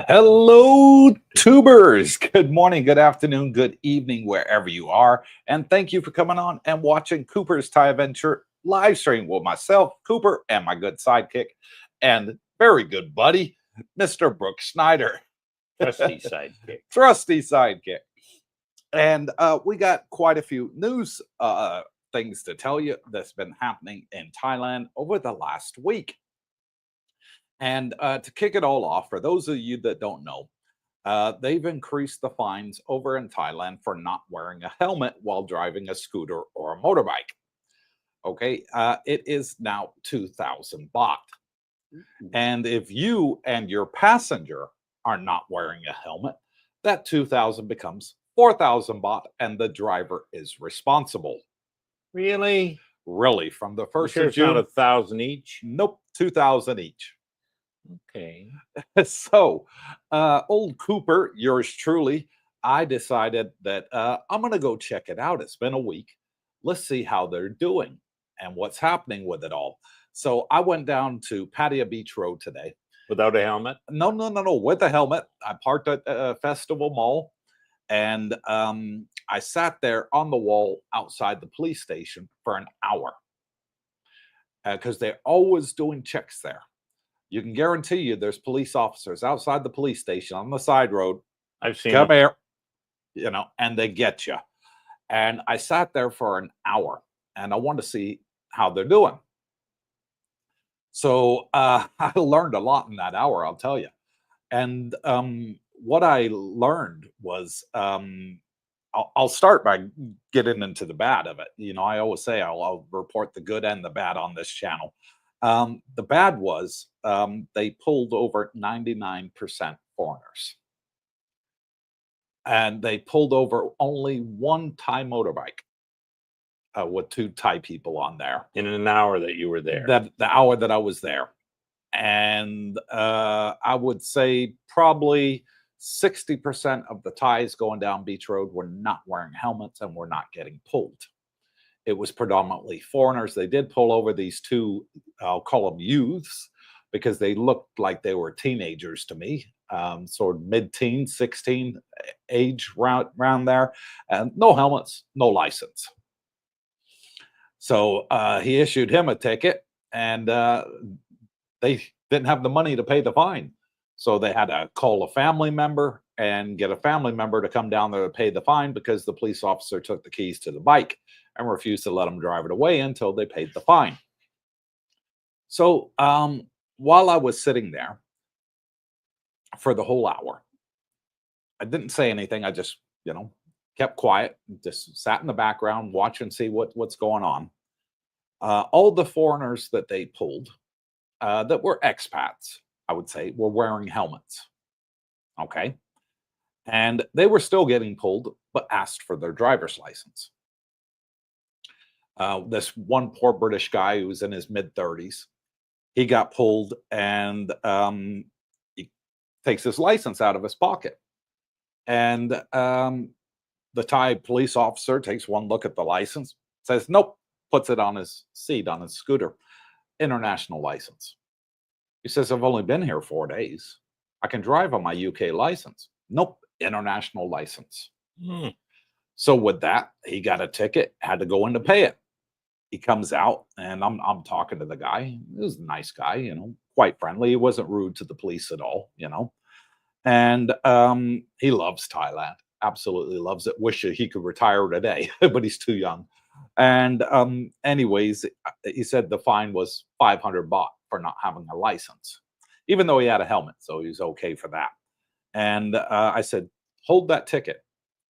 Hello, tubers. Good morning, good afternoon, good evening, wherever you are. And thank you for coming on and watching Coopersthaiadventure live stream with myself, Cooper, and my good sidekick and very good buddy, Mr. Brooke Snyder. Trusty sidekick. Trusty sidekick. And we got quite a few news things to tell you that's been happening in Thailand over the last week. And to kick it all off, for those of you that don't know, they've increased the fines over in Thailand for not wearing a helmet while driving a scooter or a motorbike. Okay, it is now 2,000 baht. And if you and your passenger are not wearing a helmet, that 2,000 becomes 4,000 baht, and the driver is responsible. Really? Really, from the 1st Sure of it's not June. 1,000 each? Nope, 2,000 each. Okay. So, old Cooper, yours truly, I decided that I'm going to go check it out. It's been a week. Let's see how they're doing and what's happening with it all. So I went down to Pattaya Beach Road today. Without a helmet? No, with a helmet. I parked at Festival Mall, and I sat there on the wall outside the police station for an hour because they're always doing checks there. You can guarantee you there's police officers outside the police station on the side road. I've seen Come them. here, you know, and they get you. And I sat there for an hour, and I wanted to see how they're doing. So I learned a lot in that hour, I'll tell you. And what I learned was I'll start by getting into the bad of it. You know, I always say I'll report the good and the bad on this channel. The bad was they pulled over 99% foreigners. And they pulled over only one Thai motorbike with 2 Thai people on there. In an hour that you were there. The hour that I was there. And I would say probably 60% of the Thais going down Beach Road were not wearing helmets and were not getting pulled. It was predominantly foreigners. They did pull over these 2, I'll call them youths, because they looked like they were teenagers to me, sort of mid-teens, 16 age round there, and no helmets, no license. So he issued him a ticket, and they didn't have the money to pay the fine. So they had to call a family member and get a family member to come down there to pay the fine because the police officer took the keys to the bike and refused to let them drive it away until they paid the fine. So while I was sitting there for the whole hour, I didn't say anything. I just, you know, kept quiet, just sat in the background, watch and see what's going on. All the foreigners that they pulled that were expats, I would say, were wearing helmets. Okay. And they were still getting pulled, but asked for their driver's license. This one poor British guy who was in his mid-30s, he got pulled, and he takes his license out of his pocket. And the Thai police officer takes one look at the license, says, nope, puts it on his seat on his scooter. International license. He says, I've only been here 4 days. I can drive on my UK license. Nope, international license. So with that, he got a ticket, had to go in to pay it. He comes out, and I'm talking to the guy. He was a nice guy, you know, quite friendly. He wasn't rude to the police at all, you know. And he loves Thailand. absolutely loves it. Wish he could retire today, but he's too young. And anyways, he said the fine was 500 baht for not having a license, even though he had a helmet, so he was okay for that. And I said, hold that ticket,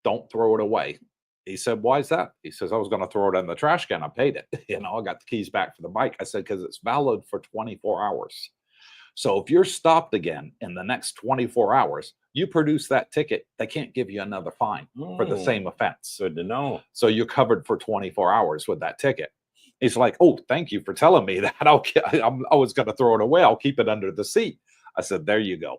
don't throw it away. He said, why is that? He says, I was going to throw it in the trash can. I paid it. I got the keys back for the bike. I said, because it's valid for 24 hours. So if you're stopped again in the next 24 hours, you produce that ticket, they can't give you another fine for the same offense. Good to know. So you're covered for 24 hours with that ticket. He's like, oh, thank you for telling me that. I was going to throw it away. I'll keep it under the seat. I said, there you go.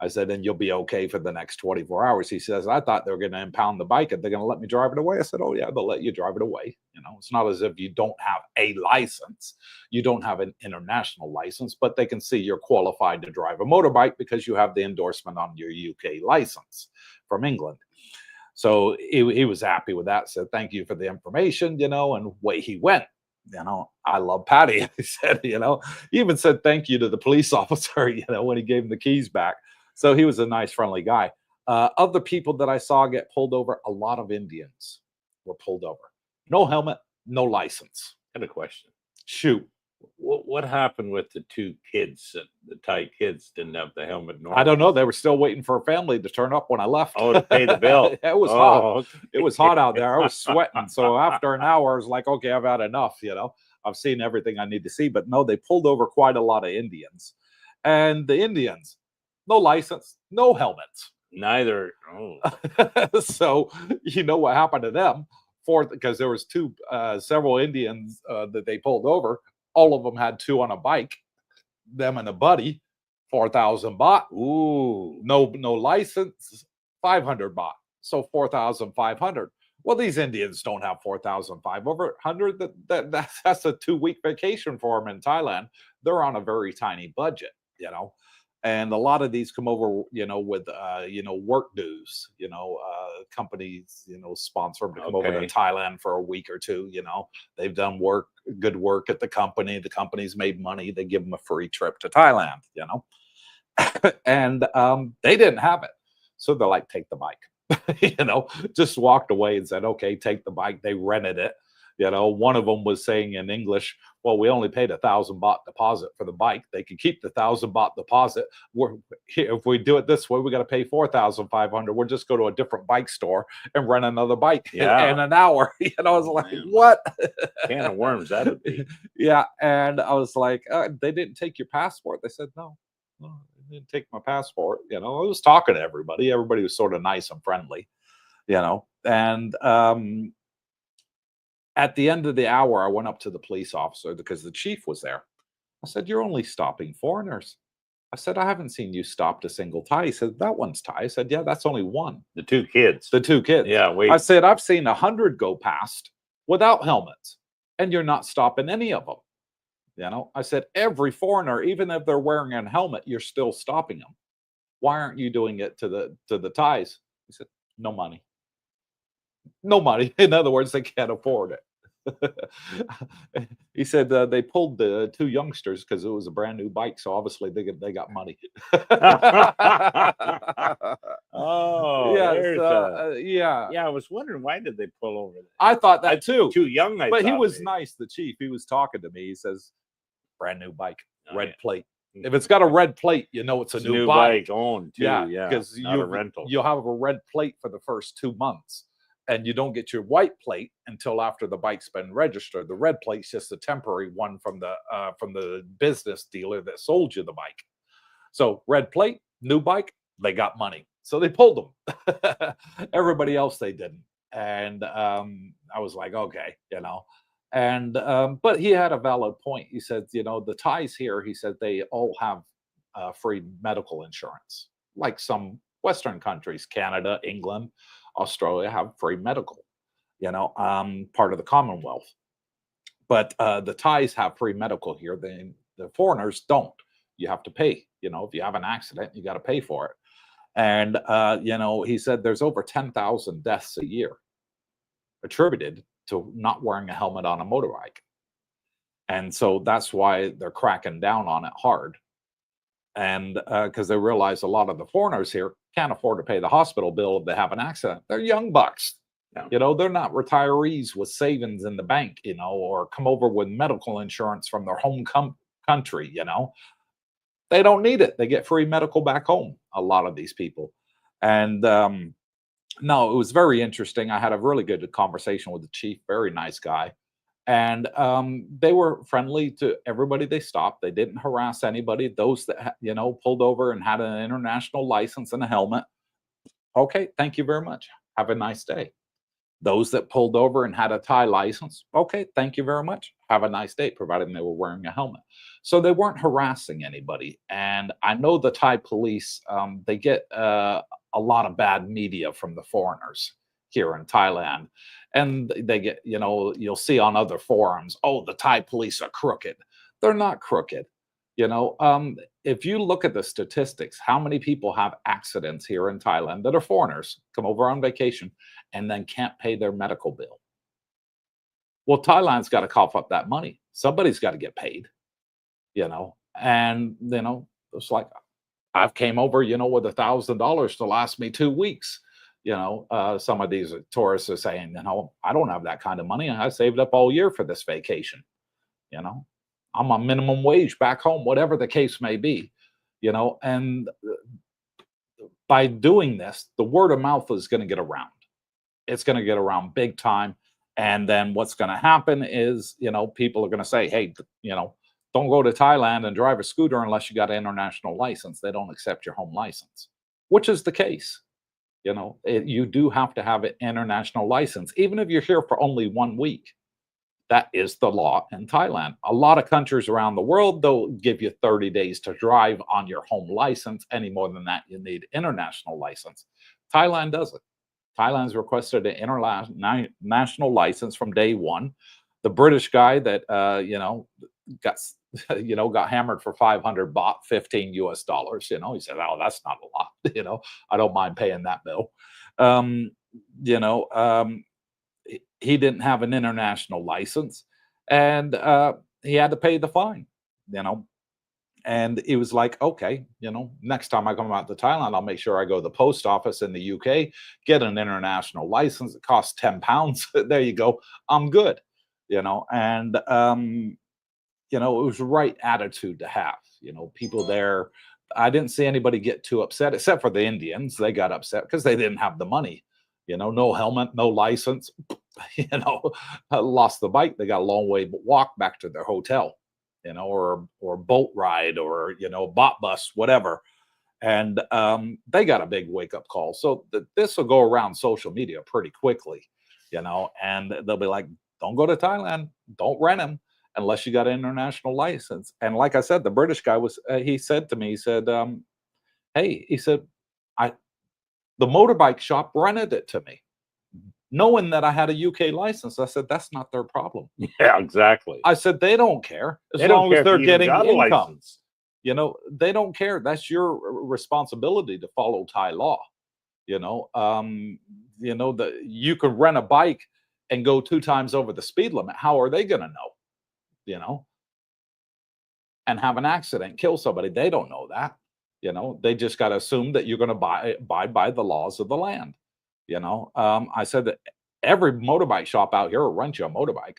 I said, and you'll be okay for the next 24 hours. He says, I thought they were going to impound the bike and they're going to let me drive it away. I said, oh, yeah, they'll let you drive it away. It's not as if you don't have a license. You don't have an international license, but they can see you're qualified to drive a motorbike because you have the endorsement on your UK license from England. So he was happy with that. Said, thank you for the information, and away he went. I love Patty. He said, he even said thank you to the police officer, when he gave him the keys back. So he was a nice, friendly guy. Other people that I saw get pulled over, a lot of Indians were pulled over. No helmet, no license. I had a question. Shoot. What happened with the two kids? The Thai kids didn't have the helmet. I don't know. They were still waiting for a family to turn up when I left. Oh, to pay the bill. It was hot. Okay. It was hot out there. I was sweating. So after an hour, I was like, okay, I've had enough. I've seen everything I need to see. But no, they pulled over quite a lot of Indians. And the Indians, no license, no helmets. Neither. Oh. So you know what happened to them? Because there was several Indians that they pulled over. All of them had two on a bike, them and a buddy, 4,000 baht. Ooh. No license, 500 baht. So 4,500. Well, these Indians don't have 4,500. That's a 2-week vacation for them in Thailand. They're on a very tiny budget, And a lot of these come over, with, work dues, companies, sponsor them to come over to Thailand for a week or two, they've done good work at the company. The company's made money. They give them a free trip to Thailand, and they didn't have it. So they're like, take the bike, just walked away and said, okay, take the bike. They rented it. One of them was saying in English, well, we only paid 1,000 baht deposit for the bike. They could keep the 1,000 baht deposit. If we do it this way, we got to pay 4,500. We'll just go to a different bike store and rent another bike in an hour. I was like, what? Can of worms that would be. Yeah. And I was like, they didn't take your passport. They said, no, they didn't take my passport. I was talking to everybody. Everybody was sort of nice and friendly, and at the end of the hour, I went up to the police officer because the chief was there. I said, you're only stopping foreigners. I said, I haven't seen you stopped a single Thai. He said, that one's Thai. I said, yeah, that's only one. The two kids. The two kids. Yeah, wait. I said, I've seen 100 go past without helmets, and you're not stopping any of them. I said, every foreigner, even if they're wearing a helmet, you're still stopping them. Why aren't you doing it to the Thais? He said, no money. No money. In other words, they can't afford it. He said they pulled the two youngsters because it was a brand new bike, so obviously they got money. Oh, yeah. I was wondering, why did they pull over? I thought that too. Too young, but he was nice. The chief, he was talking to me. He says, brand new bike, red plate. If it's got a red plate, it's a new bike. Owned too. Yeah, because you'll have a red plate for the first 2 months. And you don't get your white plate until after the bike's been registered. The red plate's just a temporary one from the business dealer that sold you the bike. So red plate, new bike, they got money. So they pulled them. Everybody else they didn't. And I was like, okay, And but he had a valid point. He said, the Thais here, he said they all have free medical insurance, like some Western countries, Canada, England, Australia have free medical, part of the Commonwealth. But the Thais have free medical here. The foreigners don't. You have to pay. If you have an accident, you got to pay for it. And, he said there's over 10,000 deaths a year attributed to not wearing a helmet on a motorbike. And so that's why they're cracking down on it hard. And because they realize a lot of the foreigners here can't afford to pay the hospital bill if they have an accident. They're young bucks. Yeah. You know, they're not retirees with savings in the bank, you know, or come over with medical insurance from their home country, you know. They don't need it. They get free medical back home, a lot of these people. And no, it was very interesting. I had a really good conversation with the chief, very nice guy. And they were friendly to everybody they stopped. They didn't harass anybody. Those that, you know, pulled over and had an international license and a helmet. Okay, thank you very much. Have a nice day. Those that pulled over and had a Thai license, okay, thank you very much. Have a nice day, provided they were wearing a helmet. So they weren't harassing anybody. And I know the Thai police, they get a lot of bad media from the foreigners here in Thailand. And they get, you know, you'll see on other forums, oh, the Thai police are crooked. They're not crooked. You know, if you look at the statistics, how many people have accidents here in Thailand that are foreigners, come over on vacation, and then can't pay their medical bill? Well, Thailand's got to cough up that money. Somebody's got to get paid, you know. And, you know, it's like I've came over, you know, with $1,000 to last me 2 weeks. You know, some of these tourists are saying, you know, I don't have that kind of money. I saved up all year for this vacation. You know, I'm on minimum wage back home, whatever the case may be, you know. And by doing this, the word of mouth is going to get around. It's going to get around big time. And then what's going to happen is, you know, people are going to say, hey, you know, don't go to Thailand and drive a scooter unless you got an international license. They don't accept your home license, which is the case. You know, you do have to have an international license, even if you're here for only 1 week. That is the law in Thailand. A lot of countries around the world, they'll give you 30 days to drive on your home license. Any more than that, you need international license. Thailand doesn't. Thailand's requested an international license from day one. The British guy that you know, got you know, got hammered for 500 baht, 15 US dollars. You know, he said, "Oh, that's not a lot." You know, I don't mind paying that bill. You know, he didn't have an international license, and he had to pay the fine. You know, and it was like, okay, you know, next time I come out to Thailand, I'll make sure I go to the post office in the UK, get an international license. It costs £10. There you go. I'm good. You know, and you know, it was the right attitude to have. You know, people there. I didn't see anybody get too upset, except for the Indians. They got upset because they didn't have the money. You know, no helmet, no license. You know, lost the bike. They got a long way walk back to their hotel. You know, or boat ride, or, you know, bot bus, whatever. And they got a big wake up call. So this will go around social media pretty quickly, you know, and they'll be like, don't go to Thailand, don't rent them unless you got an international license. And like I said, the British guy was, he said to me, he said, hey, he said, the motorbike shop rented it to me, knowing that I had a UK license. I said, that's not their problem. Yeah, exactly. I said, they don't care as They don't long care as if they're you even getting got a income. license. You know, they don't care. That's your responsibility to follow Thai law. You know, you could rent a bike and go 2 times over the speed limit. How are they going to know? You know, and have an accident, kill somebody. They don't know that. You know, they just got to assume that you're going to abide by the laws of the land. You know, I said that every motorbike shop out here will rent you a motorbike.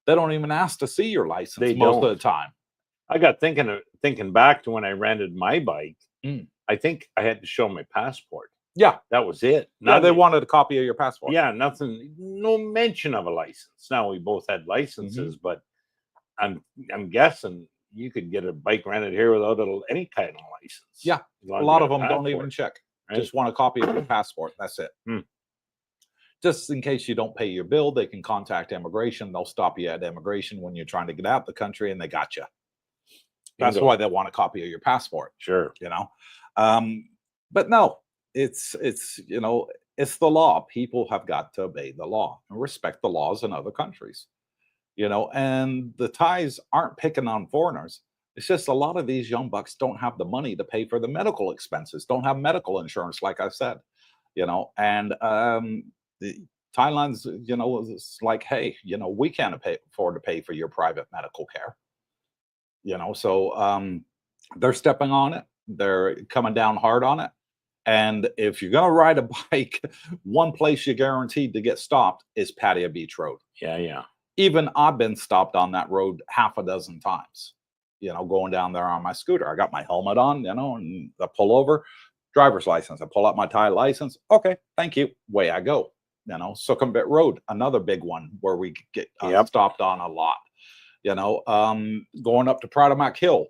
They don't even ask to see your license They most don't. of the time. I got thinking back to when I rented my bike. Mm. I think I had to show my passport. Yeah, That was it. yeah. They wanted a copy of your passport. Yeah, nothing. No mention of a license. Now we both had licenses, but I'm guessing you could get a bike rented here without any kind of license. Yeah, as long a as lot you of got them don't even passport, check. right? Just want a copy of your passport. That's it. Just in case you don't pay your bill, they can contact immigration. They'll stop you at immigration when you're trying to get out the country, and they got you. That's Bingo. why they want a copy of your passport. Sure. You know, but no, it's you know, it's the law. People have got to obey the law and respect the laws in other countries. You know, and the Thais aren't picking on foreigners. It's just a lot of these young bucks don't have the money to pay for the medical expenses, don't have medical insurance, like I said. You know, and Thailand's, you know, it's like, hey, you know, we can't afford to pay for your private medical care. You know, so they're stepping on it. They're coming down hard on it. And if you're going to ride a bike, one place you're guaranteed to get stopped is Pattaya Beach Road. Yeah, yeah. Even I've been stopped on that road half a dozen times, going down there on my scooter. I got my helmet on, and I pull over, driver's license. I pull out my Thai license. Okay, thank you. Away I go. Sukhumvit Road, another big one where we get stopped on a lot. Going up to Pradamak Hill,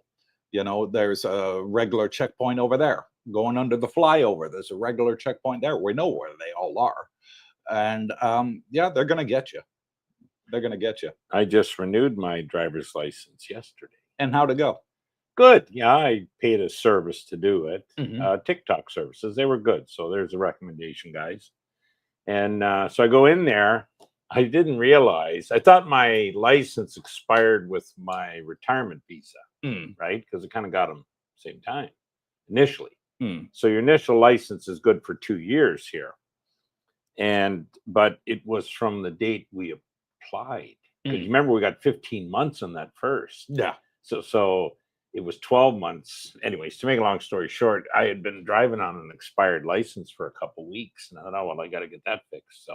there's a regular checkpoint over there. Going under the flyover, there's a regular checkpoint there. We know where they all are. And they're going to get you. They're going to get you. I just renewed my driver's license yesterday. And how'd it go? Good. Yeah, I paid a service to do it. Mhm. TikTok services. They were good. So there's a recommendation, guys. And so I go in there. I didn't realize. I thought my license expired with my retirement visa, right? Because I kind of got them same time initially. So your initial license is good for 2 years here. But it was from the date we applied. Because you remember we got 15 months on that first. Yeah. So it was 12 months. Anyways, to make a long story short, I had been driving on an expired license for a couple weeks. And I thought, oh, well, I got to get that fixed.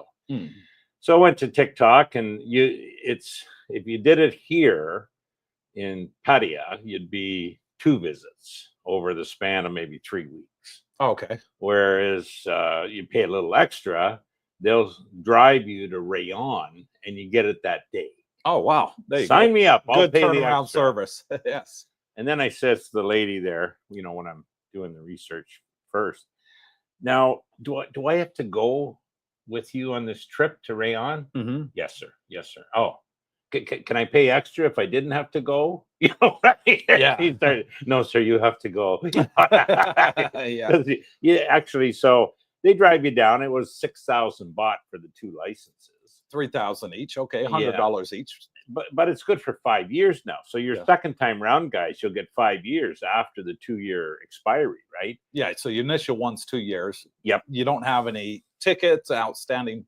So I went to TikTok, and if you did it here in Pattaya, you'd be 2 visits over the span of maybe 3 weeks. Okay. Whereas you pay a little extra, they'll drive you to Rayon, and you get it that day. Oh, wow. There you Sign go. me up. I'll Good pay the turnaround extra. service. Yes. And then I says to the lady there, when I'm doing the research first, now, do I have to go with you on this trip to Rayon? Mm-hmm. Yes, sir. Yes, sir. Oh, can I pay extra if I didn't have to go? Right? Yeah. He started, no, sir, you have to go. Yeah. Yeah, actually, so they drive you down. It was 6,000 baht for the 2 licenses. 3,000 each. Okay. $100 each. But it's good for 5 years now. So your second time round, guys, you'll get 5 years after the 2-year expiry, right? Yeah. So your initial one's 2 years. Yep. You don't have any tickets, outstanding,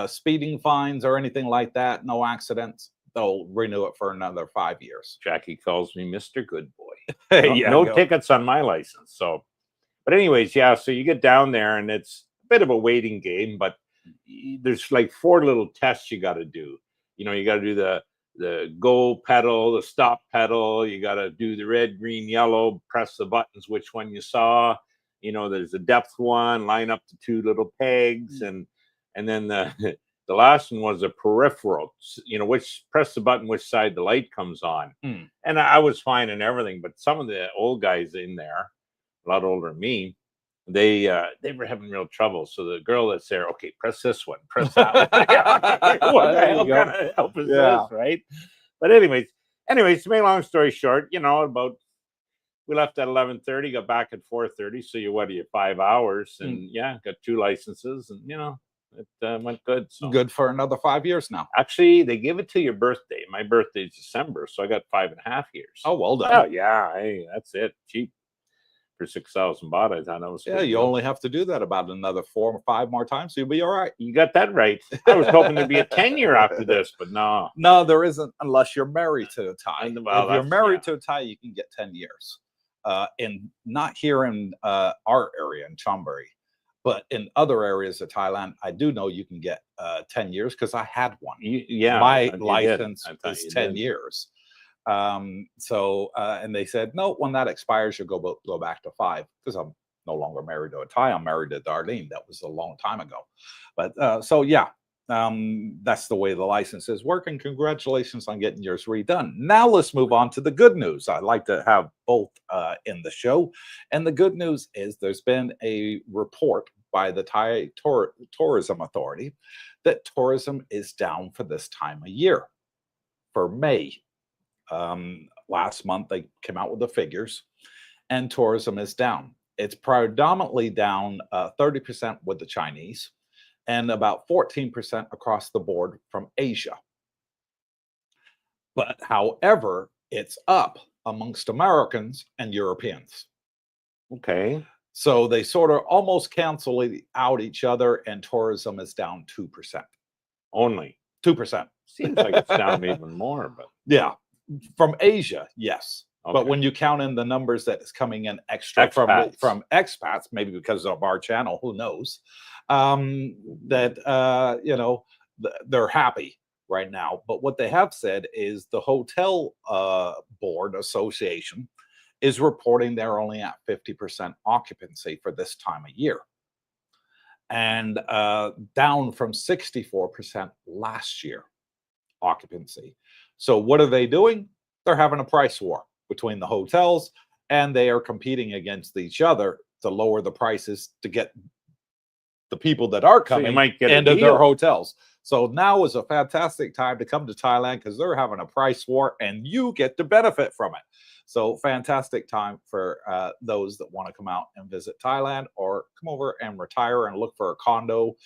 speeding fines or anything like that. No accidents. They'll renew it for another 5 years. Jackie calls me Mr. Good Boy. No tickets on my license. So, but anyways, yeah. So you get down there, and it's a bit of a waiting game, but there's like 4 little tests you got to do. You got to do the go pedal, the stop pedal. You got to do the red, green, yellow, press the buttons, which one you saw. There's a depth one, line up the 2 little pegs. And then the last one was a peripheral, which press the button, which side the light comes on. And I was fine and everything. But some of the old guys in there, a lot older than me, they were having real trouble. So the girl that's there, okay, press this one, press that one. What the hell kind of help is this, right? But anyways, to make a long story short, about we left at 11:30, got back at 4:30. So you 5 hours, and got 2 licenses, and it went good. So good for another 5 years now. Actually, they give it to your birthday. My birthday is December, so I got 5.5 years. Oh, well done. Oh yeah, hey, that's it. Cheap. For 6,000 baht, I thought that was you only have to do that about another 4 or 5 more times, so you'll be all right. You got that right. I was hoping there'd be a 10-year after this, but no, there isn't, unless you're married to a Thai. Well, if you're married to a Thai, you can get 10 years. And not here in our area in Chonburi, but in other areas of Thailand, I do know you can get 10 years because I had one. My license is 10 years. And they said, no, when that expires, you'll go back to 5, because I'm no longer married to a Thai. I'm married to Darlene. That was a long time ago. But that's the way the licenses work. And congratulations on getting yours redone. Now let's move on to the good news. I like to have both in the show. And the good news is there's been a report by the Thai Tourism Authority that tourism is down for this time of year, for May. Last month they came out with the figures, and tourism is down. It's predominantly down 30% with the Chinese, and about 14% across the board from Asia. But however, it's up amongst Americans and Europeans. Okay. So they sort of almost cancel out each other, and tourism is down 2%. Only 2%. Seems like it's down even more, but yeah. From Asia, yes. But when you count in the numbers that is coming in extra from expats, maybe because of our channel, who knows, that you know, they're happy right now. But what they have said is the hotel board association is reporting they're only at 50% occupancy for this time of year, and down from 64% last year occupancy. So what are they doing? They're having a price war between the hotels, and they are competing against each other to lower the prices to get the people that are coming into their hotels. So now is a fantastic time to come to Thailand because they're having a price war and you get to benefit from it. So fantastic time for those that want to come out and visit Thailand, or come over and retire and look for a condo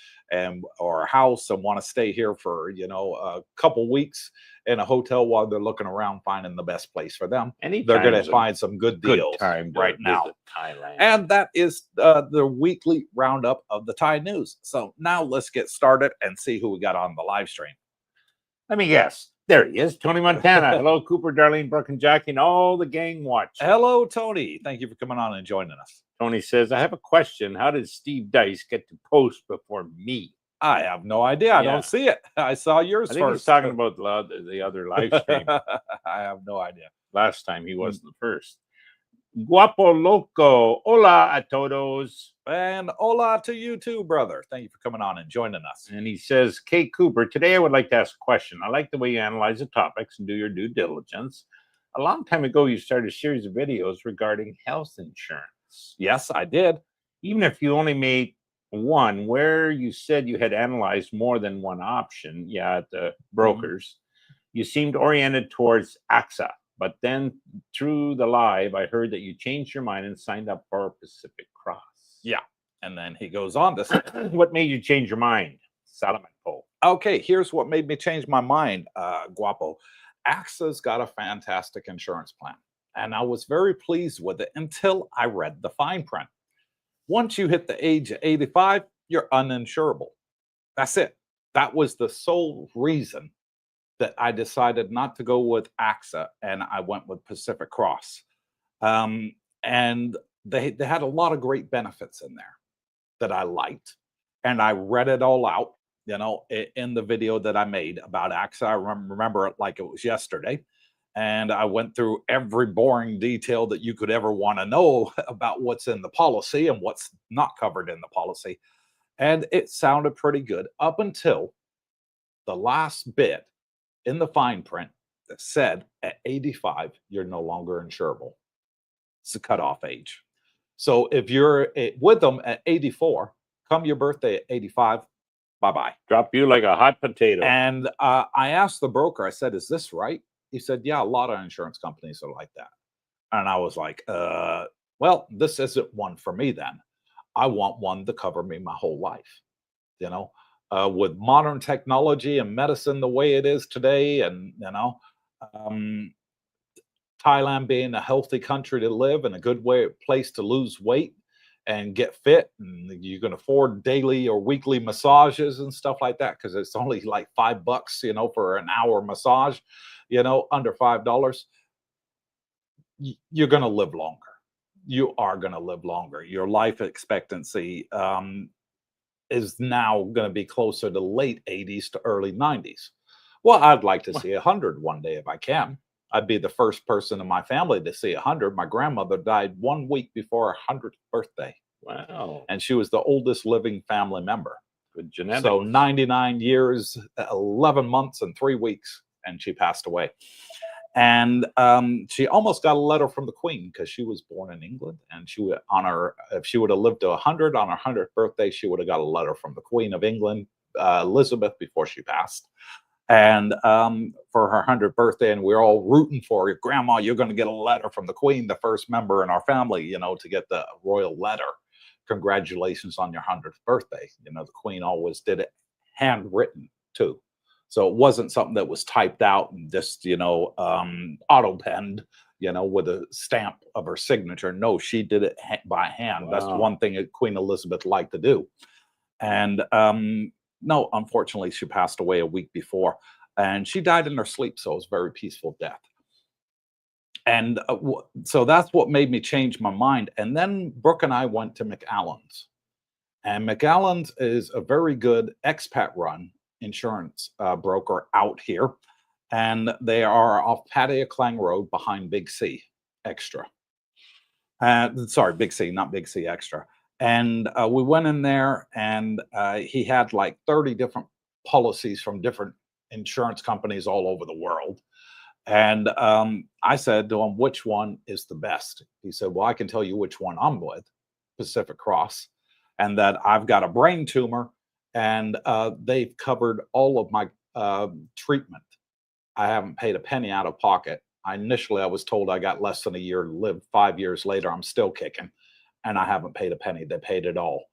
or a house and want to stay here for, you know, a couple weeks in a hotel while they're looking around finding the best place for them. They're going to find some good deals right now. Thailand. And that is the weekly roundup of the Thai news. So now let's get started and see who we got on the live stream. Let me guess. There he is, Tony Montana. Hello, Cooper, Darlene, Brooke, and Jackie, and all the gang watch. Hello, Tony. Thank you for coming on and joining us. Tony says, I have a question. How did Steve Dice get to post before me? I have no idea. I don't see it. I saw yours I think first. He's talking about the other live stream. I have no idea. Last time he wasn't the first. Guapo Loco. Hola a todos. And hola to you too, brother. Thank you for coming on and joining us. And he says, Kate Cooper, today I would like to ask a question. I like the way you analyze the topics and do your due diligence. A long time ago, you started a series of videos regarding health insurance. Yes, I did. Even if you only made one where you said you had analyzed more than one option, at the brokers, you seemed oriented towards AXA. But then through the live, I heard that you changed your mind and signed up for Pacific Cross. Yeah. And then he goes on to say, what made you change your mind? Salaman Poe. Okay, here's what made me change my mind, Guapo. AXA's got a fantastic insurance plan, and I was very pleased with it until I read the fine print. Once you hit the age of 85, you're uninsurable. That's it. That was the sole reason that I decided not to go with AXA, and I went with Pacific Cross. And they had a lot of great benefits in there that I liked, and I read it all out, you know, in the video that I made about AXA. I remember it like it was yesterday, and I went through every boring detail that you could ever want to know about what's in the policy and what's not covered in the policy, and it sounded pretty good up until the last bit in the fine print that said at 85, you're no longer insurable. It's the cutoff age. So if you're with them at 84, come your birthday at 85, bye-bye. Drop you like a hot potato. And I asked the broker, I said, is this right? He said, yeah, a lot of insurance companies are like that. And I was like, well, this isn't one for me then. I want one to cover me my whole life, you know? With modern technology and medicine the way it is today, and you know, Thailand being a healthy country to live and a good place to lose weight and get fit, and you can afford daily or weekly massages and stuff like that because it's only like $5, you know, for an hour massage, you know, under $5. You're going to live longer. You are going to live longer. Your life expectancy is now going to be closer to late 80s to early 90s. Well, I'd like to see 100 one day if I can. I'd be the first person in my family to see 100. My grandmother died 1 week before her 100th birthday. Wow. And she was the oldest living family member. Good genetics. So 99 years, 11 months, and 3 weeks, and she passed away. And she almost got a letter from the Queen because she was born in England, and she would, if she would have lived to 100 on her 100th birthday, she would have got a letter from the Queen of England, Elizabeth, before she passed. And for her 100th birthday, and we're all rooting for you, Grandma. You're going to get a letter from the Queen, the first member in our family, you know, to get the royal letter. Congratulations on your 100th birthday. You know, the Queen always did it handwritten too. So it wasn't something that was typed out and just, you know, auto-penned, you know, with a stamp of her signature. No, she did it by hand. Wow. That's one thing that Queen Elizabeth liked to do. And no, unfortunately, she passed away a week before. And she died in her sleep, so it was a very peaceful death. And so that's what made me change my mind. And then Brooke and I went to McAllen's. And McAllen's is a very good expat run insurance broker out here. And they are off Patiaclang Road behind Big C Extra. Sorry, Big C, not Big C Extra. And we went in there, and he had like 30 different policies from different insurance companies all over the world. And I said to him, which one is the best? He said, well, I can tell you which one I'm with, Pacific Cross, and that I've got a brain tumor, and they've covered all of my treatment. I haven't paid a penny out of pocket. Initially, I was told I got less than a year to live. 5 years later, I'm still kicking, and I haven't paid a penny. They paid it all.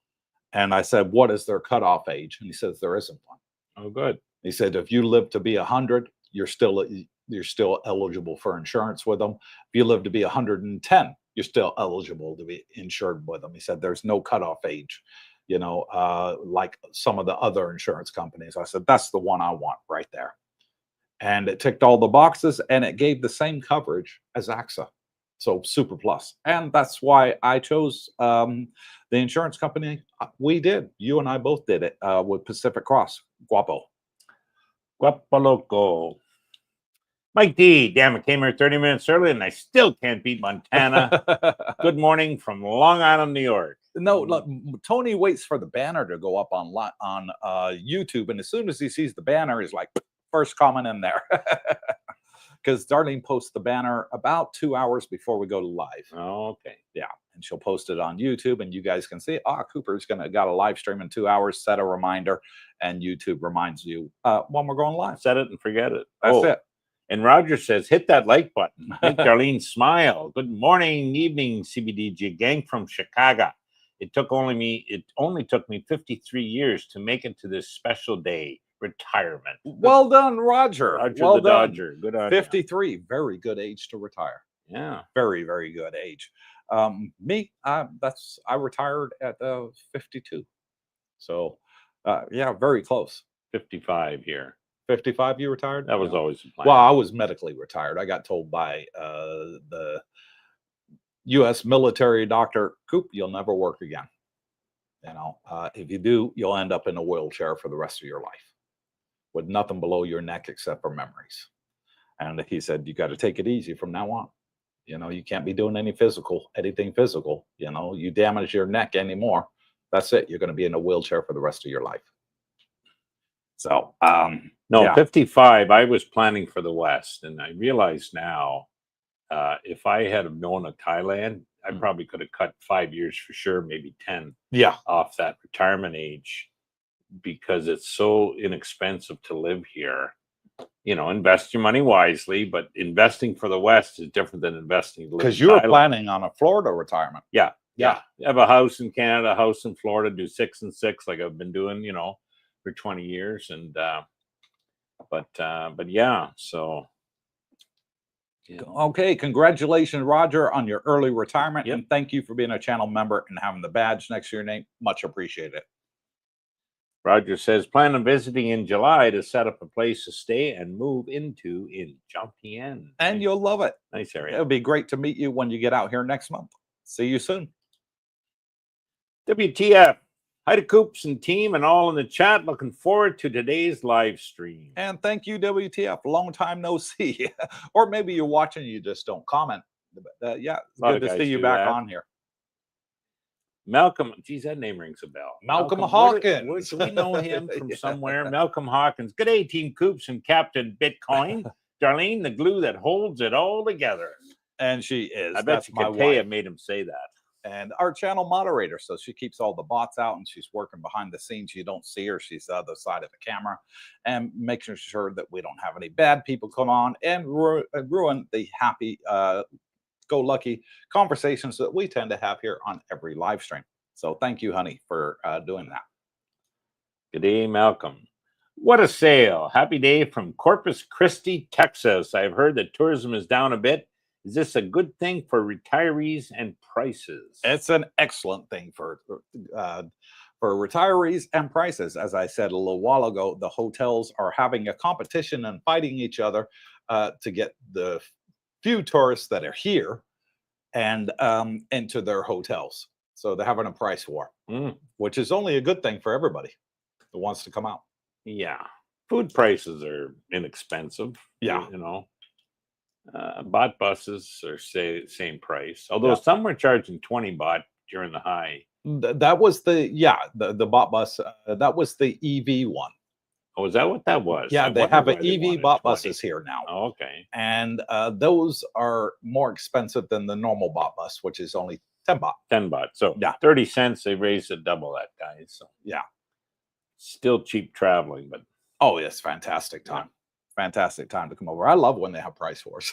And I said, what is their cutoff age? And he says, there isn't one. Oh, good. He said, if you live to be 100, you're still eligible for insurance with them. If you live to be 110, you're still eligible to be insured with them. He said, there's no cutoff age, like some of the other insurance companies. I said, that's the one I want right there. And it ticked all the boxes, and it gave the same coverage as AXA. So Super Plus. And that's why I chose the insurance company we did. You and I both did it with Pacific Cross. Guapo. Guapo loco. Mike D, damn, it came here 30 minutes early, and I still can't beat Montana. Good morning from Long Island, New York. No, look, Tony waits for the banner to go up on YouTube, and as soon as he sees the banner, he's like, first comment in there. Because Darlene posts the banner about 2 hours before we go to live. Oh, okay. Yeah, and she'll post it on YouTube, and you guys can see, Cooper's got a live stream in 2 hours. Set a reminder, and YouTube reminds you when we're going live. Set it and forget it. That's it. And Roger says, hit that like button. Make Darlene smile. Good morning, evening, CBDG gang from Chicago. It only took me 53 years to make it to this special day, retirement. Well done, Roger. Roger well the done. Dodger. Good on 53, very good age to retire. Yeah, very, very good age. Me, I retired at 52. So, yeah, very close. 55 here. 55, you retired? That was always the plan. Well, I was medically retired. I got told by the U.S. military doctor, Coop, you'll never work again. If you do, you'll end up in a wheelchair for the rest of your life with nothing below your neck except for memories. And he said, you got to take it easy from now on. You can't be doing anything physical. You damage your neck anymore, that's it. You're going to be in a wheelchair for the rest of your life. So, no, yeah. 55, I was planning for the West. And I realize now, if I had known of Thailand, I probably could have cut 5 years for sure, maybe 10 off that retirement age, because it's so inexpensive to live here. Invest your money wisely, but investing for the West is different than investing. Because you were planning on a Florida retirement. Yeah. Have a house in Canada, a house in Florida, do 6 and 6 like I've been doing, for 20 years. And, but yeah, so. Yeah. Okay, congratulations, Roger, on your early retirement. And thank you for being a channel member and having the badge next to your name. Much appreciated. Roger says, plan on visiting in July to set up a place to stay and move into in Jomtien. And you'll love it. Nice area. It'll be great to meet you when you get out here next month. See you soon. WTF. Hi to Coops and team and all in the chat. Looking forward to today's live stream. And thank you, WTF. Long time no see. Or maybe you're watching, you just don't comment. Yeah, good to see you back on here. Malcolm, geez, that name rings a bell. Malcolm Hawkins. Where do we know him from somewhere? Malcolm Hawkins. Good day, Team Coops and Captain Bitcoin. Darlene, the glue that holds it all together. And she is. I bet you Katea made him say that. And our channel moderator, so she keeps all the bots out and she's working behind the scenes. You don't see her. She's the other side of the camera and making sure that we don't have any bad people come on and ruin the happy go lucky conversations that we tend to have here on every live stream. So thank you, honey, for doing that. Good day, Malcolm. What a sale. Happy day from Corpus Christi, Texas. I've heard that tourism is down a bit. Is this a good thing for retirees and prices? It's an excellent thing for retirees and prices. As I said a little while ago, the hotels are having a competition and fighting each other to get the few tourists that are here and into their hotels. So they're having a price war, which is only a good thing for everybody that wants to come out. Yeah. Food prices are inexpensive. Yeah. You know, bot buses are same price, although some were charging 20 baht during the high. That was the bot bus. That was the EV one. Oh, is that what that was? Yeah, they have an EV bot buses here now. Oh, okay. And those are more expensive than the normal bot bus, which is only 10 baht. 10 baht. So yeah, 30 cents. They raised it double that, guys. So yeah, still cheap traveling, but oh, yes, fantastic time. Yeah. Fantastic time to come over. I love when they have price wars.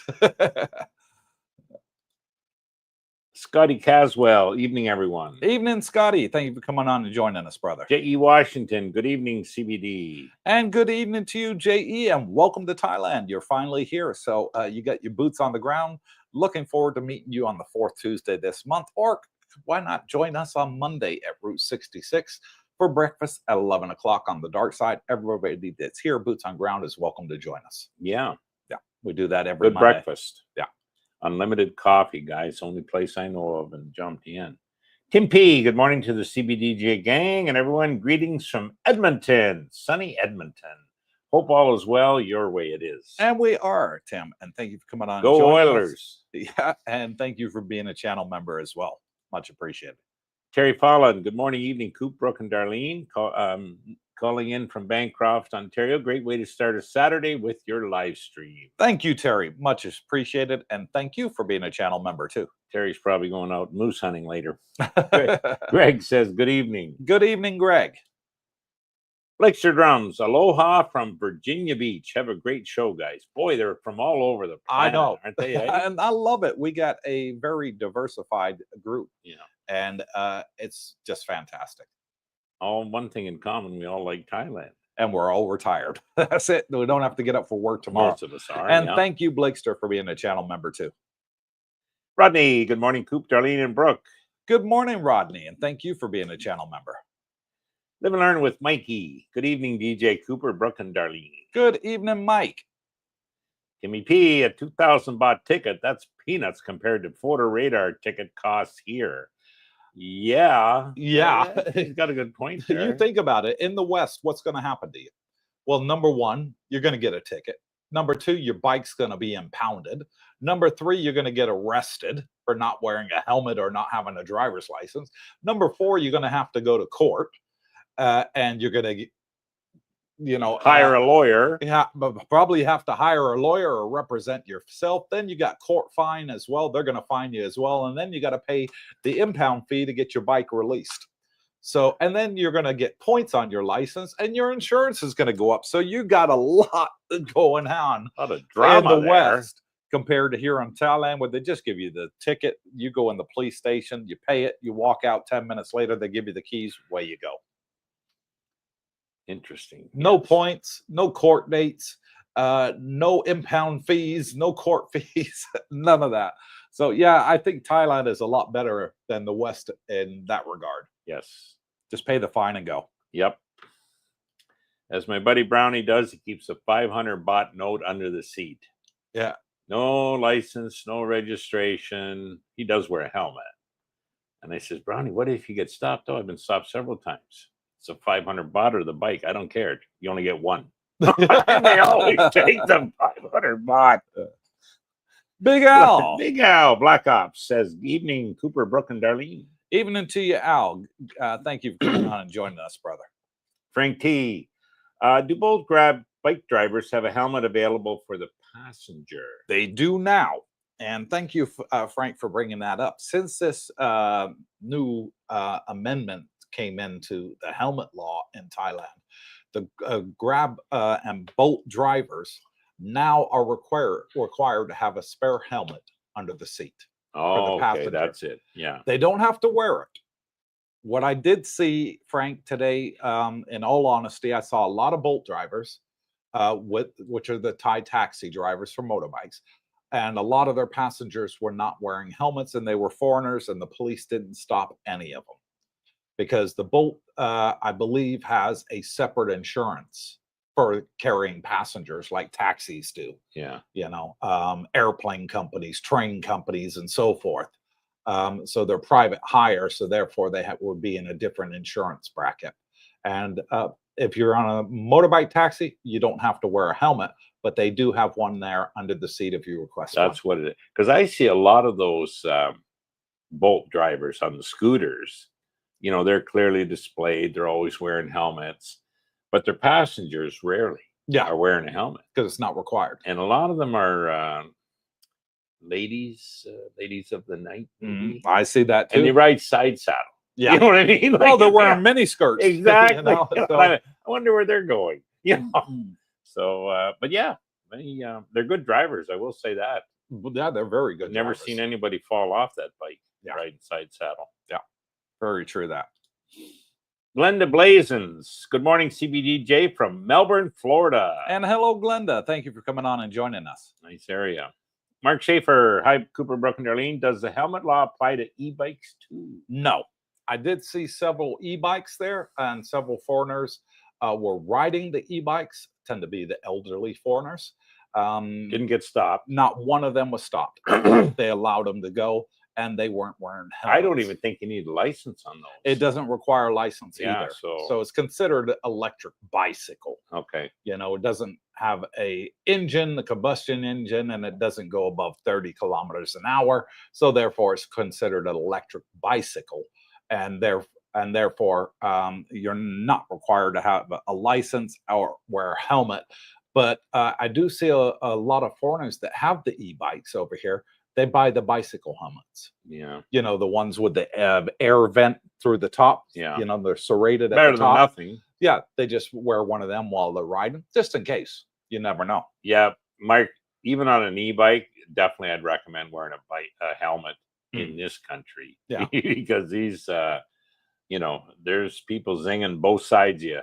Scotty Caswell, evening, everyone. Evening, Scotty. Thank you for coming on and joining us, brother. J.E. Washington, good evening, CBD. And good evening to you, J.E., and welcome to Thailand. You're finally here. So you got your boots on the ground. Looking forward to meeting you on the 4th Tuesday this month. Or why not join us on Monday at Route 66 for breakfast at 11 o'clock on the dark side. Everybody that's here, boots on ground, is welcome to join us. Yeah. Yeah. We do that every Good Monday. Breakfast. Yeah. Unlimited coffee, guys. Only place I know of in Jomtien. Tim P, good morning to the CBDJ gang and everyone. Greetings from Edmonton, sunny Edmonton. Hope all is well. Your way it is. And we are, Tim. And thank you for coming on. Go Oilers. Yeah. And thank you for being a channel member as well. Much appreciated. Terry Folland, good morning, evening, Coop, Brooke, and Darlene. Calling in from Bancroft, Ontario. Great way to start a Saturday with your live stream. Thank you, Terry. Much appreciated. And thank you for being a channel member, too. Terry's probably going out moose hunting later. Greg says, good evening. Good evening, Greg. Blixer Drums, aloha from Virginia Beach. Have a great show, guys. Boy, they're from all over the planet, I know, aren't they? And I love it. We got a very diversified group. Yeah. And it's just fantastic. All one thing in common, we all like Thailand. And we're all retired. That's it. We don't have to get up for work tomorrow. Most of us are. And thank you, Blakester, for being a channel member, too. Rodney, good morning, Coop, Darlene, and Brooke. Good morning, Rodney, and thank you for being a channel member. Live and learn with Mikey. Good evening, DJ Cooper, Brooke, and Darlene. Good evening, Mike. Timmy P, a 2,000 baht ticket. That's peanuts compared to photo radar ticket costs here. Yeah. He's got a good point there. You think about it. In the West, what's going to happen to you? Well, number one, you're going to get a ticket. Number two, your bike's going to be impounded. Number three, you're going to get arrested for not wearing a helmet or not having a driver's license. Number four, you're going to have to go to court. And you're going to, hire a lawyer. Yeah, but probably have to hire a lawyer or represent yourself. Then you got court fine as well. They're going to fine you as well. And then you got to pay the impound fee to get your bike released. So, and then you're going to get points on your license and your insurance is going to go up. So you got a lot going on a lot of drama in the West compared to here in Thailand, where they just give you the ticket. You go in the police station, you pay it, you walk out 10 minutes later, they give you the keys, away you go. Interesting. No points, no court dates, no impound fees, no court fees, none of that. So, yeah, I think Thailand is a lot better than the West in that regard. Yes. Just pay the fine and go. Yep. As my buddy Brownie does, he keeps a 500 baht note under the seat. Yeah. No license, no registration. He does wear a helmet. And I says, Brownie, what if you get stopped? Oh, I've been stopped several times. It's a 500 baht or the bike. I don't care. You only get one. And they always take the 500 baht. Big Al. Big Al, Black Ops says, evening, Cooper, Brooke, and Darlene. Evening to you, Al. Thank you for coming on and joining us, brother. Frank T. Do both Grab bike drivers have a helmet available for the passenger? They do now. And thank you, Frank, for bringing that up. Since this new amendment came into the helmet law in Thailand, the Grab and Bolt drivers now are required to have a spare helmet under the seat. Oh, okay, that's it. Yeah. They don't have to wear it. What I did see, Frank, today, in all honesty, I saw a lot of Bolt drivers, which are the Thai taxi drivers for motorbikes. And a lot of their passengers were not wearing helmets, and they were foreigners, and the police didn't stop any of them. Because the Bolt, I believe, has a separate insurance for carrying passengers like taxis do. Yeah. Airplane companies, train companies, and so forth. So they're private hire, so therefore they would be in a different insurance bracket. And if you're on a motorbike taxi, you don't have to wear a helmet, but they do have one there under the seat if you request That's one. what it is. Because I see a lot of those Bolt drivers on the scooters. They're clearly displayed. They're always wearing helmets, but their passengers rarely are wearing a helmet because it's not required. And a lot of them are ladies of the night. Maybe. I see that too. And they ride side saddle. Yeah. You know what I mean? Well, they're wearing mini skirts. Exactly. So. I wonder where they're going. So, but yeah, they're good drivers. I will say that. Yeah, they're very good. Never seen anybody fall off that bike riding side saddle. Yeah, very true that. Glenda Blazens. Good morning, CBDJ from Melbourne, Florida. And hello, Glenda. Thank you for coming on and joining us. Nice area. Mark Schaefer. Hi, Cooper, Brooke, and Darlene. Does the helmet law apply to e-bikes too? No. I did see several e-bikes there, and several foreigners were riding the e-bikes, tend to be the elderly foreigners. Didn't get stopped. Not one of them was stopped. They allowed them to go, and they weren't wearing helmets. I don't even think you need a license on those. It doesn't require a license either. So it's considered electric bicycle. Okay. It doesn't have a combustion engine, and it doesn't go above 30 kilometers an hour. So therefore, it's considered an electric bicycle. And therefore, you're not required to have a license or wear a helmet. But I do see a lot of foreigners that have the e-bikes over here. They buy the bicycle helmets. Yeah. The ones with the air vent through the top. Yeah. They're serrated Better at the top. than nothing. Yeah. They just wear one of them while they're riding, just in case. You never know. Yeah. Mike, even on an e-bike, definitely I'd recommend wearing a helmet in this country. Yeah. Because these, there's people zinging both sides of you.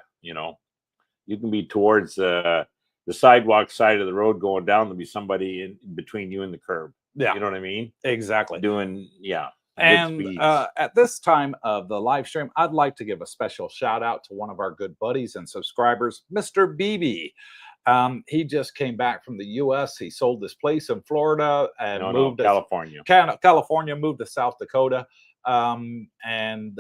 You can be towards the sidewalk side of the road going down. There'll be somebody in between you and the curb. Yeah. You know what I mean? Exactly. And at this time of the live stream, I'd like to give a special shout out to one of our good buddies and subscribers, Mr. BB. He just came back from the U.S. He sold this place in Florida and moved to California. California, moved to South Dakota, and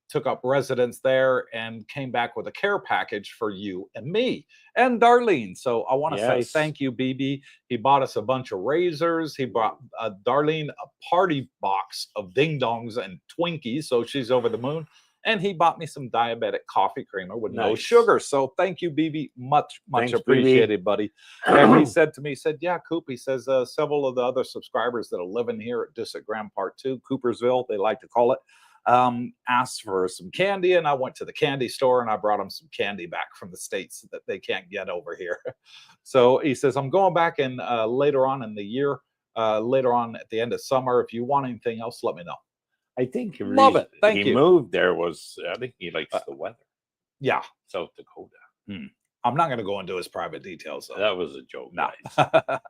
took up residence there and came back with a care package for you and me and Darlene. So I want to say thank you, BB. He bought us a bunch of razors. He brought Darlene a party box of ding dongs and Twinkies, so she's over the moon. And he bought me some diabetic coffee creamer with no sugar. So thank you, BB. Much appreciated, BB. Buddy. And he said to me, yeah, Coop, he says, several of the other subscribers that are living here at District Grand Part 2, Coopersville, they like to call it, asked for some candy. And I went to the candy store and I brought them some candy back from the States that they can't get over here. So he says, I'm going back in later on in the year, later on at the end of summer. If you want anything else, let me know. I think love it. Thank you. He moved there I think he likes the weather. Yeah. South Dakota. I'm not going to go into his private details, though. That was a joke, guys.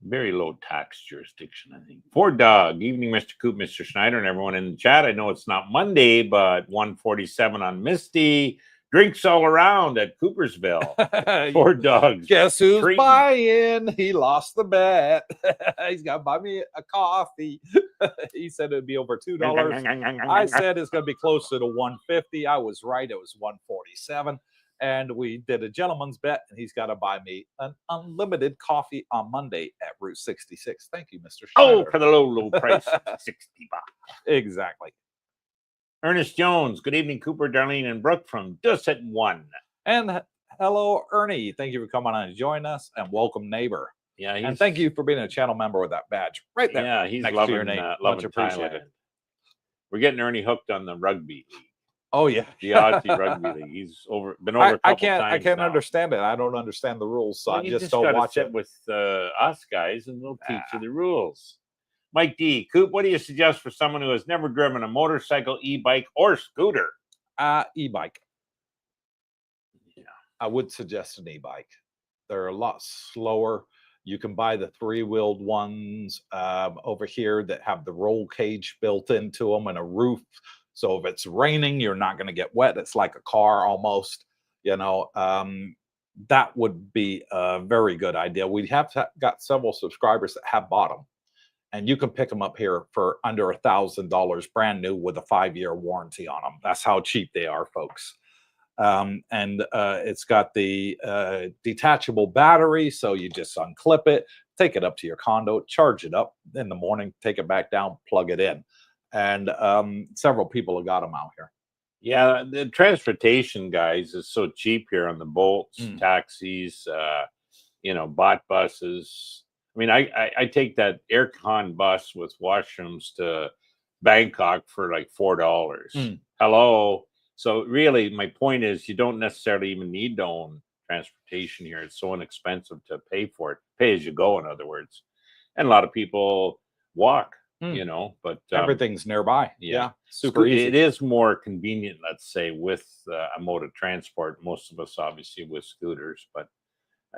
Very low tax jurisdiction, I think. Ford Dog. Evening, Mr. Coop, Mr. Schneider, and everyone in the chat. I know it's not Monday, but 1:47 on Misty. Drinks all around at Coopersville. Ford Dogs. Guess who's buying? He lost the bet. He's got to buy me a coffee. He said it'd be over $2. I said it's going to be closer to $1.50. I was right. It was $1.47. And we did a gentleman's bet, and he's got to buy me an unlimited coffee on Monday at Route 66. Thank you, Mr. Schneider. Oh, for the low price, $60. Exactly. Ernest Jones. Good evening, Cooper, Darlene, and Brooke from Dusset 1. And hello, Ernie. Thank you for coming on and joining us, and welcome, neighbor. Yeah, and thank you for being a channel member with that badge right there. Yeah, he's next loving to your name. loving Much appreciated. Thailand. We're getting Ernie hooked on the rugby league. Oh yeah, the Aussie rugby league. He's been over. I can't understand it. I don't understand the rules, so I just don't watch it. With us guys, and we'll teach you the rules. Mike D. Coop, what do you suggest for someone who has never driven a motorcycle, e-bike, or scooter? E-bike. Yeah, I would suggest an e-bike. They're a lot slower. You can buy the 3-wheeled ones over here that have the roll cage built into them and a roof. So if it's raining, you're not going to get wet. It's like a car almost. you know, that would be a very good idea. We have got several subscribers that have bought them, and you can pick them up here for under $1,000 brand new with a 5-year warranty on them. That's how cheap they are, folks. And it's got the detachable battery, so you just unclip it, take it up to your condo, charge it up in the morning, take it back down, plug it in. And several people have got them out here. Yeah, the transportation, guys, is so cheap here on the Bolts, taxis, you know, bot buses. I mean, I take that aircon bus with washrooms to Bangkok for like $4. Hello. So really, my point is, you don't necessarily even need to own transportation here. It's so inexpensive to pay for it. Pay as you go, in other words. And a lot of people walk, you know, but everything's nearby. Yeah, super easy. It is more convenient, let's say, with a mode of transport. Most of us, obviously, with scooters, but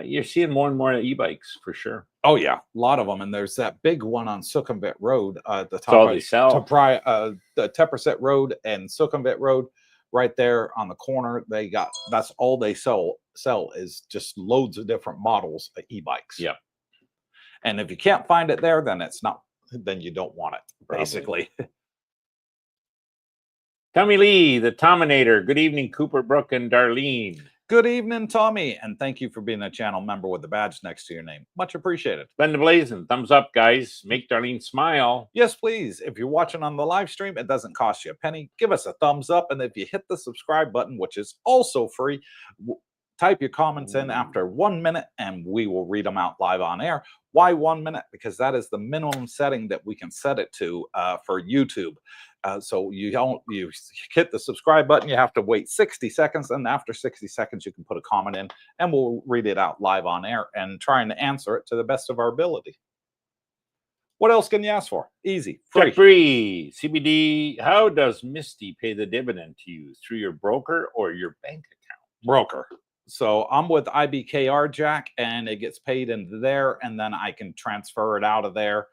you're seeing more and more e-bikes for sure. Oh yeah, a lot of them, and there's that big one on Sukhumvit Road at the top all they sell. the Tepperset Road and Sukhumvit Road, right there on the corner. They got, that's all they sell is just loads of different models of e-bikes. Yeah, and if you can't find it there, then it's not. Then you don't want it, basically. Tommy Lee, the Tominator. Good evening, Cooper, Brooke, and Darlene. Good evening, Tommy, and thank you for being a channel member with the badge next to your name. Much appreciated. Spend the blazing. Thumbs up, guys. Make Darlene smile. Yes, please. If you're watching on the live stream, it doesn't cost you a penny. Give us a thumbs up, and if you hit the subscribe button, which is also free, type your comments in after 1 minute, and we will read them out live on air. Why 1 minute? Because that is the minimum setting that we can set it to for YouTube. So you hit the subscribe button, you have to wait 60 seconds, and after 60 seconds, you can put a comment in, and we'll read it out live on air and try and answer it to the best of our ability. What else can you ask for? Easy, free. CBD, how does Misty pay the dividend to you? Through your broker or your bank account? Broker. So I'm with IBKR, Jack, and it gets paid into there, and then I can transfer it out of there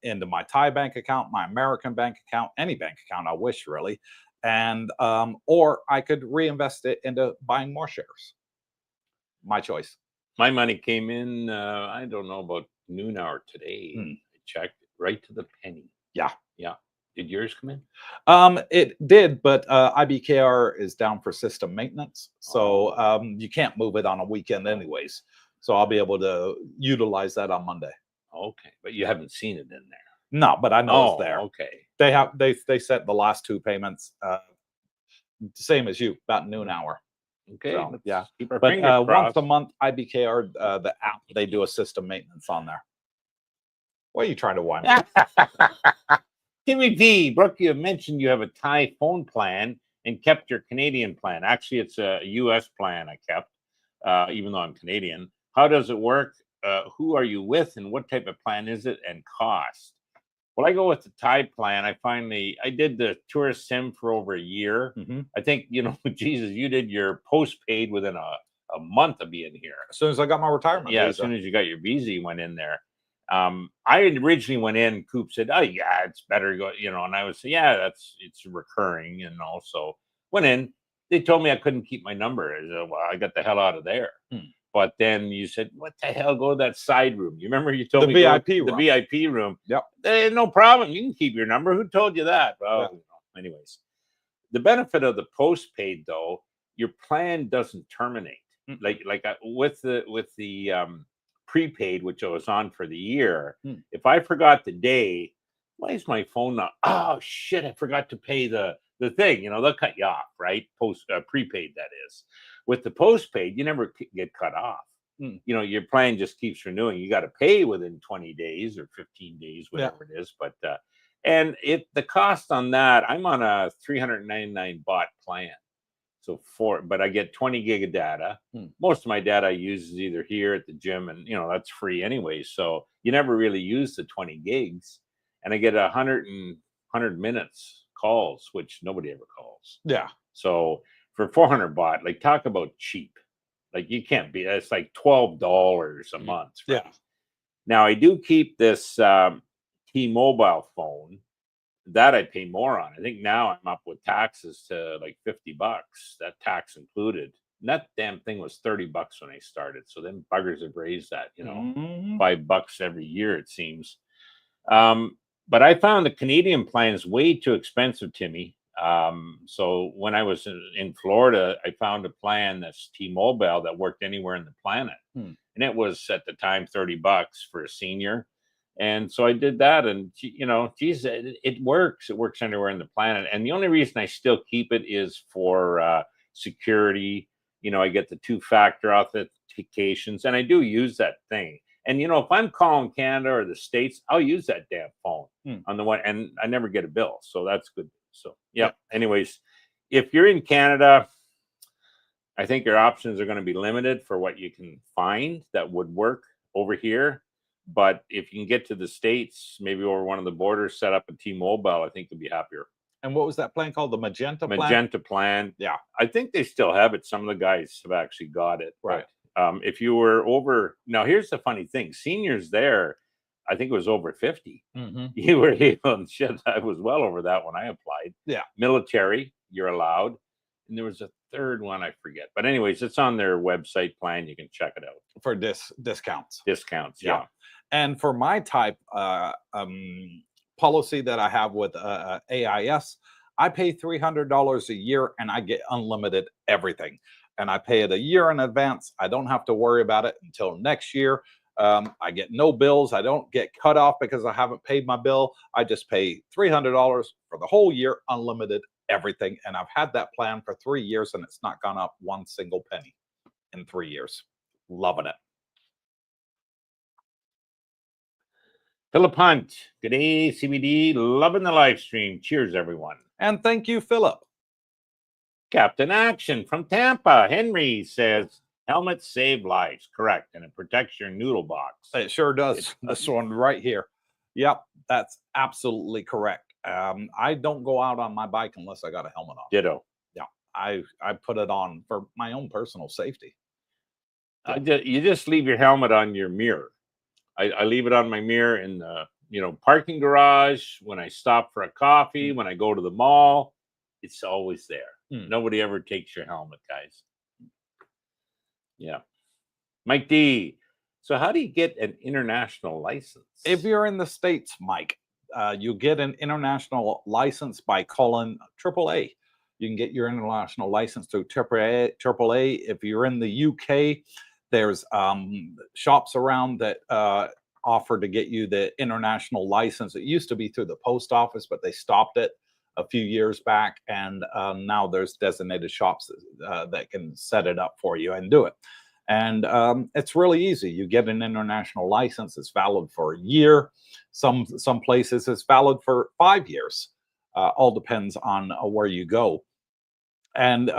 into my Thai bank account, my American bank account, any bank account I wish, really. And or I could reinvest it into buying more shares. My choice. My money came in, I don't know, about noon hour today. I checked right to the penny. Yeah. Yeah. Did yours come in? It did, but IBKR is down for system maintenance. So you can't move it on a weekend anyways. So I'll be able to utilize that on Monday. Okay. But you haven't seen it in there. No, but I know it's there. Okay. They set the last 2 payments same as you, about noon hour. Okay. So, yeah. Keep our But once a month, IBKR, the app, they do a system maintenance on there. What are you trying to wind me? Timmy V, Brooke, you have mentioned you have a Thai phone plan and kept your Canadian plan. Actually, it's a US plan I kept, even though I'm Canadian. How does it work? Who are you with, and what type of plan is it, and cost? Well, I go with the Thai plan. I did the tourist sim for over a year. I think, you know, Jesus, you did your postpaid within a month of being here. As soon as I got my retirement visa. As soon as you got your visa, you went in there. I originally went in, Coop said, oh yeah, it's better go, you know, and I would say, yeah, it's recurring, and also went in. They told me I couldn't keep my number. I said, well, I got the hell out of there. But then you said, what the hell, go to that side room. You remember you told me VIP room. The VIP room. Yep. No problem. You can keep your number. Who told you that? Well, yeah. You know, anyways, the benefit of the postpaid though, your plan doesn't terminate. Like with the prepaid, which I was on for the year, if I forgot the day, why is my phone not? Oh shit! I forgot to pay the thing. You know, they'll cut you off, right? Prepaid, that is. With the postpaid, you never get cut off. You know, your plan just keeps renewing. You got to pay within 20 days or 15 days, whatever it is. But and the cost on that, I'm on a 399 baht plan. So but I get 20 gig of data. Most of my data I use is either here at the gym, and you know that's free anyway. So you never really use the 20 gigs, and I get 100 minutes calls, which nobody ever calls. Yeah. So for 400 baht, like talk about cheap. Like you can't be. It's like $12 a month. Right? Yeah. Now I do keep this T-Mobile phone. That I pay more on. I think now I'm up with taxes to like $50, that tax included. that damn thing was $30 when I started. So then buggers have raised that, Mhm. $5 every year, it seems. But I found the Canadian plan is way too expensive, Timmy. So when I was in Florida, I found a plan that's T-Mobile that worked anywhere in the planet. Hmm. And it was at the time $30 for a senior. And so I did that, and geez, it works. It works anywhere in the planet. And the only reason I still keep it is for security. I get the 2-factor authentications, and I do use that thing. And if I'm calling Canada or the States, I'll use that damn phone on the one, and I never get a bill, so that's good. So yeah. Anyways, if you're in Canada, I think your options are going to be limited for what you can find that would work over here. But if you can get to the States, maybe over one of the borders, set up a T-Mobile, I think you'll be happier. And what was that plan called? The Magenta plan? Magenta plan. Yeah. I think they still have it. Some of the guys have actually got it. Right. But, if you were over, now here's the funny thing. Seniors there, I think it was over 50. Mm-hmm. You were able, shit, I was well over that when I applied. Yeah. Military, you're allowed. And there was a third one, I forget. But anyways, it's on their website plan. You can check it out. For discounts. Discounts, yeah. And for my type policy that I have with AIS, I pay $300 a year and I get unlimited everything. And I pay it a year in advance. I don't have to worry about it until next year. I get no bills. I don't get cut off because I haven't paid my bill. I just pay $300 for the whole year, unlimited everything. And I've had that plan for 3 years and it's not gone up one single penny in 3 years. Loving it. Philip Hunt, good day, CBD, loving the live stream. Cheers, everyone. And thank you, Philip. Captain Action from Tampa, Henry says, helmets save lives. Correct. And it protects your noodle box. It sure does. This one right here. Yep, that's absolutely correct. I don't go out on my bike unless I got a helmet on. Ditto. Yeah, I put it on for my own personal safety. You just leave your helmet on your mirror. I leave it on my mirror in the parking garage, when I stop for a coffee, when I go to the mall. It's always there. Nobody ever takes your helmet, guys. Yeah. Mike D. So how do you get an international license? If you're in the States, Mike, you get an international license by calling AAA. You can get your international license through AAA. If you're in the UK, there's shops around that offer to get you the international license. It used to be through the post office, but they stopped it a few years back. And now there's designated shops that can set it up for you and do it. And it's really easy. You get an international license. It's valid for a year. Some places it's valid for 5 years. All depends on where you go. And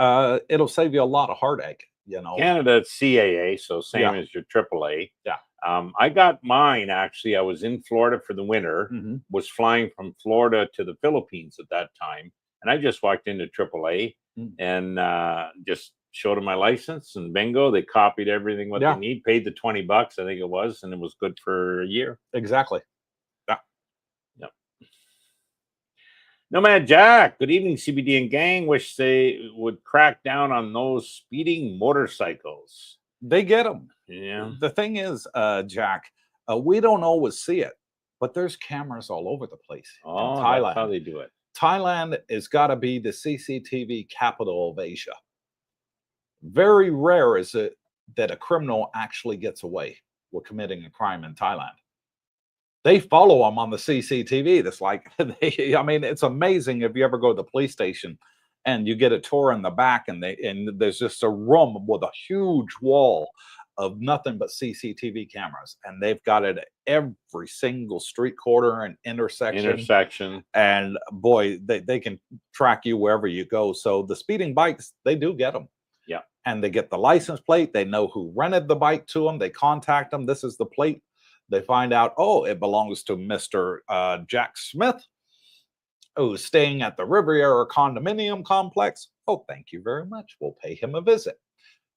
it'll save you a lot of heartache. Canada, it's CAA, so same as your AAA. Yeah. I got mine, actually. I was in Florida for the winter, was flying from Florida to the Philippines at that time. And I just walked into AAA and just showed them my license, and bingo, they copied everything what they need, paid the $20, I think it was, and it was good for a year. Exactly. Yeah. Yep. Nomad Jack, good evening, CBD and gang. Wish they would crack down on those speeding motorcycles. They get them. Yeah. The thing is, Jack, we don't always see it, but there's cameras all over the place in Thailand. That's how they do it. Thailand has got to be the CCTV capital of Asia. Very rare is it that a criminal actually gets away with committing a crime in Thailand. They follow them on the CCTV. That's like, I mean, it's amazing if you ever go to the police station and you get a tour in the back and there's just a room with a huge wall of nothing but CCTV cameras. And they've got it at every single street corner and intersection. And boy, they can track you wherever you go. So the speeding bikes, they do get them. Yeah. And they get the license plate. They know who rented the bike to them. They contact them. This is the plate. They find out, oh, it belongs to Mr. Jack Smith, who's staying at the Riviera condominium complex. Oh, thank you very much. We'll pay him a visit.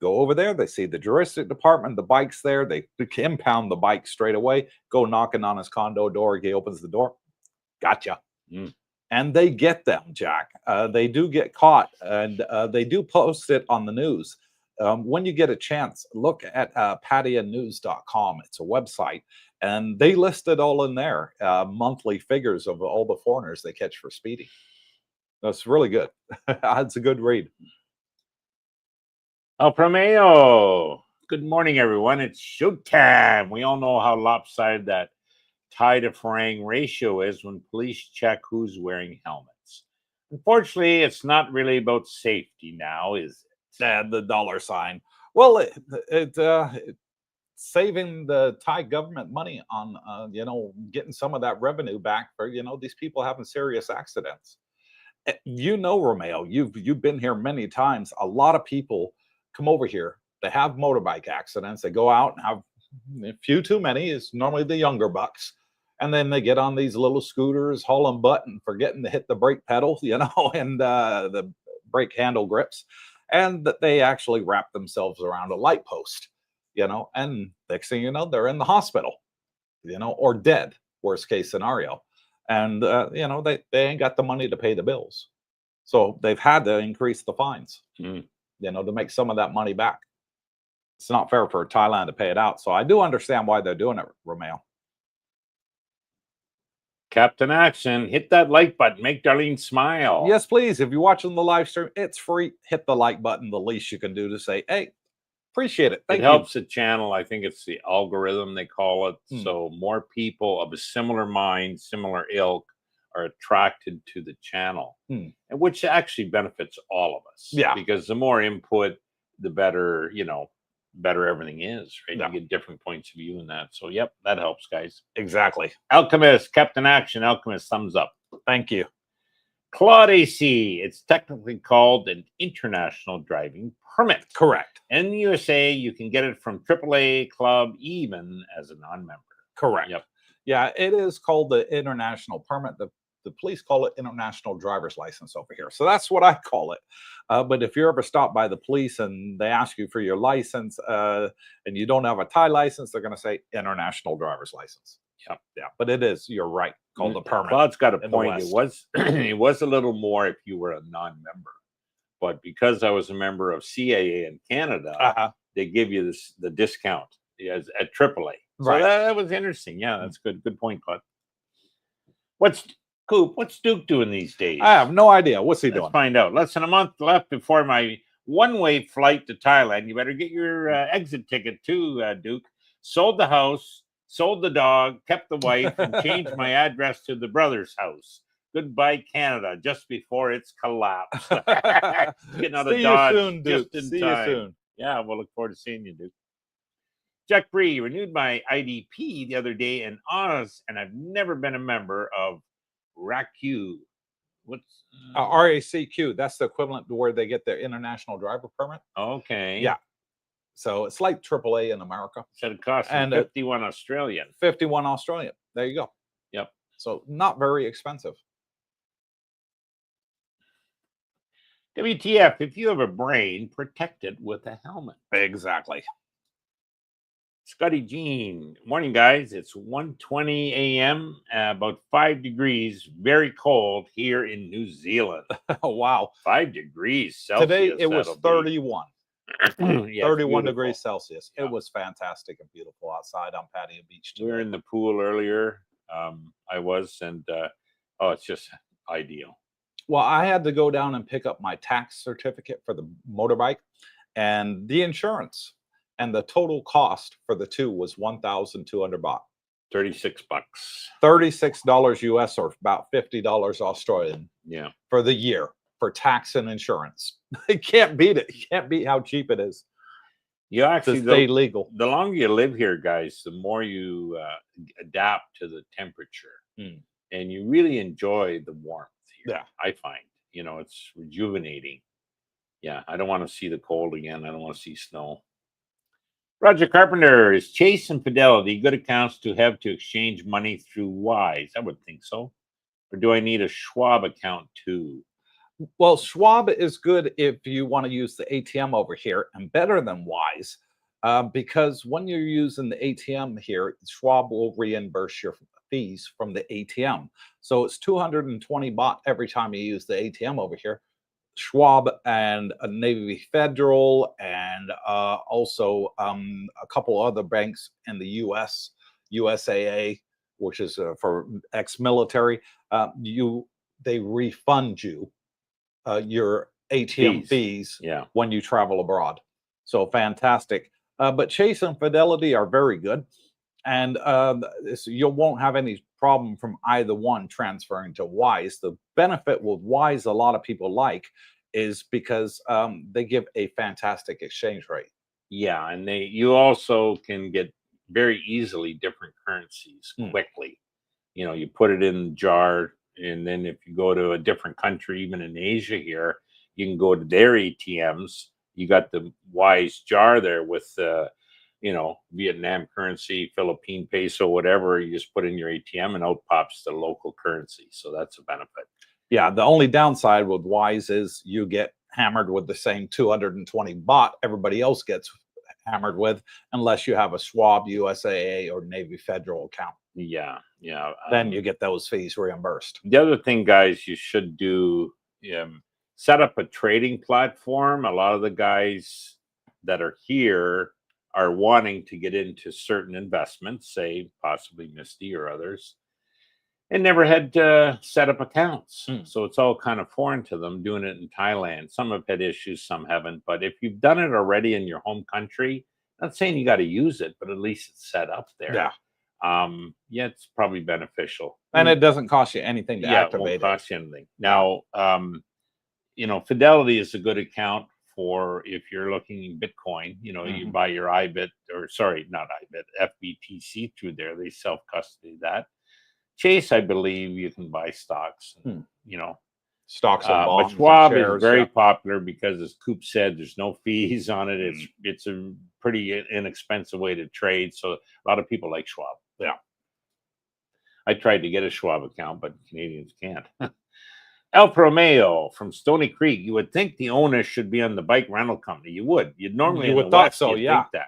Go over there. They see the juristic department, the bike's there. They impound the bike straight away. Go knocking on his condo door. He opens the door. Gotcha. And they get them, Jack. They do get caught, and they do post it on the news. When you get a chance, look at patianews.com. It's a website, and they listed all in there monthly figures of all the foreigners they catch for speeding. That's really good. It's a good read. El Promeo. Good morning, everyone. It's showtime. We all know how lopsided that tie to frang ratio is when police check who's wearing helmets. Unfortunately, it's not really about safety now, is it? And the dollar sign. Well, it's saving the Thai government money on, getting some of that revenue back for, these people having serious accidents. Romeo, you've been here many times. A lot of people come over here. They have motorbike accidents. They go out and have a few too many. It's normally the younger bucks. And then they get on these little scooters, hauling butt and forgetting to hit the brake pedal, and the brake handle grips. And that they actually wrap themselves around a light post, and next thing you know, they're in the hospital, or dead, worst case scenario. And, they ain't got the money to pay the bills. So they've had to increase the fines, to make some of that money back. It's not fair for Thailand to pay it out. So I do understand why they're doing it, Romeo. Captain Action, hit that like button. Make Darlene smile. Yes, please. If you're watching the live stream, it's free. Hit the like button. The least you can do to say, hey, appreciate it. Thank you. It helps the channel. I think it's the algorithm, they call it. So more people of a similar mind, similar ilk are attracted to the channel, and which actually benefits all of us. Yeah. Because the more input, the better, better everything is, right? Yeah. You get different points of view in that. So, yep, that helps, guys. Exactly. Alchemist, Captain Action, Alchemist, thumbs up. Thank you. Claude AC, it's technically called an international driving permit. Correct. In the USA, you can get it from AAA Club, even as a non-member. Correct. Yep. Yeah, it is called the international permit. The police call it international driver's license over here. So that's what I call it. But if you're ever stopped by the police and they ask you for your license and you don't have a Thai license, they're going to say international driver's license. Yep. Yeah, but it is, you're right, called a permit. Claude's got a point. It was it was a little more if you were a non-member. But because I was a member of CAA in Canada, they give you the discount as at AAA. So right. That was interesting. Yeah, that's good. Good point, Claude. What's Duke doing these days? I have no idea. What's he doing? Let's find out. Less than a month left before my one-way flight to Thailand. You better get your exit ticket too, Duke. Sold the house, sold the dog, kept the wife, and changed my address to the brother's house. Goodbye, Canada, just before it's collapsed. Getting out of Dodge soon, Duke. just in See time. you soon. Yeah, we'll look forward to seeing you, Duke. Jack Bree renewed my IDP the other day in Oz, and I've never been a member of RACQ. What's RACQ? That's the equivalent to where they get their international driver permit. Okay. Yeah. So it's like AAA in America. Said it costs 51 Australian. 51 Australian. There you go. Yep. So not very expensive. WTF, if you have a brain, protect it with a helmet. Exactly. Scotty Jean, morning guys. It's 1:20 a.m. About 5 degrees, very cold here in New Zealand. Oh wow, 5 degrees Celsius. Today it was 31. Yeah, 31 degrees Celsius. Yeah. It was fantastic and beautiful outside on Patio Beach today. We were in the pool earlier. I was, and it's just ideal. Well, I had to go down and pick up my tax certificate for the motorbike and the insurance. And the total cost for the two was 1,200 baht. $36. $36 US or about $50 Australian. Yeah. For the year for tax and insurance. You can't beat it. You can't beat how cheap it is. You actually to stay legal. The longer you live here, guys, the more you adapt to the temperature, and you really enjoy the warmth here. Yeah, I find it's rejuvenating. Yeah, I don't want to see the cold again. I don't want to see snow. Roger Carpenter, is Chase and Fidelity good accounts to have to exchange money through Wise? I would think so. Or do I need a Schwab account too? Well, Schwab is good if you want to use the ATM over here, and better than Wise, because when you're using the ATM here, Schwab will reimburse your fees from the ATM. So it's 220 baht every time you use the ATM over here. Schwab and a Navy Federal, and also a couple other banks in the U.S., USAA, which is for ex-military. They refund you your ATM fees when you travel abroad. So fantastic. But Chase and Fidelity are very good. And you won't have any problem from either one transferring to Wise. The benefit with Wise, a lot of people like, is because they give a fantastic exchange rate. Yeah, and you also can get very easily different currencies quickly. You know, you put it in the jar, and then if you go to a different country, even in Asia here, you can go to their ATMs. You got the Wise jar there with you know, Vietnam currency, Philippine peso, whatever. You just put in your ATM and out pops the local currency. So that's a benefit. Yeah, the only downside with Wise is you get hammered with the same 220 baht everybody else gets hammered with, unless you have a Schwab, USAA, or Navy Federal account. Yeah, yeah. Then you get those fees reimbursed. The other thing, guys, you should do, set up a trading platform. A lot of the guys that are here are wanting to get into certain investments, say possibly Misty or others, and never had set up accounts. So it's all kind of foreign to them doing it in Thailand. Some have had issues, some haven't. But if you've done it already in your home country, not saying you got to use it, but at least it's set up there. Yeah. It's probably beneficial. And it doesn't cost you anything to activate it. Won't cost you anything. Now, you know, Fidelity is a good account for if you're looking in Bitcoin. You know, you buy your IBIT, or sorry, not IBIT, FBTC through there. They self-custody that. Chase, I believe you can buy stocks, you know, stocks and bonds. But Schwab is very popular because, as Coop said, there's no fees on it. It's a pretty inexpensive way to trade. So a lot of people like Schwab. Yeah. I tried to get a Schwab account, but Canadians can't. Alfa Romeo from Stony Creek. You would think the owner should be on the bike rental company. You would. You'd normally you would thought so, yeah. Think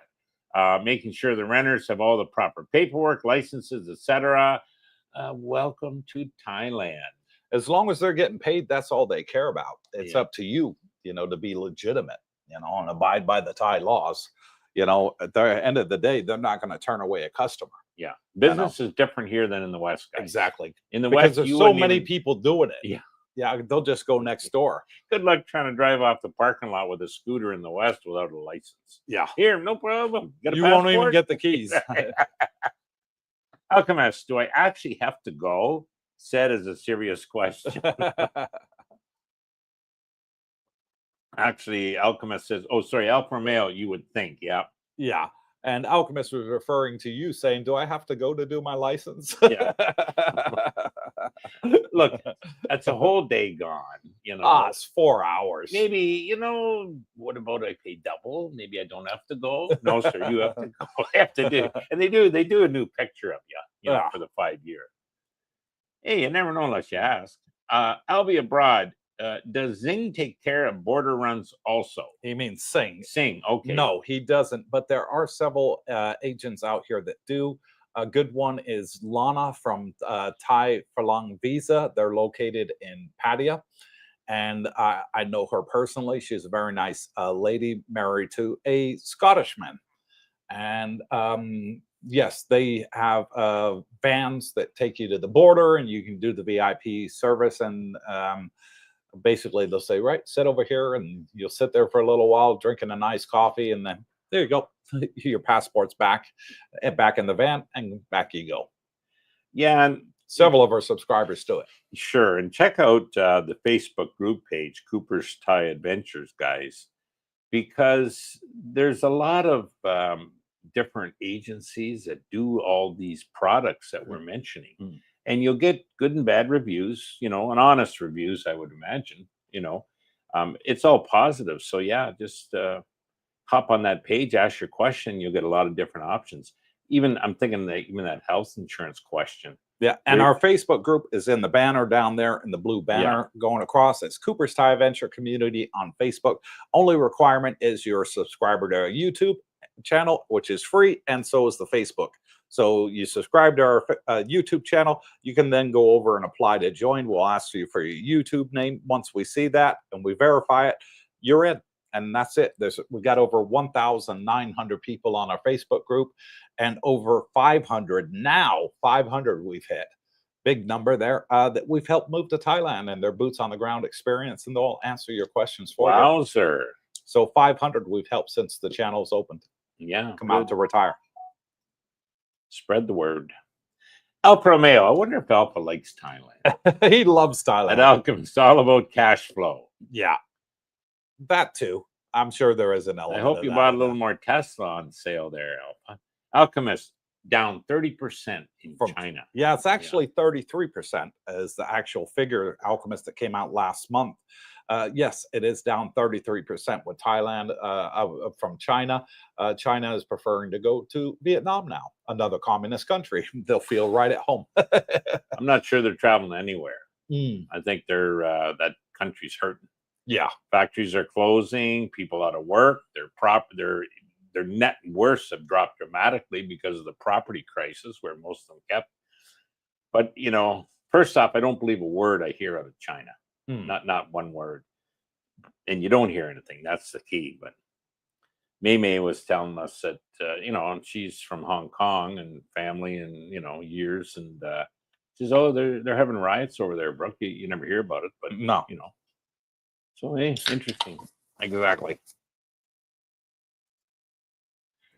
that. Making sure the renters have all the proper paperwork, licenses, etc. Welcome to Thailand. As long as they're getting paid, that's all they care about. It's up to you, you know, to be legitimate, you know, and abide by the Thai laws. You know, at the end of the day, they're not going to turn away a customer. Yeah, business is different here than in the West, guys. Exactly. In the West, there's so many people doing it. Yeah. Yeah, they'll just go next door. Good luck trying to drive off the parking lot with a scooter in the West without a license. Yeah. Here, no problem. You won't even get the keys. Alchemist, do I actually have to go? Said as a serious question. Actually, Alchemist says, oh, sorry, Alfa Romeo, you would think. Yeah. Yeah. And Alchemist was referring to you saying, do I have to go to do my license? Yeah. Look, that's a whole day gone. You know, it's 4 hours. Maybe, you know, what about I pay double? Maybe I don't have to go. No, sir, you have to go. I have to do. And they do a new picture of you know, for the 5 year. Hey, you never know unless you ask. I'll be abroad. Does Zing take care of border runs also? He means Sing. Sing, okay. No, he doesn't. But there are several agents out here that do. A good one is Lana from Thai Phalang Visa. They're located in Pattaya. And I know her personally. She's a very nice lady married to a Scottishman. And yes, they have vans that take you to the border, and you can do the VIP service. And basically they'll say, right, sit over here, and you'll sit there for a little while drinking a nice coffee, and then there you go. Your passport's back in the van, and back you go. Yeah, and several of our subscribers do it. Sure, and check out the Facebook group page, Coopersthaiadventures, guys, because there's a lot of different agencies that do all these products that we're mentioning. And you'll get good and bad reviews, you know, and honest reviews, I would imagine, you know. It's all positive. So, yeah, just hop on that page, ask your question. You'll get a lot of different options. Even I'm thinking that even that health insurance question. Yeah, and our Facebook group is in the banner down there, in the blue banner going across. It's Coopersthaiadventure Community on Facebook. Only requirement is you're a subscriber to YouTube channel, which is free, and so is the Facebook. So you subscribe to our YouTube channel, you can then go over and apply to join. We'll ask you for your YouTube name. Once we see that and we verify it, you're in. And that's it. We got over 1,900 people on our Facebook group, and over 500 now. 500 we've hit. Big number there that we've helped move to Thailand, and their boots on the ground experience, and they'll answer your questions for you. Wow, sir. So 500 we've helped since the channel's opened. Yeah. Come out to retire. Spread the word. Alpha Romeo. I wonder if Alpha likes Thailand. He loves Thailand. At Alchemist, it's all about cash flow. Yeah. That too. I'm sure there is an element. I hope you bought a little more Tesla on sale there, Alpha. Alchemist down 30% in China. Yeah, it's actually 33% is the actual figure, Alchemist, that came out last month. Yes, it is down 33% with Thailand from China. China is preferring to go to Vietnam now, another communist country. They'll feel right at home. I'm not sure they're traveling anywhere. Mm. I think they're that country's hurting. Yeah, factories are closing, people out of work. Their net worths have dropped dramatically because of the property crisis, where most of them kept. But you know, first off, I don't believe a word I hear out of China. Not one word, and you don't hear anything. That's the key. But May was telling us that you know, and she's from Hong Kong and family, and you know, years, and she says, "Oh, they're having riots over there, Brooke. You never hear about it, but no, you know." So hey, interesting. Exactly.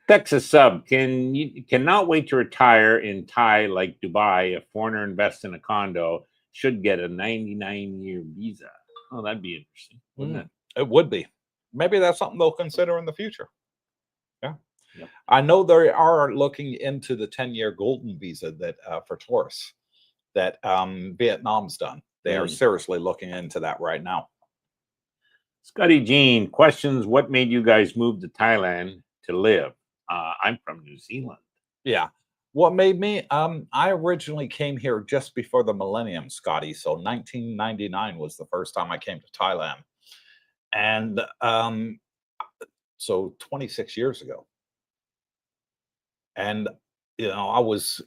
Texas sub cannot wait to retire in Thai like Dubai. A foreigner invests in a condo should get a 99-year visa. Oh, that'd be interesting, wouldn't it? It would be. Maybe that's something they'll consider in the future. Yeah. Yep. I know they are looking into the 10-year golden visa that for tourists that Vietnam's done. They are seriously looking into that right now. Scotty Jean questions, what made you guys move to Thailand to live? I'm from New Zealand. Yeah. What made me? I originally came here just before the millennium, Scotty. So 1999 was the first time I came to Thailand. And so 26 years ago. And, you know, I was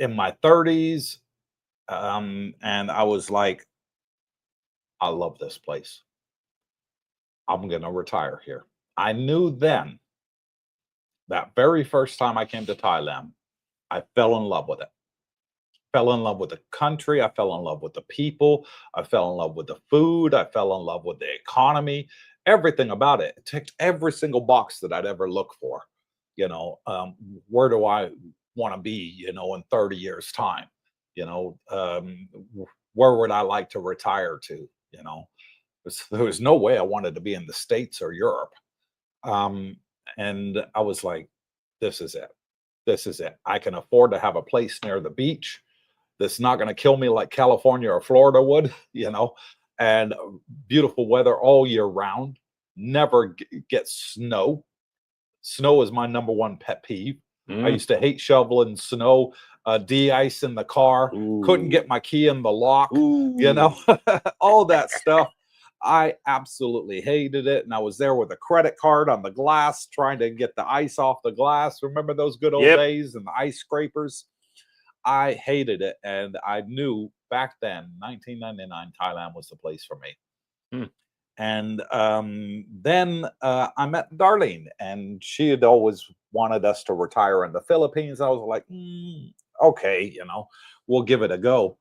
in my 30s. And I was like, I love this place. I'm going to retire here. I knew then, that very first time I came to Thailand, I fell in love with it. Fell in love with the country. I fell in love with the people. I fell in love with the food. I fell in love with the economy. Everything about it. It ticked every single box that I'd ever look for. You know, where do I want to be, you know, in 30 years' time? You know, where would I like to retire to? You know, there was no way I wanted to be in the States or Europe. And I was like, this is it. This is it. I can afford to have a place near the beach that's not going to kill me like California or Florida would, you know, and beautiful weather all year round. Never get snow. Snow is my number one pet peeve. I used to hate shoveling snow, de-ice in the car, couldn't get my key in the lock, you know, all that stuff. I absolutely hated it. And I was there with a credit card on the glass, trying to get the ice off the glass. Remember those good old days and the ice scrapers? I hated it. And I knew back then, 1999, Thailand was the place for me. And then I met Darlene, and she had always wanted us to retire in the Philippines. I was like, okay, you know, we'll give it a go.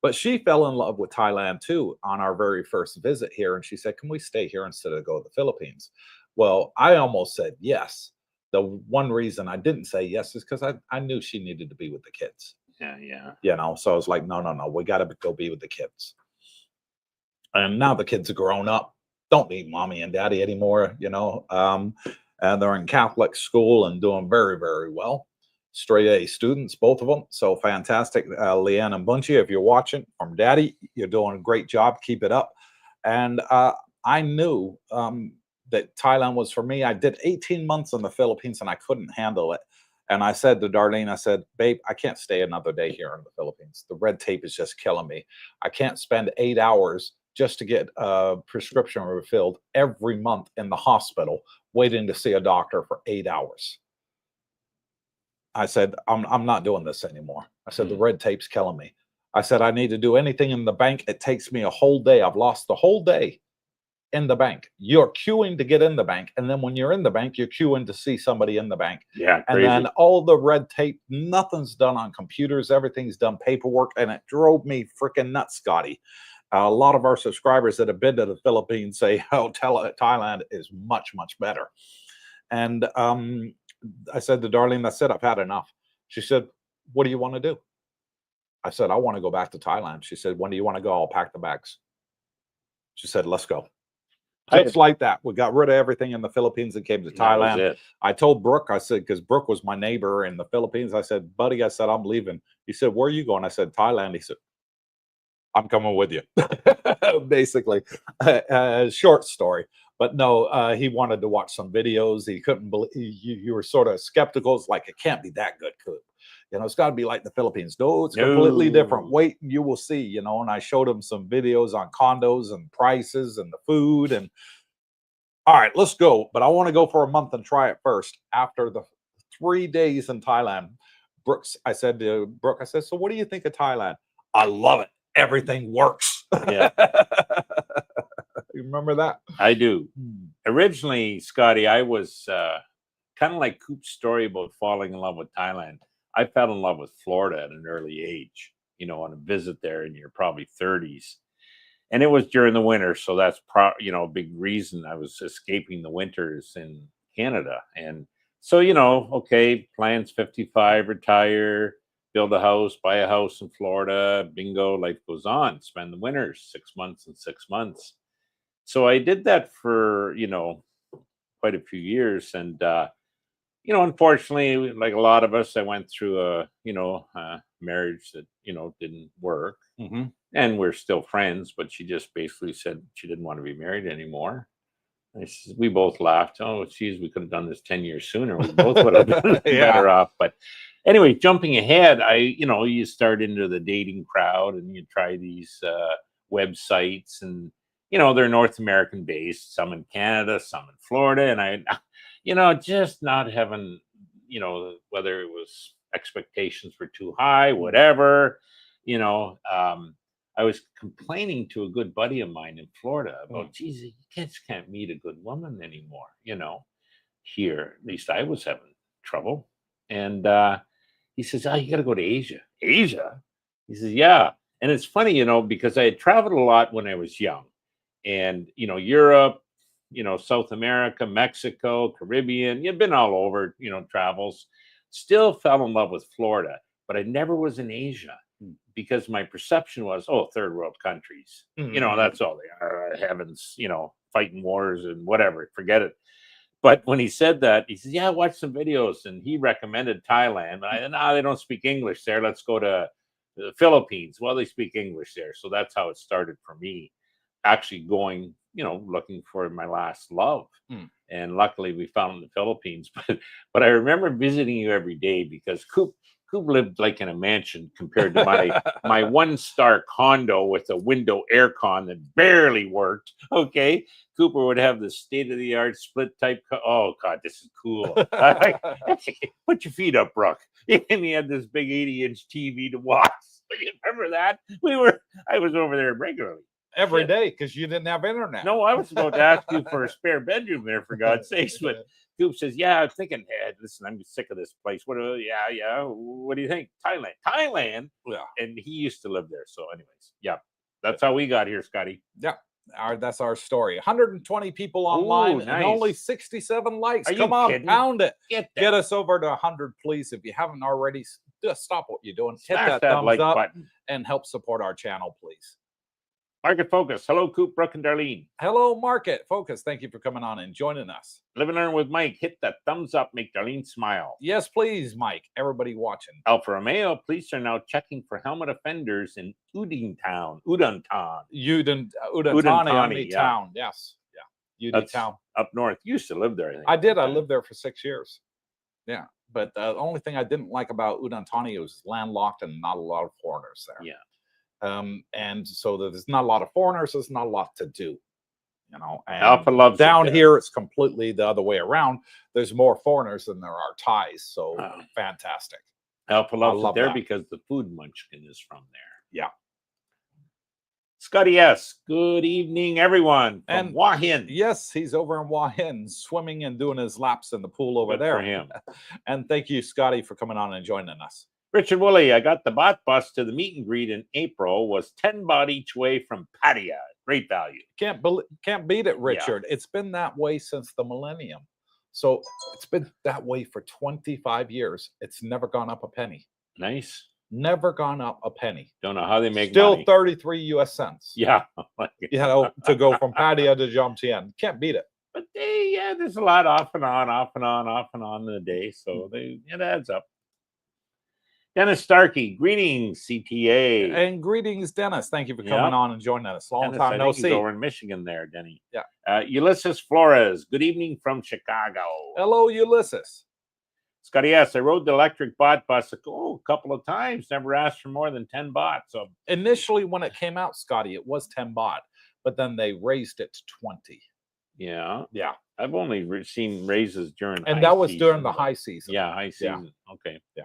But she fell in love with Thailand too on our very first visit here. And she said, can we stay here instead of go to the Philippines? Well, I almost said yes. The one reason I didn't say yes is because I knew she needed to be with the kids. Yeah. You know, so I was like, no, we got to go be with the kids. And now the kids are grown up, don't need mommy and daddy anymore, you know. And they're in Catholic school and doing very, very well. Straight A students, both of them. So fantastic. Leanne and Bunchy, if you're watching from daddy, you're doing a great job. Keep it up. And I knew that Thailand was for me. I did 18 months in the Philippines and I couldn't handle it. And I said to Darlene, I said, babe, I can't stay another day here in the Philippines. The red tape is just killing me. I can't spend 8 hours just to get a prescription refilled every month in the hospital waiting to see a doctor for 8 hours. I said, I'm not doing this anymore. I said, the red tape's killing me. I said, I need to do anything in the bank. It takes me a whole day. I've lost the whole day in the bank. You're queuing to get in the bank. And then when you're in the bank, you're queuing to see somebody in the bank. Yeah, and crazy. then all the red tape, nothing's done on computers. Everything's done paperwork. And it drove me freaking nuts, Scotty. A lot of our subscribers that have been to the Philippines say, oh, Thailand is much, much better. And I said to Darlene, that's it, I've had enough. She said, what do you want to do? I said, I want to go back to Thailand. She said, when do you want to go? I'll pack the bags. She said, let's go. Just like that. We got rid of everything in the Philippines and came to Thailand. I told Brooke, I said, because Brooke was my neighbor in the Philippines. I said, buddy, I said, I'm leaving. He said, where are you going? I said, Thailand. He said, I'm coming with you. Basically, short story. But no, he wanted to watch some videos. He couldn't believe, you were sort of skeptical. It's like, it can't be that good, Coop. You know, it's got to be like the Philippines. No, it's completely different. Wait, and you will see, you know. And I showed him some videos on condos and prices and the food. And all right, let's go. But I want to go for a month and try it first. After the 3 days in Thailand, I said to Brooke, I said, so what do you think of Thailand? I love it. Everything works. Yeah. You remember that? I do. Originally, Scotty, I was kind of like Coop's story about falling in love with Thailand. I fell in love with Florida at an early age, you know, on a visit there in your probably 30s. And it was during the winter. So that's, a big reason I was escaping the winters in Canada. And so, you know, okay, plans 55, retire, build a house, buy a house in Florida, bingo, life goes on, spend the winters, 6 months and 6 months. So I did that for, quite a few years. And, unfortunately, like a lot of us, I went through a marriage that, didn't work. Mm-hmm. And we're still friends, but she just basically said she didn't want to be married anymore. We both laughed. Oh, geez, we could have done this 10 years sooner. We both would have been better off. But anyway, jumping ahead, you start into the dating crowd and you try these websites and, they're North American based, some in Canada, some in Florida. And just not having, whether it was expectations were too high, whatever, I was complaining to a good buddy of mine in Florida about, geez, you kids can't meet a good woman anymore, Here, at least I was having trouble. And he says, oh, you got to go to Asia. Asia? He says, yeah. And it's funny, because I had traveled a lot when I was young. And, Europe, South America, Mexico, Caribbean, you've been all over, travels. Still fell in love with Florida, but I never was in Asia. Because my perception was, third world countries, that's all they are. Heavens, fighting wars and whatever, forget it. But when he said that, he says, yeah, watch some videos. And he recommended Thailand. They don't speak English there. Let's go to the Philippines. Well, they speak English there. So that's how it started for me, actually going, looking for my last love. And luckily we found the Philippines. But I remember visiting you every day because Coop lived like in a mansion compared to my 1-star condo with a window aircon that barely worked. Okay, Cooper would have the state-of-the-art split type. Oh God, this is cool. Put your feet up, Brooke. And he had this big 80-inch TV to watch. You remember that? I was over there regularly. Every day because you didn't have internet. No, I was about to ask you for a spare bedroom there, for God's sakes. But Coop says, yeah, I'm thinking, listen, I'm sick of this place. What do you think? Thailand? Yeah. And he used to live there. So anyways, yeah, that's how we got here, Scotty. Yeah. That's our story. 120 people online. Nice. And only 67 likes. Come on, kidding? Pound it. Get us over to 100, please. If you haven't already, just stop what you're doing. Smash hit that thumbs like up button and help support our channel, please. Market Focus. Hello, Coop, Brooke, and Darlene. Hello, Market Focus. Thank you for coming on and joining us. Live and learn with Mike. Hit that thumbs up. Make Darlene smile. Yes, please, Mike. Everybody watching. Alfa Romeo, police are now checking for helmet offenders in Udantani, town. Yes. Yeah. That's town. Up north. You used to live there, I think. I did. I lived there for 6 years. Yeah. But the only thing I didn't like about Udantani was landlocked and not a lot of foreigners there. Yeah. And so there's not a lot of foreigners, there's not a lot to do. you know. And Alpha loves down it there. here, it's completely the other way around. There's more foreigners than there are Thais, so Wow. fantastic. Alpha loves it there that. because the food munchkin is from there. Yeah. Scotty S., good evening, everyone. From And Hua Hin. Yes, he's over in Hua Hin, swimming and doing his laps in the pool over Good there. for him. And thank you, Scotty, for coming on and joining us. Richard Woolley, I got the bot bus to the meet and greet in April, was 10 baht each way from Pattaya. Great value. Can't beat it, Richard. Yeah. It's been that way since the millennium. So it's been that way for 25 years. It's never gone up a penny. Nice. Never gone up a penny. Don't know how they make Still money. 33 US cents. Yeah. You know, to go from Pattaya to Jomtien. Can't beat it. But there's a lot off and on in the day. So it adds up. Dennis Starkey, greetings, CTA. And greetings, Dennis. Thank you for coming on and joining us. Long Dennis, time no see. He's over in Michigan there, Denny. Yeah. Ulysses Flores, good evening from Chicago. Hello, Ulysses. Scotty S., I rode the electric bot bus a couple of times, never asked for more than 10 baht. So initially when it came out, Scotty, it was 10 baht, but then they raised it to 20. Yeah. Yeah. I've only seen raises during and that was during the high season. Yeah, high season. Yeah. Okay. Yeah.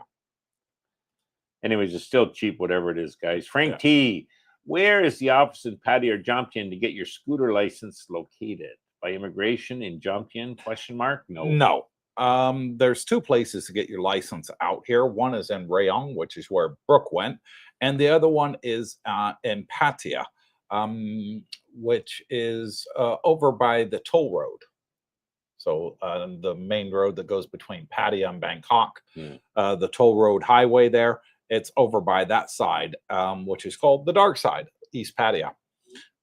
Anyways, it's still cheap, whatever it is, guys. Frank T., where is the office in Pattaya or Jomtien to get your scooter license located? By immigration in Jomtien? ? No. No. There's two places to get your license out here. One is in Rayong, which is where Brooke went, and the other one is in Pattaya, which is over by the toll road. So the main road that goes between Pattaya and Bangkok, the toll road highway there, it's over by that side, which is called the dark side, East Pattaya.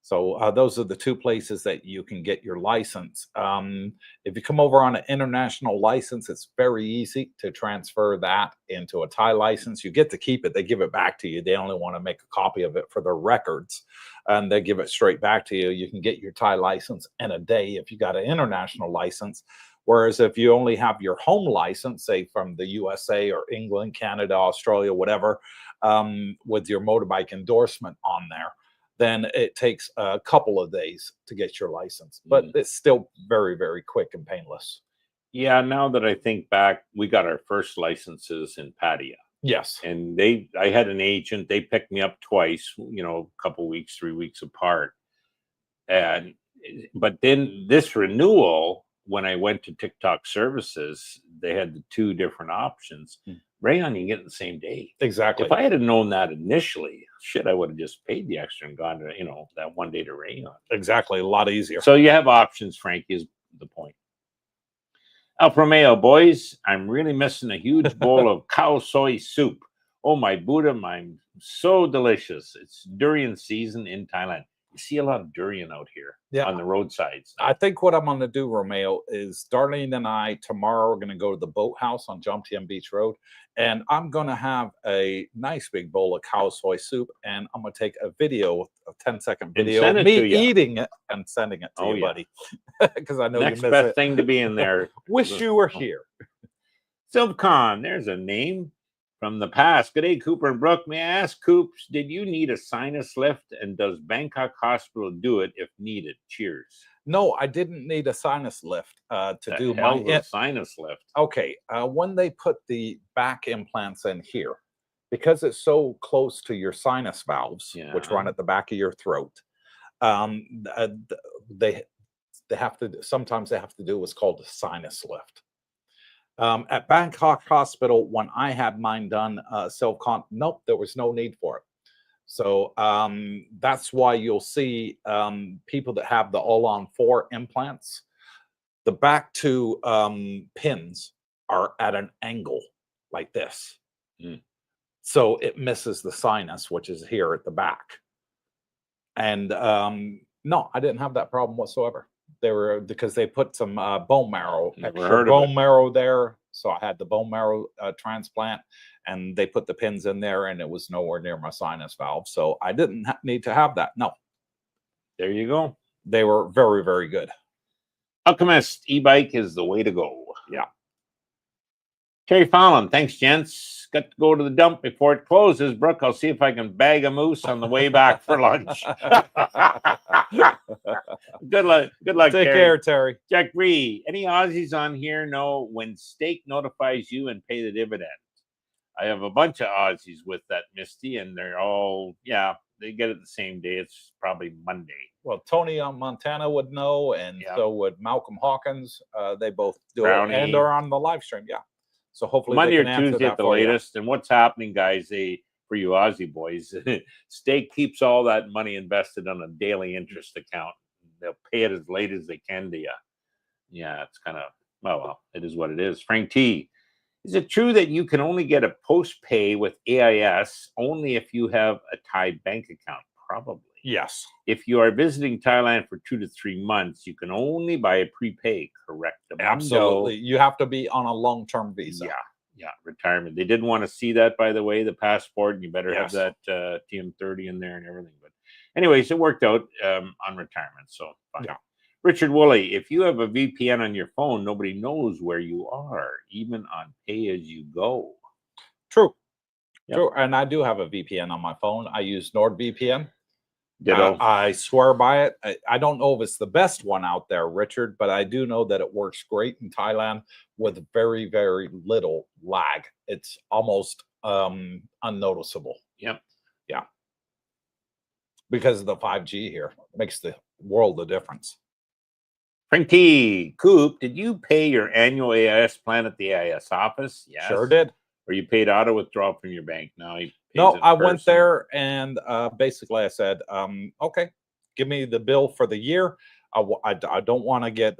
So those are the two places that you can get your license. If you come over on an international license, it's very easy to transfer that into a Thai license. You get to keep it. They give it back to you. They only want to make a copy of it for their records, and they give it straight back to you. You can get your Thai license in a day if you got an international license. Whereas if you only have your home license, say from the USA or England, Canada, Australia, whatever, with your motorbike endorsement on there, then it takes a couple of days to get your license. But it's still very, very quick and painless. Yeah, now that I think back, we got our first licenses in Pattaya. Yes. And I had an agent, they picked me up twice, a couple weeks, 3 weeks apart. But then this renewal, when I went to TikTok services, they had the two different options. Rayon, you can get it the same day. Exactly. If I had known that initially, I would have just paid the extra and gone to, that one day to Rayon. Exactly. A lot easier. So you have options, Frank, is the point. Alfa Romeo, boys, I'm really missing a huge bowl of cow soy soup. Oh, my Buddha, I'm so delicious. It's durian season in Thailand. You see a lot of durian out here on the roadsides. I think what I'm going to do, Romeo, is Darlene and I tomorrow are going to go to the boathouse on Jomtien Beach Road, and I'm going to have a nice big bowl of cow soy soup, and I'm going to take a video, a 10-second video of me eating it and sending it to you, buddy, because I know next you miss best it. thing to be in there. Wish you were here. Silvcon, there's a name from the past. Good day, Cooper and Brooke. May I ask, Coops, did you need a sinus lift, and does Bangkok Hospital do it if needed? Cheers. No, I didn't need a sinus lift to do my sinus lift. Okay, when they put the back implants in here, because it's so close to your sinus valves, which run at the back of your throat, they have to sometimes they have to do what's called a sinus lift. At Bangkok Hospital, when I had mine done, Silvcon, nope, there was no need for it. So that's why you'll see people that have the all-on-4 implants, the back two pins are at an angle like this. So it misses the sinus, which is here at the back. And no, I didn't have that problem whatsoever. They were because they put some bone marrow, extra bone marrow there. So I had the bone marrow transplant, and they put the pins in there, and it was nowhere near my sinus valve. So I didn't need to have that. No. There you go. They were very, very good. Alchemist e-bike is the way to go. Yeah. Terry Fallon, thanks, gents. Got to go to the dump before it closes. Brooke, I'll see if I can bag a moose on the way back for lunch. Good luck. Good luck, Take Terry. care, Terry. Jack Bree, any Aussies on here know when Stake notifies you and pay the dividend? I have a bunch of Aussies with that, Misty, and they're all, yeah, they get it the same day. It's probably Monday. Well, Tony on Montana would know, and so would Malcolm Hawkins. They both do Brownie. it and are on the live stream. Yeah. So hopefully Monday they or can answer Tuesday that at the for you. latest. And what's happening, guys, for you Aussie boys, Stake keeps all that money invested on a daily interest account. They'll pay it as late as they can to you. Yeah, it's kind of, well, it is what it is. Frank T, is it true that you can only get a post-pay with AIS only if you have a Thai bank account? Probably. Yes. If you are visiting Thailand for 2 to 3 months, you can only buy a prepay, correct? Absolutely. You have to be on a long-term visa. Yeah, retirement. They didn't want to see that, by the way, the passport, and you better have that TM30 in there and everything. But anyways, it worked out on retirement, so fine. Yeah. Richard Woolley, if you have a VPN on your phone, nobody knows where you are, even on pay-as-you-go. True. Yep. True. And I do have a VPN on my phone. I use NordVPN. I swear by it. I don't know if it's the best one out there, Richard, but I do know that it works great in Thailand with very, very little lag. It's almost unnoticeable. Yep. Yeah. Because of the 5G here. It makes the world of difference. Frank T. Coop, did you pay your annual AIS plan at the AIS office? Yes. Sure did. Or you paid auto withdrawal from your bank? No, I went there and basically I said, okay, give me the bill for the year. I don't want to get,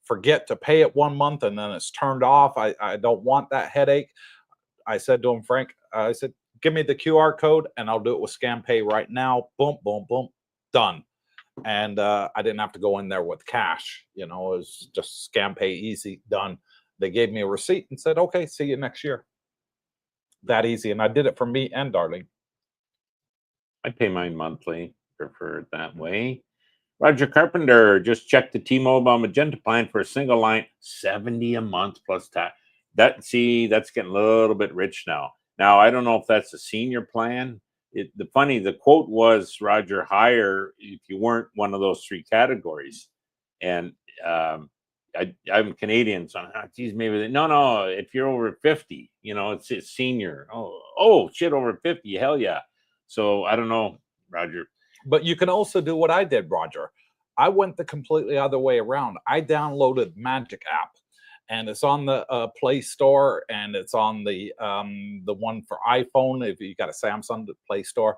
forget to pay it 1 month and then it's turned off. I don't want that headache. I said to him, Frank, I said, give me the QR code and I'll do it with Scan Pay right now. Boom, boom, boom, done. And I didn't have to go in there with cash. It was just Scan Pay, easy, done. They gave me a receipt and said, okay, see you next year. That easy. And I did it for me and Darlene. I pay mine monthly, prefer it that way. Roger Carpenter, just checked the T-Mobile Magenta plan for a single line, $70 a month plus tax. That's getting a little bit rich now. Now, I don't know if that's a senior plan. The quote was, Roger, higher if you weren't one of those 3 categories. And I'm Canadian, so geez, maybe no. If you're over 50, it's senior. Oh, shit, over 50, hell yeah. So I don't know, Roger. But you can also do what I did, Roger. I went the completely other way around. I downloaded Magic app, and it's on the Play Store, and it's on the one for iPhone if you got a Samsung, the Play Store.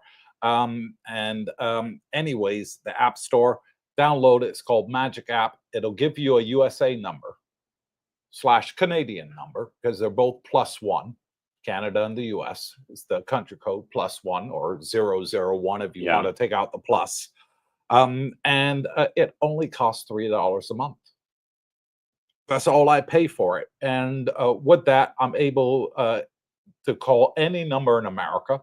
Anyways, the App Store. Download it. It's called Magic app. It'll give you a USA number / Canadian number because they're both +1. Canada and the US is the country code +1 or 001 if you want to take out the plus. It only costs $3 a month. That's all I pay for it. And with that, I'm able to call any number in America.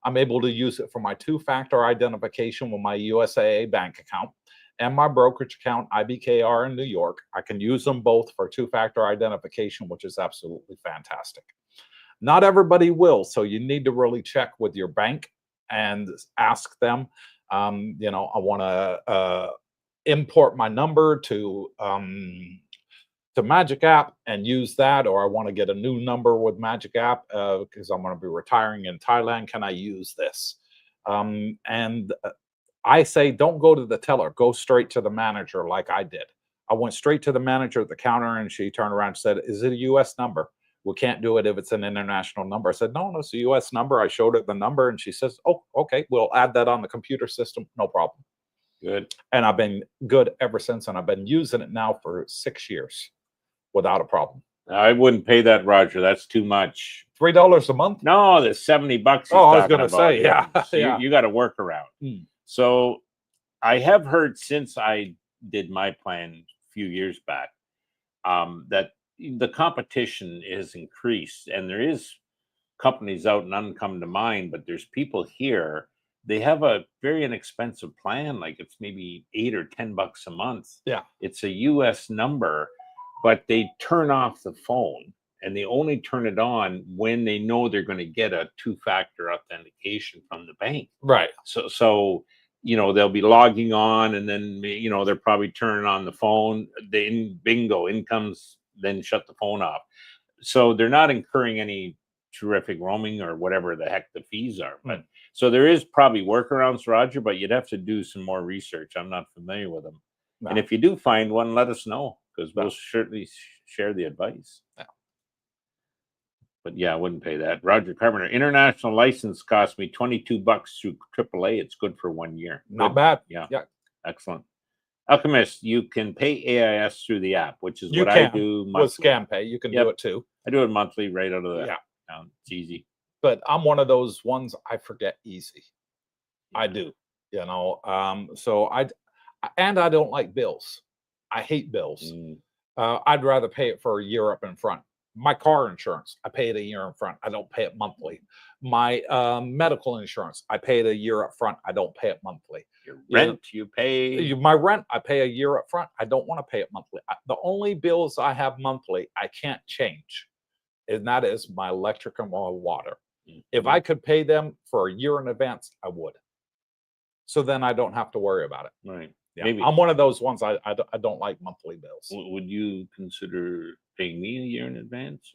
I'm able to use it for my 2-factor identification with my USAA bank account and my brokerage account, IBKR in New York. I can use them both for 2-factor identification, which is absolutely fantastic. Not everybody will, so you need to really check with your bank and ask them, I want to import my number to Magic app and use that, or I want to get a new number with Magic app because I'm going to be retiring in Thailand. Can I use this? I say, don't go to the teller. Go straight to the manager like I did. I went straight to the manager at the counter, and she turned around and said, is it a U.S. number? We can't do it if it's an international number. I said, no, it's a U.S. number. I showed her the number, and she says, oh, okay, we'll add that on the computer system. No problem. Good. And I've been good ever since, and I've been using it now for 6 years without a problem. I wouldn't pay that, Roger. That's too much. $3 a month? No, the $70. Oh, I was going to say, yeah. So you got to work around. So I have heard since I did my plan a few years back that the competition has increased, and there is companies out, none come to mind, but there's people here. They have a very inexpensive plan, like it's maybe $8 or $10 a month. Yeah, it's a U.S. number, but they turn off the phone and they only turn it on when they know they're going to get a 2-factor authentication from the bank. Right. So they'll be logging on, and then they're probably turning on the phone. Bingo, in comes, then shut the phone off. So they're not incurring any terrific roaming or whatever the heck the fees are. But so there is probably workarounds, Roger, but you'd have to do some more research. I'm not familiar with them. No. And if you do find one, let us know, because we'll certainly share the advice. No. But yeah, I wouldn't pay that. Roger Carpenter, international license cost me $22 through AAA. It's good for 1 year. Not bad. Yeah. Excellent. Alchemist, you can pay AIS through the app, which is what I do monthly. With Scam Pay, you can do it too. I do it monthly right out of the account. It's easy. But I'm one of those ones I forget easy. I do, so I don't like bills. I hate bills. I'd rather pay it for a year up in front. My car insurance, I pay it a year in front. I don't pay it monthly. My medical insurance, I pay it a year up front. I don't pay it monthly. Your rent, you pay. My rent, I pay a year up front. I don't want to pay it monthly. The only bills I have monthly, I can't change, and that is my electric and my water. If I could pay them for a year in advance, I would. So then I don't have to worry about it. Right. Yeah. Maybe. I'm one of those ones. I don't like monthly bills. Would you consider paying me a year in advance?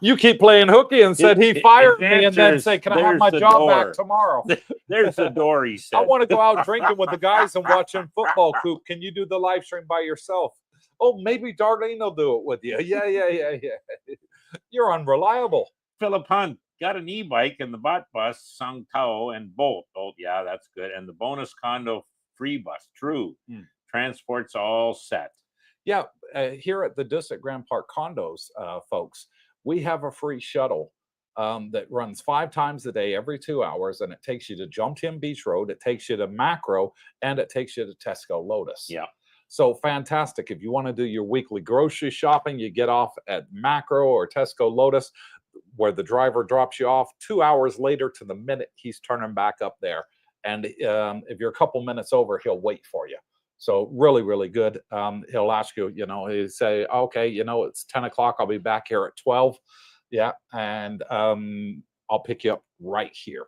You keep playing hooky and said he fired me, and then say, "Can I have my job back tomorrow?" There's the door. He said, "I want to go out drinking with the guys and watching football." Coop, can you do the live stream by yourself? Oh, maybe Darlene will do it with you. Yeah. You're unreliable. Philip Hunt got an e-bike and the bot bus, Sung Tao and Bolt. Yeah, that's good. And the bonus condo free bus. True. Transport's all set. Yeah, here at the Dusit Grand Park condos, folks, we have a free shuttle that runs 5 times a day, every 2 hours, and it takes you to Jomtien Beach Road, it takes you to Macro, and it takes you to Tesco Lotus. Yeah. So fantastic. If you want to do your weekly grocery shopping, you get off at Macro or Tesco Lotus, where the driver drops you off. 2 hours later to the minute, he's turning back up there. And if you're a couple minutes over, he'll wait for you. So really, really good. He'll ask you, he'll say, okay, it's 10 o'clock. I'll be back here at 12. Yeah. And I'll pick you up right here.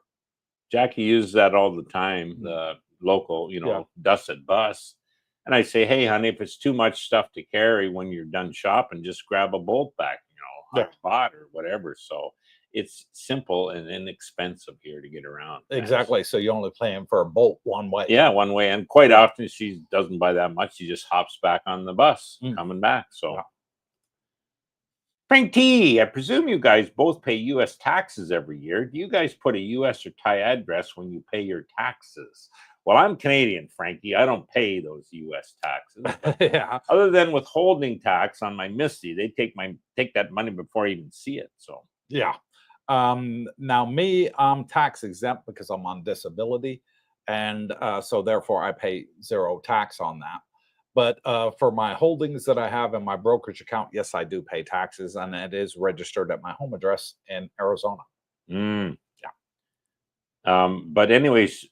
Jackie uses that all the time, the local, Dusit bus. And I say, hey, honey, if it's too much stuff to carry when you're done shopping, just grab a Bolt back, spot or whatever. So it's simple and inexpensive here to get around. Exactly. So you're only paying for a Bolt one way. Yeah, one way. And quite often she doesn't buy that much. She just hops back on the bus coming back. So Frank T, I presume you guys both pay U.S. taxes every year. Do you guys put a U.S. or Thai address when you pay your taxes? Well, I'm Canadian, Frankie. I don't pay those U.S. taxes. Other than withholding tax on my Misty, they take that money before I even see it. So yeah. Now me, I'm tax exempt because I'm on disability, and so therefore I pay 0 tax on that. But for my holdings that I have in my brokerage account, yes, I do pay taxes, and it is registered at my home address in Arizona. Yeah. But anyways,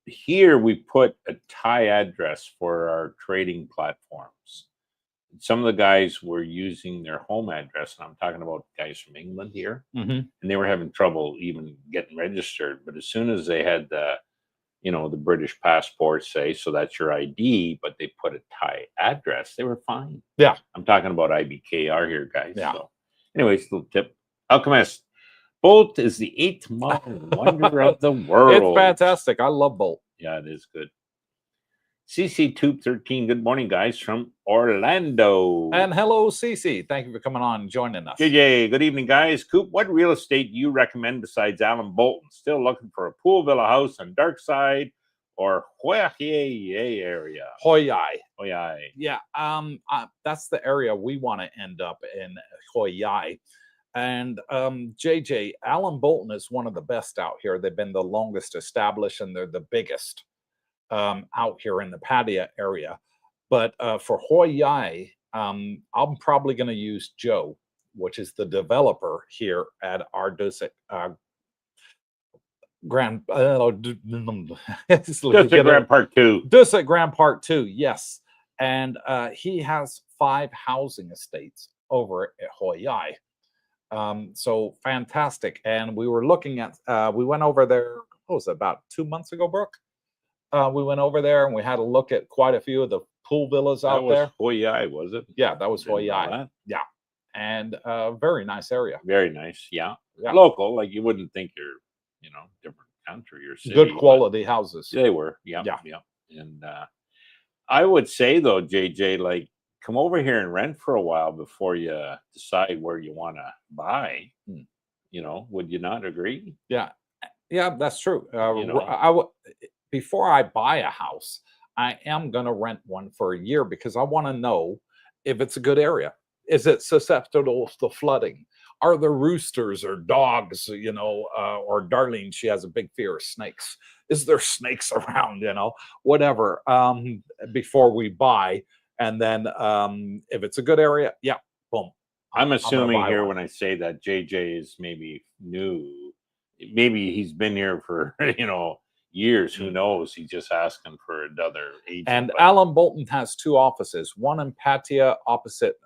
here we put a Thai address for our trading platforms. Some of the guys were using their home address, and I'm talking about guys from England here, and they were having trouble even getting registered. But as soon as they had the British passport, say, so that's your ID, but they put a Thai address, they were fine. Yeah. I'm talking about IBKR here, guys. Yeah. So anyways, little tip. Alchemist, Bolt is the 8th modern wonder of the world. It's fantastic. I love Bolt. Yeah, it is good. CC Tube 13, good morning, guys, from Orlando. And hello, CC. Thank you for coming on and joining us. JJ, good evening, guys. Coop, what real estate do you recommend besides Alan Bolton? Still looking for a pool villa house on Dark Side or Huayai area? Huayai. Yeah, that's the area we want to end up in, Huayai. And JJ, Alan Bolton is one of the best out here. They've been the longest established, and they're the biggest out here in the Pattaya area. But for Huayai, I'm probably going to use Joe, which is the developer here at our Dusit Grand Dusit Grand Park 2. Dusit Grand Park 2, yes. and he has 5 housing estates over at Hoi Ai. So fantastic. And we were looking at, we went over there, what was it, about 2 months ago, Brooke? We went over there and we had a look at quite a few of the pool villas out there. Hoi Ai, was it? Yeah, that was Didn't Hoi know Ai. that. Yeah. And very nice area. Very nice. Yeah. Yeah. Local, like you wouldn't think you're, different country or city. Good quality houses. They were. Yeah. And I would say though, JJ, like come over here and rent for a while before you decide where you want to buy. Would you not agree? Yeah. Yeah, that's true. You know. Before I buy a house, I am going to rent one for a year because I want to know if it's a good area. Is it susceptible to flooding? Are there roosters or dogs, or Darlene, she has a big fear of snakes. Is there snakes around, whatever, before we buy. And then if it's a good area, yeah, boom. I'm assuming here when I say that JJ is maybe new, maybe he's been here for, years. Who knows? He's just asking for another agent. And Alan Bolton has 2 offices, one in Pattaya opposite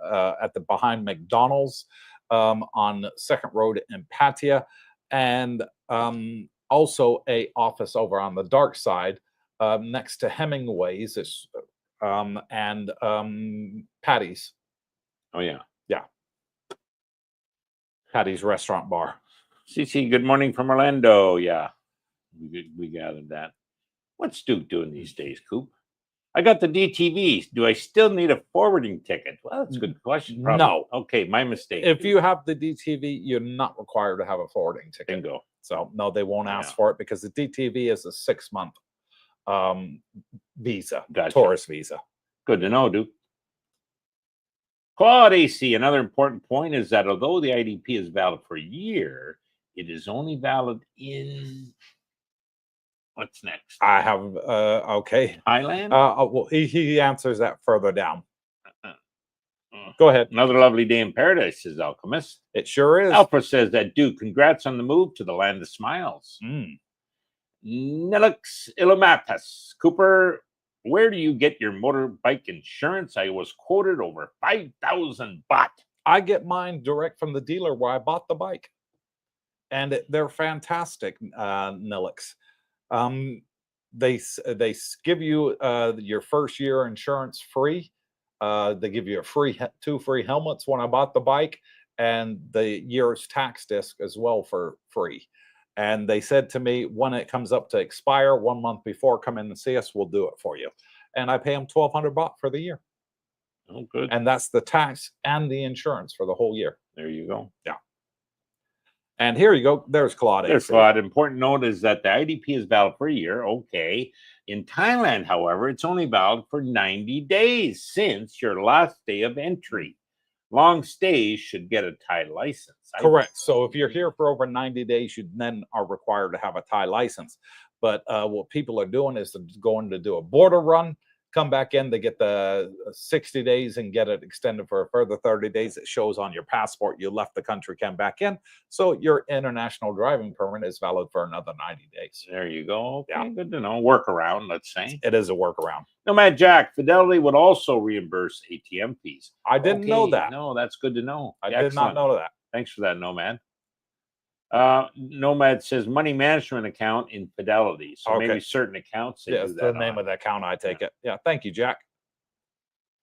behind McDonald's on 2nd Road in Pattaya, and also a office over on the dark side next to Hemingway's and Patty's. Oh, yeah. Yeah. Patty's Restaurant Bar. CC, good morning from Orlando. Yeah. We gathered that. What's Duke doing these days, Coop? I got the DTV. Do I still need a forwarding ticket? Well, that's a good question. Probably. No. Okay, my mistake. If you have the DTV, you're not required to have a forwarding ticket. Bingo. So, no, they won't ask for it because the DTV is a 6-month visa, Gotcha. tourist visa. Good to know, Duke. Quad AC. Another important point is that although the IDP is valid for a year, it is only valid in... What's next? I have, okay. Thailand? Well, he answers that further down. Go ahead. Another lovely day in paradise, says Alchemist. It sure is. Alpha says that, Duke, congrats on the move to the land of smiles. Nelix Ilomatas. Cooper, where do you get your motorbike insurance? I was quoted over 5,000 baht. I get mine direct from the dealer where I bought the bike. And they're fantastic, Nelix. They give you your first year insurance free. They give you a 2 free helmets when I bought the bike, and the year's tax disc as well for free. And they said to me, when it comes up to expire 1 month before, come in and see us, we'll do it for you. And I pay them 1,200 baht for the year. Oh, good. And that's the tax and the insurance for the whole year. There you go. Yeah. And here you go. There's Claude. There's Claude. Important note is that the IDP is valid for a year. Okay. In Thailand, however, it's only valid for 90 days since your last day of entry. Long stays should get a Thai license. Correct. So if you're here for over 90 days, you then are required to have a Thai license. But what people are doing is they're going to do a border run, come back in, they get the 60 days and get it extended for a further 30 days. It shows on your passport you left the country, came back in. So your international driving permit is valid for another 90 days. There you go. Okay, yeah. Good to know. Workaround, let's say. It is a workaround. Nomad Jack, Fidelity would also reimburse ATM fees. I didn't know that. No, that's good to know. I did not know that. Thanks for that, Nomad. Nomad says money management account in Fidelity. So maybe certain accounts. Yeah, it's the name of the account. I take it. Yeah. Thank you, Jack.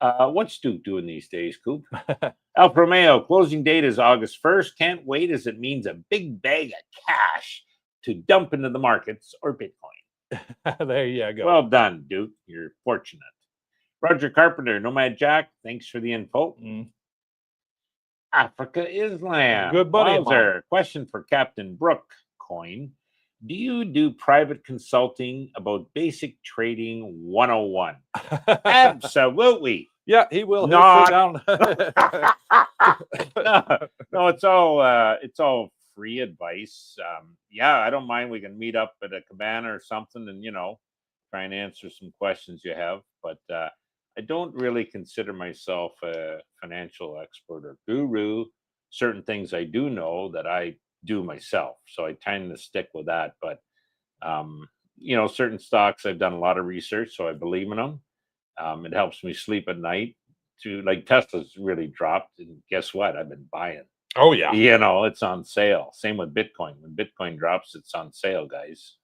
What's Duke doing these days, Coop? Alfa Romeo, closing date is August 1st. Can't wait as it means a big bag of cash to dump into the markets or Bitcoin. There you go. Well done, Duke. You're fortunate. Roger Carpenter, Nomad Jack, thanks for the info. Africa Islam. Good buddy. Question for Captain Brooke Coin. Do you do private consulting about basic trading 101? Absolutely. Yeah, he will. Not. Sit down. No, it's all free advice. Yeah, I don't mind. We can meet up at a cabana or something and, try and answer some questions you have. But I don't really consider myself a financial expert or guru. Certain things I do know that I do myself. So I tend to stick with that. But, certain stocks, I've done a lot of research, so I believe in them. It helps me sleep at night. To like Tesla's really dropped, and guess what? I've been buying. Oh yeah. You know, it's on sale. Same with Bitcoin. When Bitcoin drops, it's on sale, guys.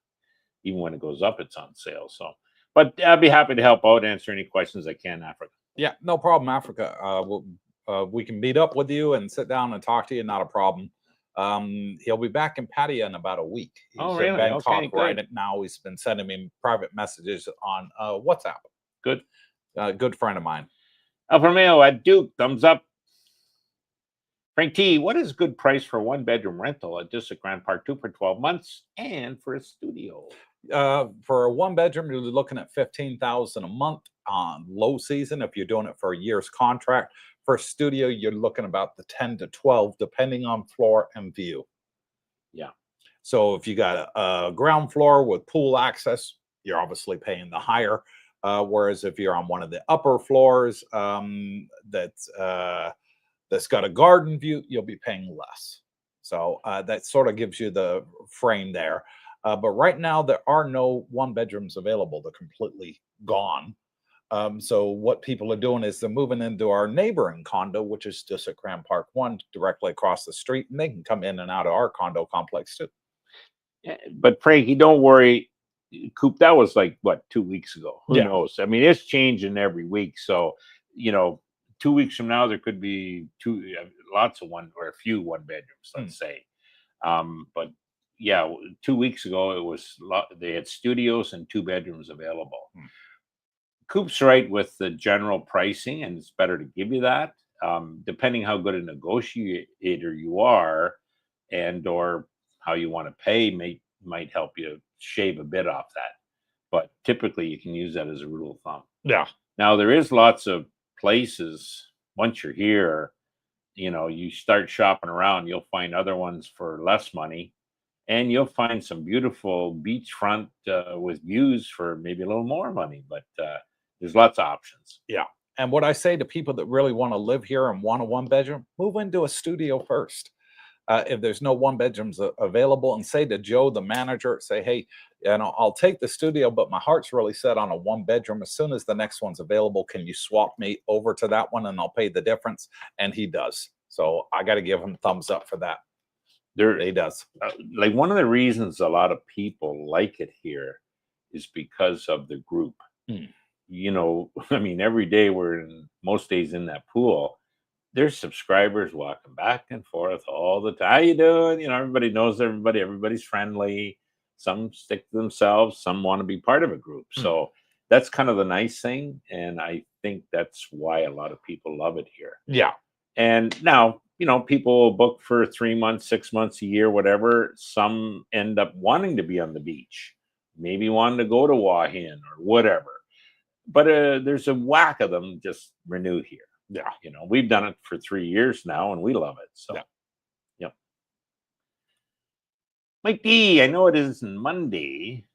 Even when it goes up, it's on sale. So, but I'd be happy to help out, answer any questions I can, Africa. Yeah, no problem, Africa. We can meet up with you and sit down and talk to you. Not a problem. He'll be back in Pattaya in about a week. He's Oh, in really? Bangkok Okay, right good. now. He's been sending me private messages on WhatsApp. Good. Good friend of mine. Alfa Romeo at Duke, thumbs up. Frank T, what is a good price for 1-bedroom rental at District Grand Park 2 for 12 months and for a studio? For a 1-bedroom, you're looking at $15,000 a month on low season. If you're doing it for a year's contract, for a studio, you're looking about the 10 to 12, depending on floor and view. Yeah. So if you got a ground floor with pool access, you're obviously paying the higher. Whereas if you're on one of the upper floors that's got a garden view, you'll be paying less. So that sort of gives you the frame there. But right now, there are no 1-bedrooms available. They're completely gone. So what people are doing is they're moving into our neighboring condo, which is just at Grand Park 1, directly across the street, and they can come in and out of our condo complex too. But Frankie, don't worry. Coop, that was like, what, 2 weeks ago? Who knows? I mean, it's changing every week. So, 2 weeks from now, there could be lots of a few 1-bedrooms, let's say. But yeah, 2 weeks ago, they had studios and 2 bedrooms available. Coop's right with the general pricing, and it's better to give you that. Depending how good a negotiator you are, and or how you want to pay, might help you shave a bit off that. But typically, you can use that as a rule of thumb. Yeah. Now there is lots of places. Once you're here, you start shopping around, you'll find other ones for less money, and you'll find some beautiful beachfront with views for maybe a little more money. But there's lots of options. Yeah. And what I say to people that really want to live here and want a 1-bedroom, move into a studio first. If there's no 1-bedrooms available, and say to Joe, the manager, say, hey, I'll take the studio, but my heart's really set on a 1-bedroom. As soon as the next one's available, can you swap me over to that one and I'll pay the difference? And he does. So I got to give him thumbs up for that. He does. Like, one of the reasons a lot of people like it here is because of the group. I mean, every day most days in that pool, there's subscribers walking back and forth all the time. How you doing? Everybody knows everybody. Everybody's friendly. Some stick to themselves. Some want to be part of a group. So that's kind of the nice thing. And I think that's why a lot of people love it here. Yeah. And now, people will book for 3 months, 6 months, a year, whatever. Some end up wanting to be on the beach, maybe wanting to go to Wahin or whatever. But there's a whack of them just renew here. Yeah. We've done it for 3 years now and we love it. So, yeah. Mike D, I know it isn't Monday,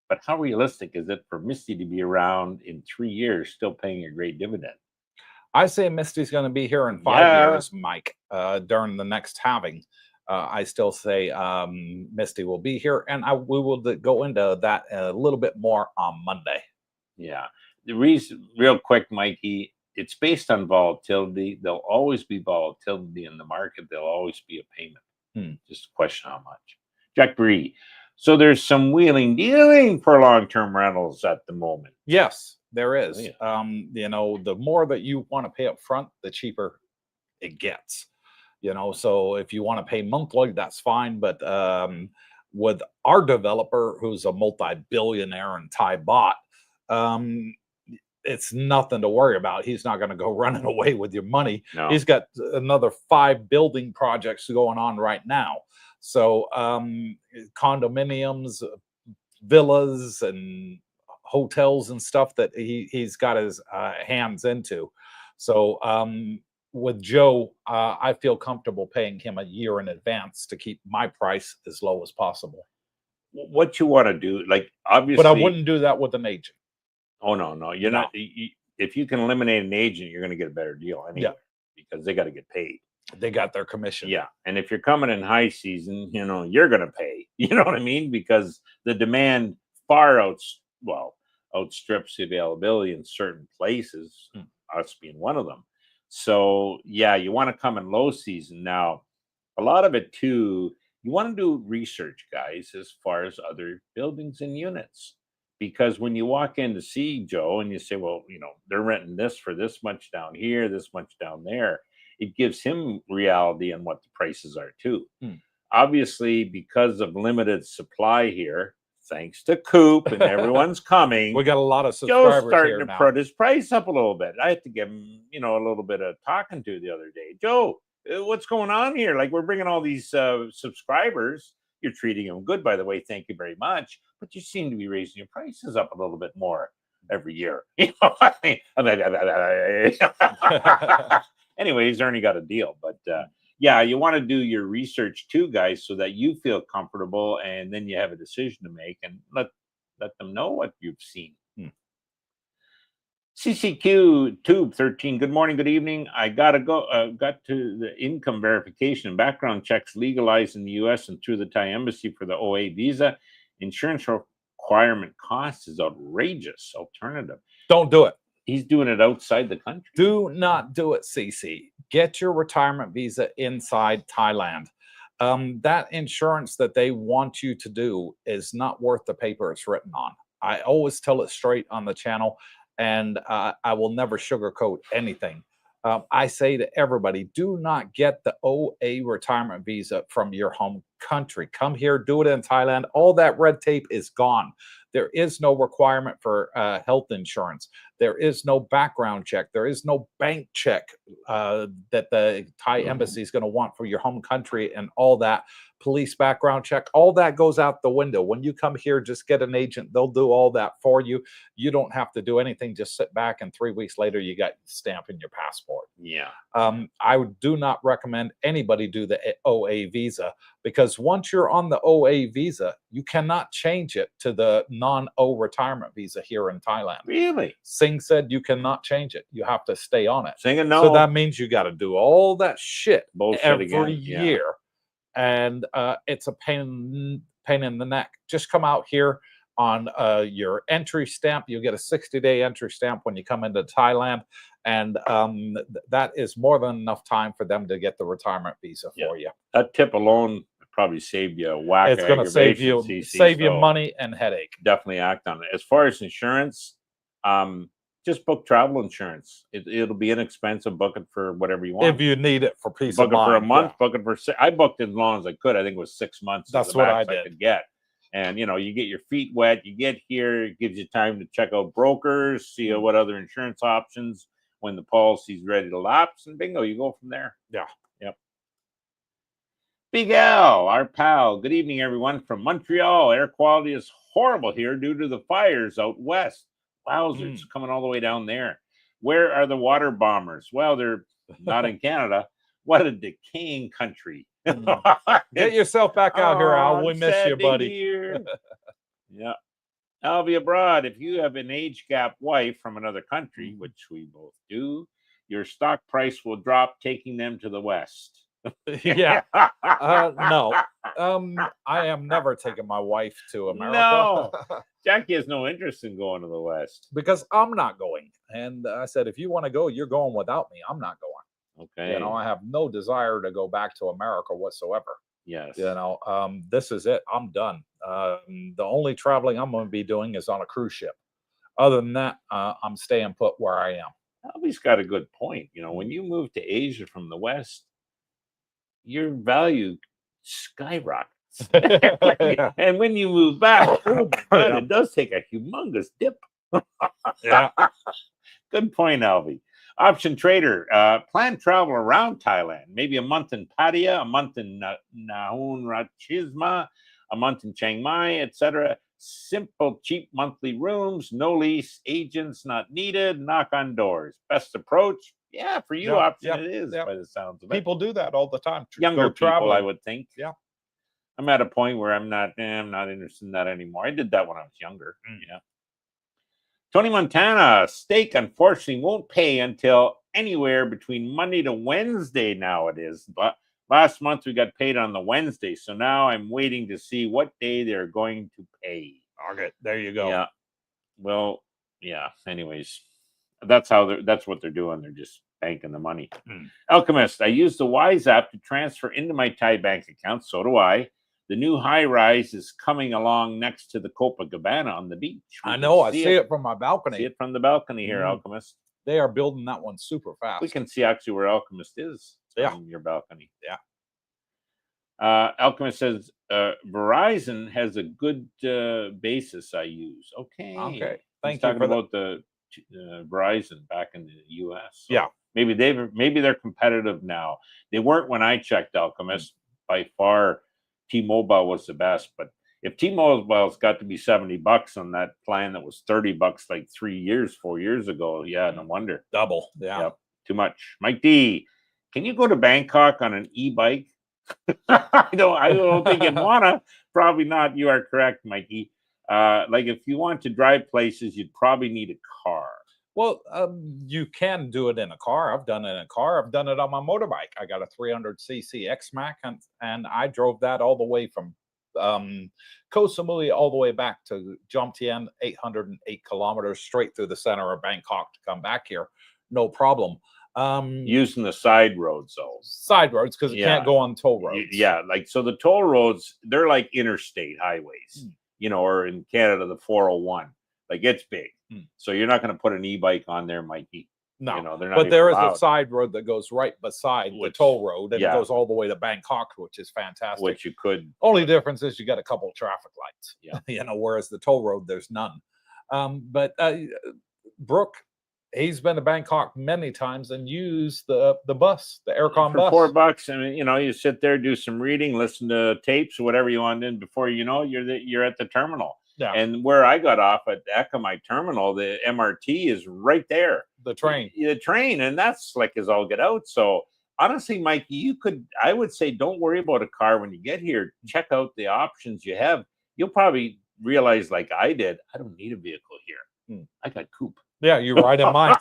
but how realistic is it for Misty to be around in 3 years, still paying a great dividend? I say Misty's going to be here in 5 years, Mike, during the next halving. I still say Misty will be here, and we will go into that a little bit more on Monday. Yeah. The reason, real quick, Mikey, it's based on volatility. There'll always be volatility in the market. There'll always be a payment. Just a question how much. Jack Bree. So there's some wheeling dealing for long-term rentals at the moment. Yes, there is. Oh, yeah. The more that you want to pay up front, the cheaper it gets. So if you want to pay monthly, that's fine. But with our developer, who's a multi-billionaire in Thai baht, it's nothing to worry about. He's not going to go running away with your money. No. He's got another 5 building projects going on right now. So condominiums, villas, and hotels and stuff that he's got his hands into. So with Joe, I feel comfortable paying him a year in advance to keep my price as low as possible. What you want to do, like, obviously, but I wouldn't do that with an agent. Oh, no, you're not. If you can eliminate an agent, you're going to get a better deal anyway, because they got to get paid. They got their commission. Yeah. And if you're coming in high season, you're going to pay. You know what I mean? Because the demand far outstrips the availability in certain places, us being one of them. So yeah, you want to come in low season. Now, a lot of it too, you want to do research, guys, as far as other buildings and units. Because when you walk in to see Joe and you say, well, they're renting this for this much down here, this much down there, it gives him reality on what the prices are too. Obviously, because of limited supply here, thanks to Coop and everyone's coming, we got a lot of subscribers. Joe's starting to put his price up a little bit. I had to give him, a little bit of talking to the other day. Joe, what's going on here? Like, we're bringing all these subscribers. You're treating them good, by the way. Thank you very much. But you seem to be raising your prices up a little bit more every year. Anyways, Ernie got a deal. But yeah, you want to do your research too, guys, so that you feel comfortable, and then you have a decision to make, and let them know what you've seen. CCQ Tube 13. Good morning, good evening. I gotta go. Got to the income verification and background checks legalized in the U.S. and through the Thai embassy for the OA visa. Insurance requirement cost is outrageous. Alternative. Don't do it. He's doing it outside the country. Do not do it, CC. Get your retirement visa inside Thailand. That insurance that they want you to do is not worth the paper it's written on. I always tell it straight on the channel, and I will never sugarcoat anything. I say to everybody, do not get the OA retirement visa from your home country. Come here, do it in Thailand. All that red tape is gone. There is no requirement for health insurance. There is no background check. There is no bank check that the Thai embassy is going to want for your home country, and all that. Police background check, all that goes out the window. When you come here, just get an agent. They'll do all that for you. You don't have to do anything. Just sit back, and 3 weeks later, you got stamp in your passport. Yeah. I do not recommend anybody do the OA visa, because once you're on the OA visa, you cannot change it to the non-O retirement visa here in Thailand. Really? Singh said you cannot change it. You have to stay on it. Singh, no. So that means you got to do all that shit bullshit every again. year. And it's a pain in the neck. Just come out here on your entry stamp. You get a 60-day entry stamp when you come into Thailand, and that is more than enough time for them to get the retirement visa for you. That tip alone probably saved you a whack. It's going to save you money and headache. Definitely act on it. As far as insurance, just book travel insurance. It'll be inexpensive. Book it for whatever you want. If you need it for peace of mind. Book it for a month. Yeah. Book it for I booked as long as I could. I think it was 6 months. That's what I did. Could get. And you get your feet wet. You get here. It gives you time to check out brokers, see what other insurance options when the policy's ready to lapse, and bingo, you go from there. Yeah. Yep. Big Al, our pal. Good evening, everyone from Montreal. Air quality is horrible here due to the fires out west. Wowzers, coming all the way down there. Where are the water bombers? Well, they're not in Canada. What a decaying country. Get yourself back out here, Al. We miss you, buddy. Yeah. I'll be abroad. If you have an age gap wife from another country, which we both do, your stock price will drop, taking them to the West. Yeah. No. I am never taking my wife to America. No. Jackie has no interest in going to the West. Because I'm not going. And I said, if you want to go, you're going without me. I'm not going. Okay. I have no desire to go back to America whatsoever. Yes. This is it. I'm done. The only traveling I'm going to be doing is on a cruise ship. Other than that, I'm staying put where I am. Albie's got a good point. When you move to Asia from the West, your value skyrockets. And when you move back, it does take a humongous dip. Yeah. Good point, Albie. Option trader, plan travel around Thailand, maybe a month in Pattaya, a month in Nahon Ratchisma, a month in Chiang Mai, etc. Simple, cheap monthly rooms, no lease, agents not needed, knock on doors. Best approach? Yeah, for you, option it is, by the sounds of it. People do that all the time. Younger people, I would think. Yeah. I'm at a point where I'm not interested in that anymore. I did that when I was younger. Yeah. Tony Montana, steak unfortunately won't pay until anywhere between Monday to Wednesday now it is. But last month we got paid on the Wednesday, so now I'm waiting to see what day they're going to pay. Okay, there you go. Yeah. Well, yeah. Anyways, that's what they're doing. They're just banking the money. Alchemist, I use the Wise app to transfer into my Thai bank account. So do I. The new high rise is coming along next to the Copacabana on the beach. I know. I see it from my balcony. See it from the balcony here, Alchemist. They are building that one super fast. We can see actually where Alchemist is from your balcony. Yeah. Alchemist says Verizon has a good basis I use. Okay. Thank you talking about the Verizon back in the U.S. So yeah. Maybe they're competitive now. They weren't when I checked, Alchemist. By far, T-Mobile was the best. But if T-Mobile's got to be $70 on that plan that was $30 like 4 years ago, yeah, no wonder. Double. Yeah. Yep, too much. Mike D, can you go to Bangkok on an e-bike? I don't think you'd wanna. Probably not. You are correct, Mikey. Like if you want to drive places, you'd probably need a car. Well, you can do it in a car. I've done it in a car. I've done it on my motorbike. I got a 300cc X-Mac, and I drove that all the way from Koh Samui all the way back to Jomtien, 808 kilometers straight through the center of Bangkok to come back here. No problem. Using the side roads, though. Side roads, because you can't go on toll roads. Yeah, like so the toll roads, they're like interstate highways, or in Canada, the 401. Like it's big. So you're not going to put an e-bike on there, Mikey. No, they're not. But there is a side road that goes right beside the toll road, and it goes all the way to Bangkok, which is fantastic. Which you could. Only difference is you got a couple of traffic lights. Yeah. Whereas the toll road, there's none. But Brooke, he's been to Bangkok many times and used the bus, the aircon bus. For $4, and you sit there, do some reading, listen to tapes or whatever you want, and before you know, you're at the terminal. Yeah. And where I got off at Ekamai Terminal, the MRT is right there. The train. The train, and that's slick as all get out. So honestly, Mike, I would say don't worry about a car when you get here. Check out the options you have. You'll probably realize, like I did, I don't need a vehicle here. I got Coop. Yeah, you're right in mine.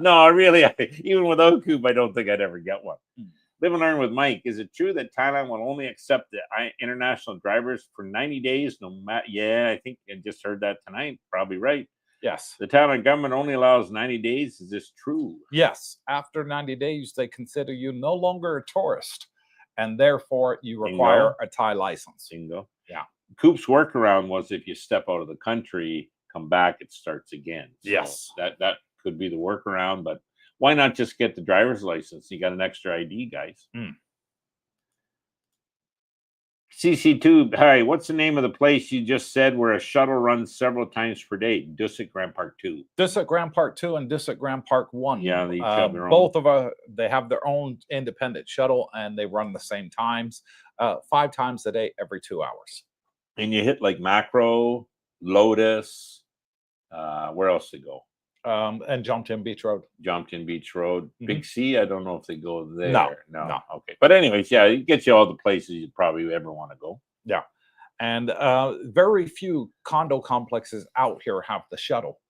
No, really, even without Coop, I don't think I'd ever get one. Live and learn with Mike. Is it true that Thailand will only accept the international drivers for 90 days? No matter. Yeah, I think I just heard that tonight. Probably right. Yes. The Thailand government only allows 90 days. Is this true? Yes. After 90 days, they consider you no longer a tourist, and therefore you require a Thai license. Bingo. Yeah. Coop's workaround was if you step out of the country, come back, it starts again. So yes. That could be the workaround, but why not just get the driver's license? You got an extra ID, guys. CC2, hi, what's the name of the place you just said where a shuttle runs several times per day? Dusit Grand Park 2. Dusit Grand Park 2 and Dusit Grand Park 1. Yeah, they each have their own. Both of they have their own independent shuttle, and they run the same times, 5 times a day, every 2 hours. And you hit like Macro, Lotus, where else they go? And Jomtien Beach Road. Jomtien Beach Road. Big C, I don't know if they go there. No. Okay. But anyways, yeah, it gets you all the places you probably ever want to go. Yeah. And very few condo complexes out here have the shuttle.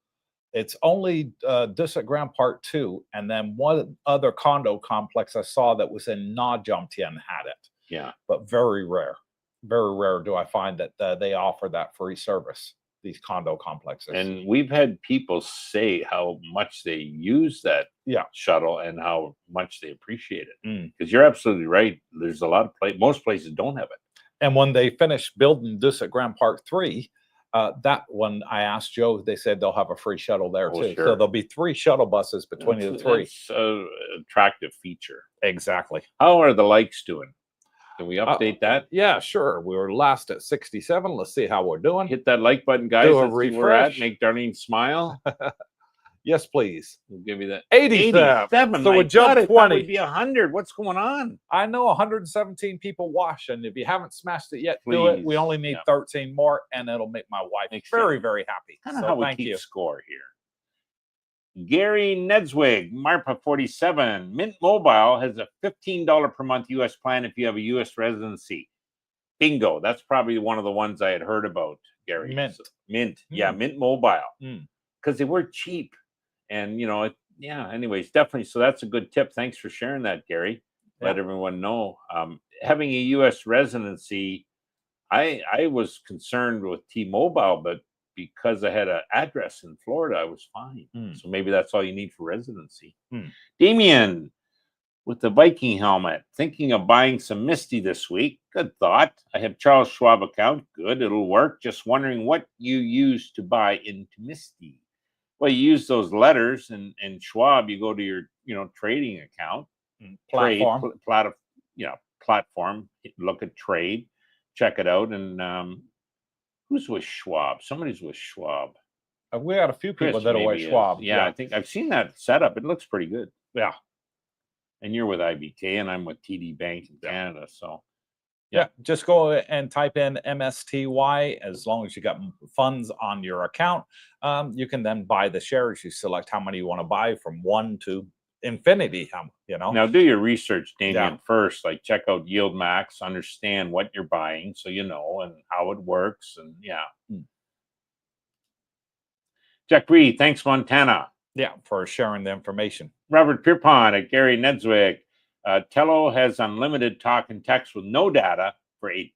It's only Dusit Grand Park 2, and then one other condo complex I saw that was in Na Jomtien had it. Yeah. But very rare. Very rare do I find that they offer that free service. These condo complexes. And we've had people say how much they use that shuttle and how much they appreciate it. Because you're absolutely right. There's a lot of most places don't have it. And when they finish building Dusit Grand Park 3, that one I asked Joe, they said they'll have a free shuttle there too. Sure. So there'll be 3 shuttle buses between the 3. It's an attractive feature. Exactly. How are the likes doing? Can we update that? Yeah, sure. We were last at 67. Let's see how we're doing. Hit that like button, guys. Do a Let's see where we're at. Make Darlene smile. Yes, please. We'll give you that. 87. So we jumped 20. It'd be 100. What's going on? I know 117 people watch, and if you haven't smashed it yet, Please. do it. We only need 13 more, and it'll make my wife very, very happy. Kind of how we keep score here. Gary Nedswig, Marpa 47. Mint Mobile has a $15 per month U.S. plan if you have a U.S. residency. Bingo. That's probably one of the ones I had heard about, Gary. Mint. Yeah, Mint Mobile. Because they were cheap. And, anyways, definitely. So that's a good tip. Thanks for sharing that, Gary. Let everyone know. Having a U.S. residency, I was concerned with T-Mobile, but because I had an address in Florida, I was fine. So maybe that's all you need for residency. Damien, with the Viking helmet, thinking of buying some Misty this week. Good thought. I have Charles Schwab account. Good, it'll work. Just wondering what you use to buy into Misty. Well, you use those letters, and Schwab, you go to your trading account, platform, platform. Look at trade, check it out, and who's with Schwab? Somebody's with Schwab. We got a few people that are with Schwab. Yeah, I think I've seen that setup. It looks pretty good. Yeah. And you're with IBK, and I'm with TD Bank in Canada. So, yeah, just go and type in MSTY. As long as you got funds on your account, you can then buy the shares. You select how many you want to buy from 1 to infinity. Now do your research, Damien, first. Like check out Yield Max, understand what you're buying, so you know and how it works. And Jack Reed, thanks, Montana. Yeah, for sharing the information. Robert Pierpont at Gary Nedswick. Tello has unlimited talk and text with no data for $8.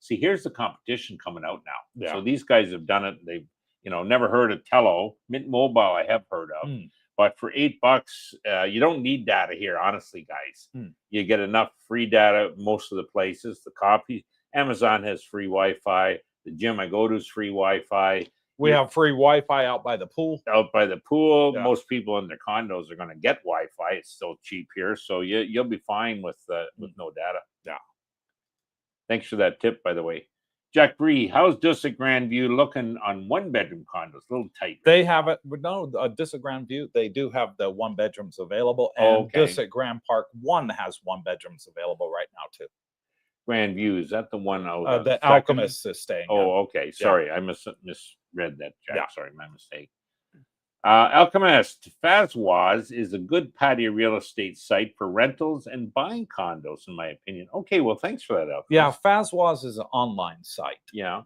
See, here's the competition coming out now. So these guys have done it. They've never heard of Tello. Mint Mobile I have heard of. But for $8, you don't need data here, honestly, guys. You get enough free data most of the places. The coffee, Amazon has free Wi-Fi. The gym I go to is free Wi-Fi. We have free Wi-Fi out by the pool. Most people in their condos are going to get Wi-Fi. It's still cheap here, so you'll be fine with no data. Yeah. Thanks for that tip, by the way. Jack Bree, how's Dusick Grandview looking on one-bedroom condos? A little tight. They have it. No, Dusick Grandview, they do have the 1 bedrooms available, and Dusick Grand Park 1 has 1 bedrooms available right now too. Grandview, is that the one? The Alchemist is staying. Okay. Sorry, I misread that, Jack. Yeah. Sorry, my mistake. Alchemist, Fazwaz is a good patio real estate site for rentals and buying condos, in my opinion. Okay, well, thanks for that, Alchemist. Yeah, Fazwaz is an online site. Yeah.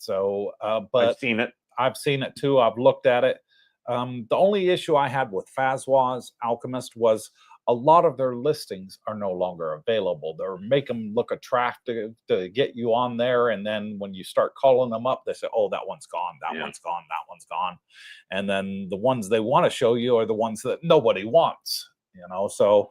But I've seen it. I've seen it too. I've looked at it. The only issue I had with Fazwaz Alchemist was a lot of their listings are no longer available. They're make them look attractive to get you on there, and then when you start calling them up, they say, "Oh, that one's gone. That one's gone. That one's gone." And then the ones they want to show you are the ones that nobody wants. So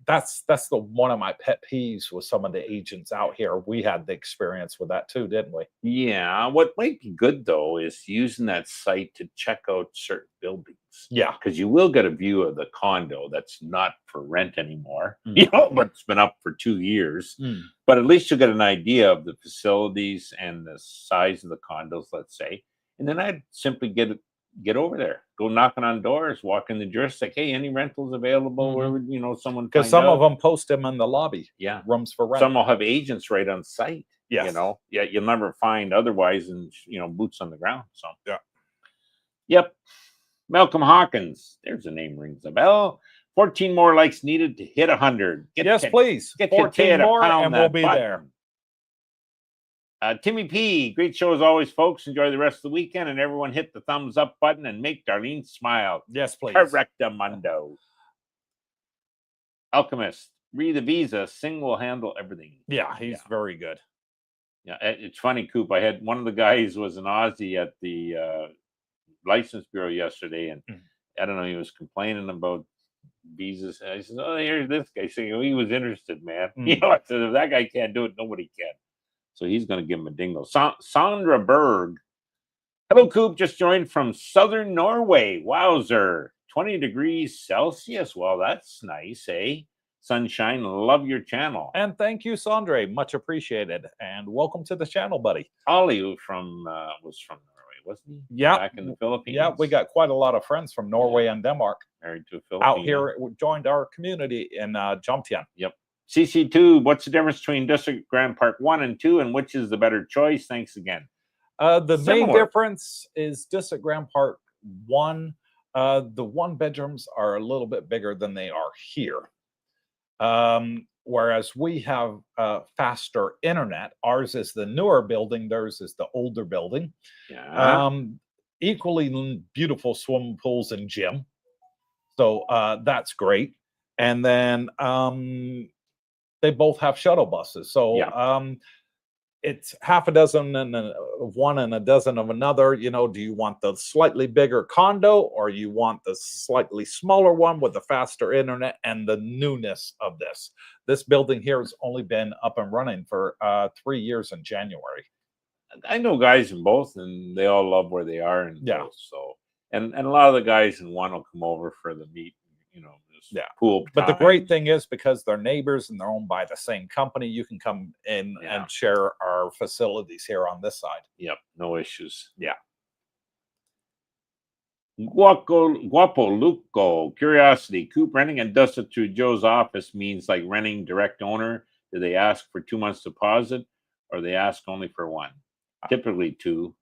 that's the one of my pet peeves with some of the agents out here. We had the experience with that too, didn't we? Yeah. What might be good though is using that site to check out certain buildings. Yeah, because you will get a view of the condo that's not for rent anymore. But it's been up for 2 years. But at least you'll get an idea of the facilities and the size of the condos, let's say. And then I'd simply get over there, go knocking on doors, walk in the jurisdiction, hey, any rentals available? Where would someone? Because some of them post them in the lobby. Yeah, rooms for rent. Some will have agents right on site. Yes. You'll never find otherwise, and boots on the ground. So Yep. Malcolm Hawkins, there's a name rings a bell. 14 more likes needed to hit 100. Please. Get 14 more, and we'll be there. Timmy P, great show as always, folks. Enjoy the rest of the weekend, and everyone hit the thumbs up button and make Darlene smile. Yes, please. Correctamundo. Alchemist, read the visa. Singh will handle everything. Yeah, he's very good. Yeah, it's funny, Coop. I had one of the guys was an Aussie at the license bureau yesterday, and I don't know, he was complaining about visas. I said, "Oh, here's this guy saying he was interested, man." I said, "If that guy can't do it, nobody can." So he's going to give him a dingo. Sandra Berg. Hello, Coop. Just joined from southern Norway. Wowzer. 20 degrees Celsius. Well, that's nice, eh? Sunshine. Love your channel. And thank you, Sandra. Much appreciated. And welcome to the channel, buddy. Ollie was from Norway, wasn't he? Yeah. Back in the Philippines. Yeah, we got quite a lot of friends from Norway and Denmark. Married to a Filipino. Out here, joined our community in Jomtien. Yep. CC2, what's the difference between District Grand Park 1 and 2, and which is the better choice? Thanks again. The main difference is District Grand Park 1. The 1 bedrooms are a little bit bigger than they are here. Whereas we have faster internet. Ours is the newer building. Theirs is the older building. Yeah. Equally beautiful swimming pools and gym. So that's great. And then they both have shuttle buses. So it's half a dozen of one and a dozen of another. Do you want the slightly bigger condo, or you want the slightly smaller one with the faster internet and the newness of this? This building here has only been up and running for 3 years in January. I know guys in both, and they all love where they are in Yeah. both. So, and a lot of the guys in one will come over for the meet, just pool. But the time. great thing is, because they're neighbors and they're owned by the same company, you can come in and share our facilities here on this side. Yep, no issues. Yeah. Guapo Luco, curiosity. Coop, renting and dusted through Joe's office means like renting direct owner. Do they ask for 2 months deposit, or they ask only for one? Typically two.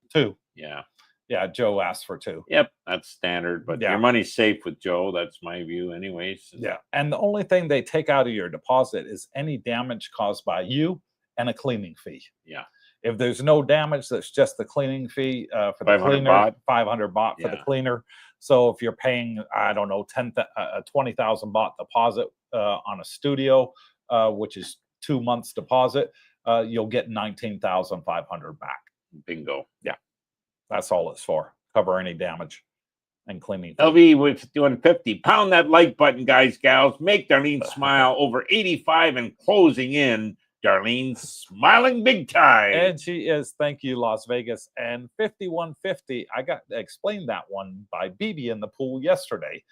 Yeah. Yeah, Joe asked for 2. Yep, that's standard, but your money's safe with Joe. That's my view anyways. Yeah. And the only thing they take out of your deposit is any damage caused by you and a cleaning fee. Yeah. If there's no damage, that's just the cleaning fee for the 500 cleaner, baht. 500 baht for the cleaner. So if you're paying, I don't know, 20,000 baht deposit on a studio, which is 2 months deposit, you'll get 19,500 back. Bingo. Yeah. That's all it's for. Cover any damage and cleaning. LV with doing 50. Pound that like button, guys, gals. Make Darlene smile. Over 85 and closing in. Darlene smiling big time. And she is. Thank you, Las Vegas. And 5150. I got to explain that one by BB in the pool yesterday.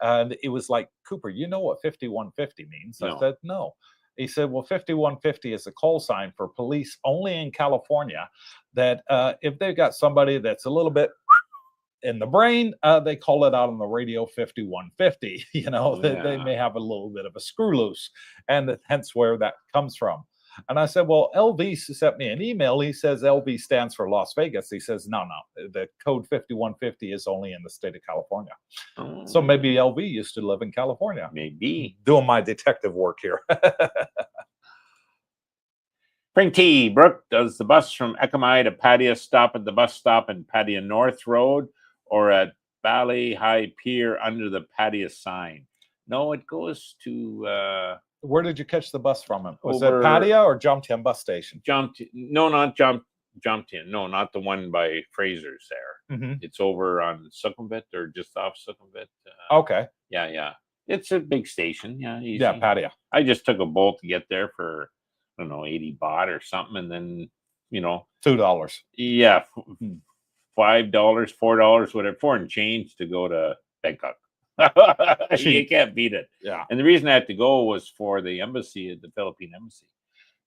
And it was like, Cooper, you know what 5150 means? No. I said, no. He said, well, 5150 is a call sign for police only in California, that if they've got somebody that's a little bit in the brain, they call it out on the radio 5150. They may have a little bit of a screw loose, and hence where that comes from. And I said, well, LV sent me an email. He says LV stands for Las Vegas. He says, no, the code 5150 is only in the state of California. Oh. So maybe LV used to live in California. Maybe. Doing my detective work here. Frank T. Brooke, does the bus from Ekamai to Pattaya stop at the bus stop in Pattaya North Road or at Bali High Pier under the Pattaya sign? No, it goes to... Where did you catch the bus from him? Was it Pattaya or Jomtien bus station? No, not Jomtien. No, not the one by Fraser's there. Mm-hmm. It's over on Sukhumvit or just off Sukhumvit. Okay. Yeah. It's a big station. Yeah, easy. Yeah, Pattaya. I just took a bolt to get there for, I don't know, 80 baht or something. And then, $2. Yeah. $5, $4, whatever, 4 and change to go to Bangkok. You can't beat it. Yeah. And the reason I had to go was for the embassy, the Philippine embassy.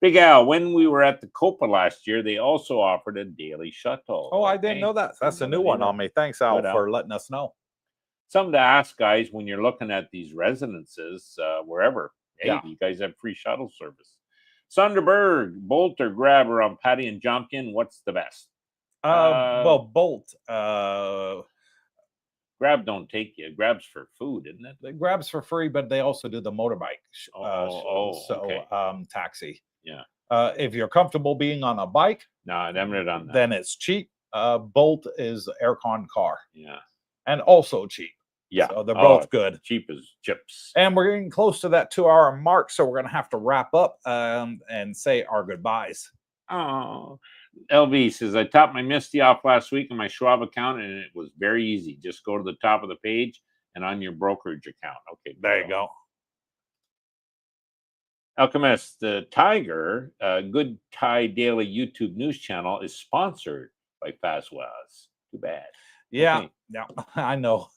Big Al, when we were at the Copa last year, they also offered a daily shuttle. Oh, I didn't know that. That's a new one on me. Thanks, Al, for letting us know. Something to ask, guys, when you're looking at these residences, wherever. Hey, you guys have free shuttle service. Sunderberg, Bolt or Grab around Patty and Jomtien, what's the best? Well, Bolt. Grab don't take you. Grab's for food, isn't it? The Grab's for free, but they also do the motorbike. Okay. Taxi. Yeah. If you're comfortable being on a bike, I'm not on that. Then it's cheap. Bolt is aircon car. Yeah. And also cheap. Yeah. So they're both good. Cheap as chips. And we're getting close to that 2-hour mark, so we're going to have to wrap up and say our goodbyes. Oh. LV says, I topped my Misty off last week on my Schwab account, and it was very easy. Just go to the top of the page and on your brokerage account. Okay, there you go. Alchemist, the Tiger, Good Thai Daily YouTube news channel, is sponsored by Fazwaz. Too bad. Yeah, okay. Yeah, I know.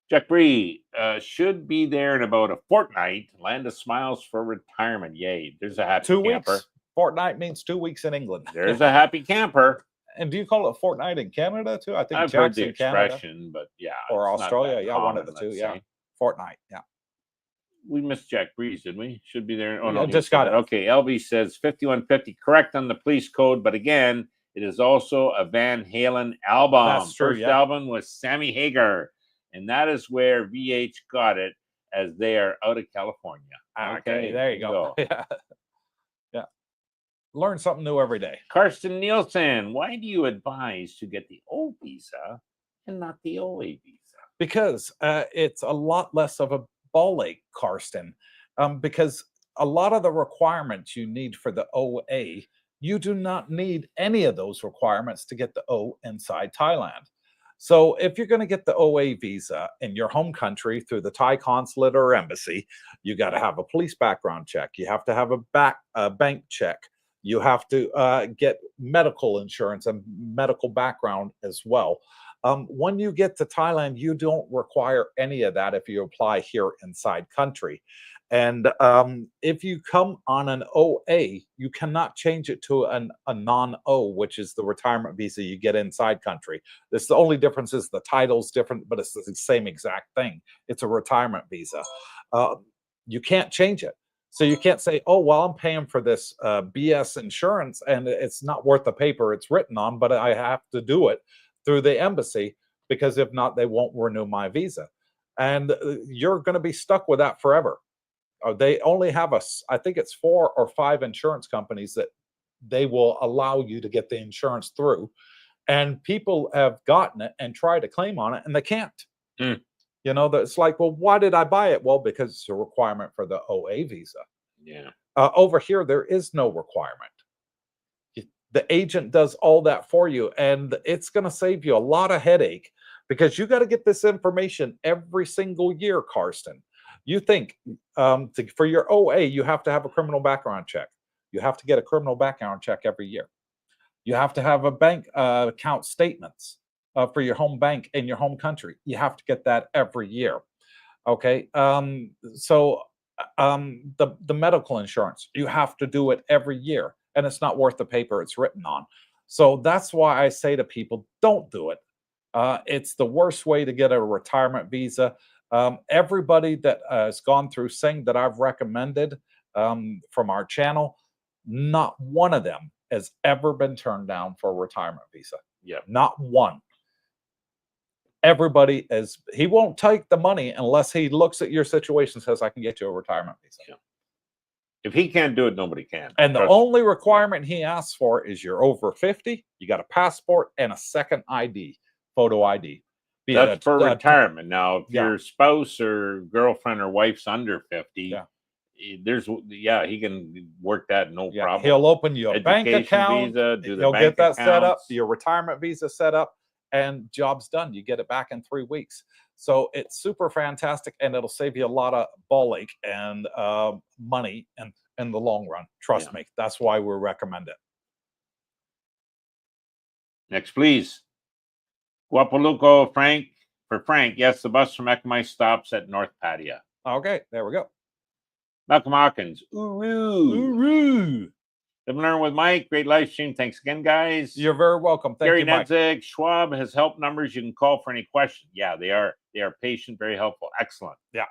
Jack Bree should be there in about a fortnight. Land of Smiles for retirement. Yay. There's a happy 2 camper. weeks. Fortnight means 2 weeks in England. There's a happy camper. And do you call it fortnight in Canada too? I think I've heard the expression, but yeah. Or Australia. Yeah, one of the two. Yeah. Say. Fortnight. Yeah. We missed Jack Breeze, did we? Should be there. Oh, no. no. Just got it. Okay. LB says 5150, correct on the police code. But again, it is also a Van Halen album. That's true. First album was Sammy Hagar. And that is where VH got it, as they are out of California. Okay. There you go. Yeah. Yeah. Learn something new every day. Karsten Nielsen, why do you advise to get the O visa and not the OA visa? Because it's a lot less of a ball ache, Karsten. Because a lot of the requirements you need for the OA, you do not need any of those requirements to get the O inside Thailand. So if you're going to get the OA visa in your home country through the Thai consulate or embassy, you got to have a police background check. You have to have a bank check. You have to get medical insurance and medical background as well. When you get to Thailand, you don't require any of that if you apply here inside country. And if you come on an OA, you cannot change it to a non-O, which is the retirement visa you get inside country. This the only difference is the title's different, but it's the same exact thing. It's a retirement visa. You can't change it. So you can't say, oh, well, I'm paying for this BS insurance and it's not worth the paper it's written on, but I have to do it through the embassy because if not, they won't renew my visa. And you're going to be stuck with that forever. They only have I think it's 4 or 5 insurance companies that they will allow you to get the insurance through. And people have gotten it and tried to claim on it and they can't. You know, it's like, well, why did I buy it? Well, because it's a requirement for the OA visa. Yeah. Over here, there is no requirement. The agent does all that for you, and it's going to save you a lot of headache because you got to get this information every single year, Karsten. You think for your OA, you have to have a criminal background check. You have to get a criminal background check every year. You have to have a bank account statements for your home bank in your home country. You have to get that every year. Okay. So the medical insurance, you have to do it every year, and it's not worth the paper it's written on. So that's why I say to people, don't do it. It's the worst way to get a retirement visa. Everybody that has gone through Sing that I've recommended from our channel, not one of them has ever been turned down for a retirement visa. Yeah, not one. Everybody he won't take the money unless he looks at your situation and says, I can get you a retirement visa. Yeah. If he can't do it, nobody can. And the only requirement he asks for is you're over 50, you got a passport and a second ID, photo ID. That's for retirement. Now, if your spouse or girlfriend or wife's under 50, he can work that no problem. He'll open you a bank account. Visa, he'll get that set up, your retirement visa set up, and job's done. You get it back in 3 weeks. So it's super fantastic, and it'll save you a lot of ball ache and money in the long run. Trust me. That's why we recommend it. Next, please. Guapoluco, Frank. For Frank, yes, the bus from Ekamai stops at North Pattaya. Okay, there we go. Malcolm Hawkins. Ooroo. Ooroo. Live and learn with Mike. Great live stream. Thanks again, guys. You're very welcome. Thank you, Mike. Gary Nedzig. Schwab has help numbers. You can call for any question. Yeah, they are patient, very helpful. Excellent. Yeah.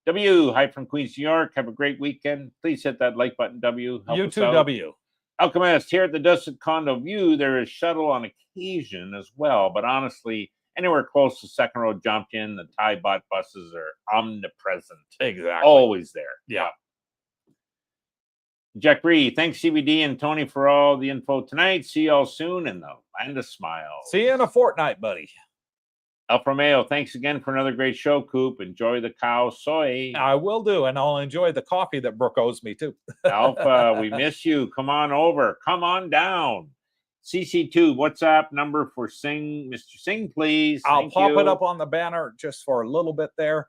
W. Hi from Queens, New York. Have a great weekend. Please hit that like button, W. Help you too, W. Alchemist. Here at the Dusted Condo View, there is shuttle on occasion as well, but honestly, anywhere close to Second Road Jumped In, the Thai bot buses are omnipresent. Exactly. Always there. Yeah. Jack Bree, thanks CBD and Tony for all the info tonight. See y'all soon in the land of smiles. See you in a fortnight, buddy. Alpha Mayo, thanks again for another great show, Coop. Enjoy the cow soy. I will do, and I'll enjoy the coffee that Brooke owes me too. Alpha, we miss you. Come on over. Come on down. CC2, WhatsApp number for Sing, Mr. Sing, please. I'll pop it up on the banner just for a little bit there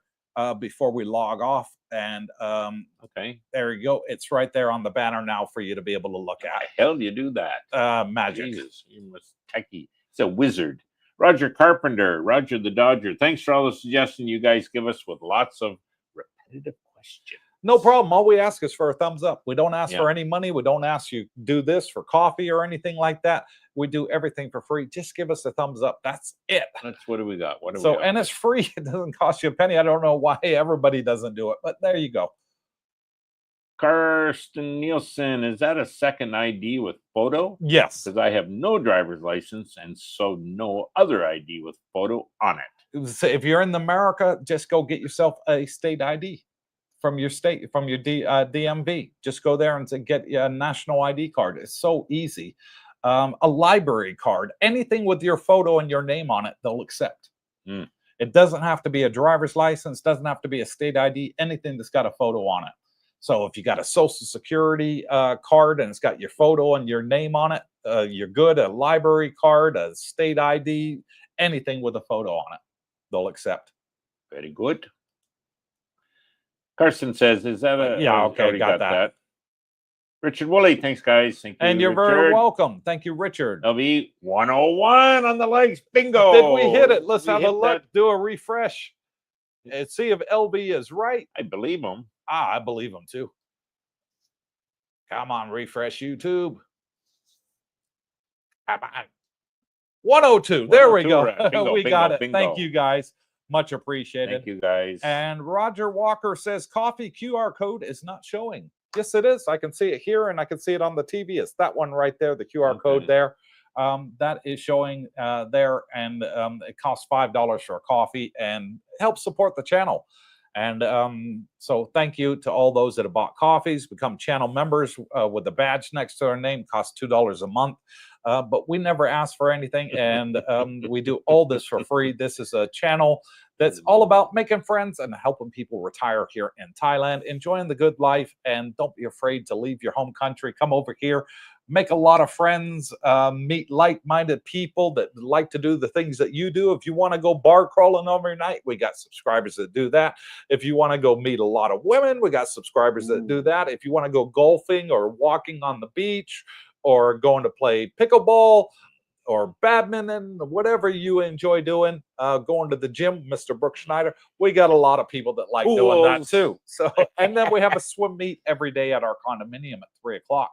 before we log off. And okay, there you go. It's right there on the banner now for you to be able to look at. Hell, do you do that? Magic. Jesus, you must techie. It's a wizard. Roger Carpenter, Roger the Dodger. Thanks for all the suggestions you guys give us with lots of repetitive questions. No problem. All we ask is for a thumbs up. We don't ask for any money. We don't ask you do this for coffee or anything like that. We do everything for free. Just give us a thumbs up. That's it. That's what do we got? What do we got? And it's free. It doesn't cost you a penny. I don't know why everybody doesn't do it, but there you go. Karsten Nielsen, is that a second ID with photo? Yes. Because I have no driver's license and so no other ID with photo on it. So if you're in America, just go get yourself a state ID from your state, from your DMV. Just go there and get a national ID card. It's so easy. A library card, anything with your photo and your name on it, they'll accept. It doesn't have to be a driver's license, doesn't have to be a state ID, anything that's got a photo on it. So if you got a social security card and it's got your photo and your name on it, you're good. A library card, a state ID, anything with a photo on it, they'll accept. Very good. Carson says, is that a... Yeah, okay, got that. Richard Woolley, thanks, guys. Thank you, and you're Richard. very welcome. Thank you, Richard. LV 101 on the likes. Bingo. Did we hit it? Let's have a look. Do a refresh. And see if LV is right. I believe him. I believe him too. Come on, refresh YouTube. Come on. 102. There we go. Bingo, we bingo, got it. bingo. Thank you, guys. Much appreciated. Thank you, guys. And Roger Walker says coffee QR code is not showing. Yes, it is. I can see it here and I can see it on the TV. It's that one right there, the QR code there. That is showing there, and it costs $5 for a coffee and helps support the channel. And so thank you to all those that have bought coffees, become channel members with the badge next to their name. Costs $2 a month. But we never ask for anything, and we do all this for free. This is a channel that's all about making friends and helping people retire here in Thailand, enjoying the good life, and don't be afraid to leave your home country. Come over here, make a lot of friends, meet like-minded people that like to do the things that you do. If you want to go bar crawling overnight, we got subscribers that do that. If you want to go meet a lot of women, we got subscribers that do that. If you want to go golfing or walking on the beach, or going to play pickleball or badminton, whatever you enjoy doing, going to the gym, Mr. Brooke Schneider, we got a lot of people that like doing that too. So, and then we have a swim meet every day at our condominium at 3 o'clock.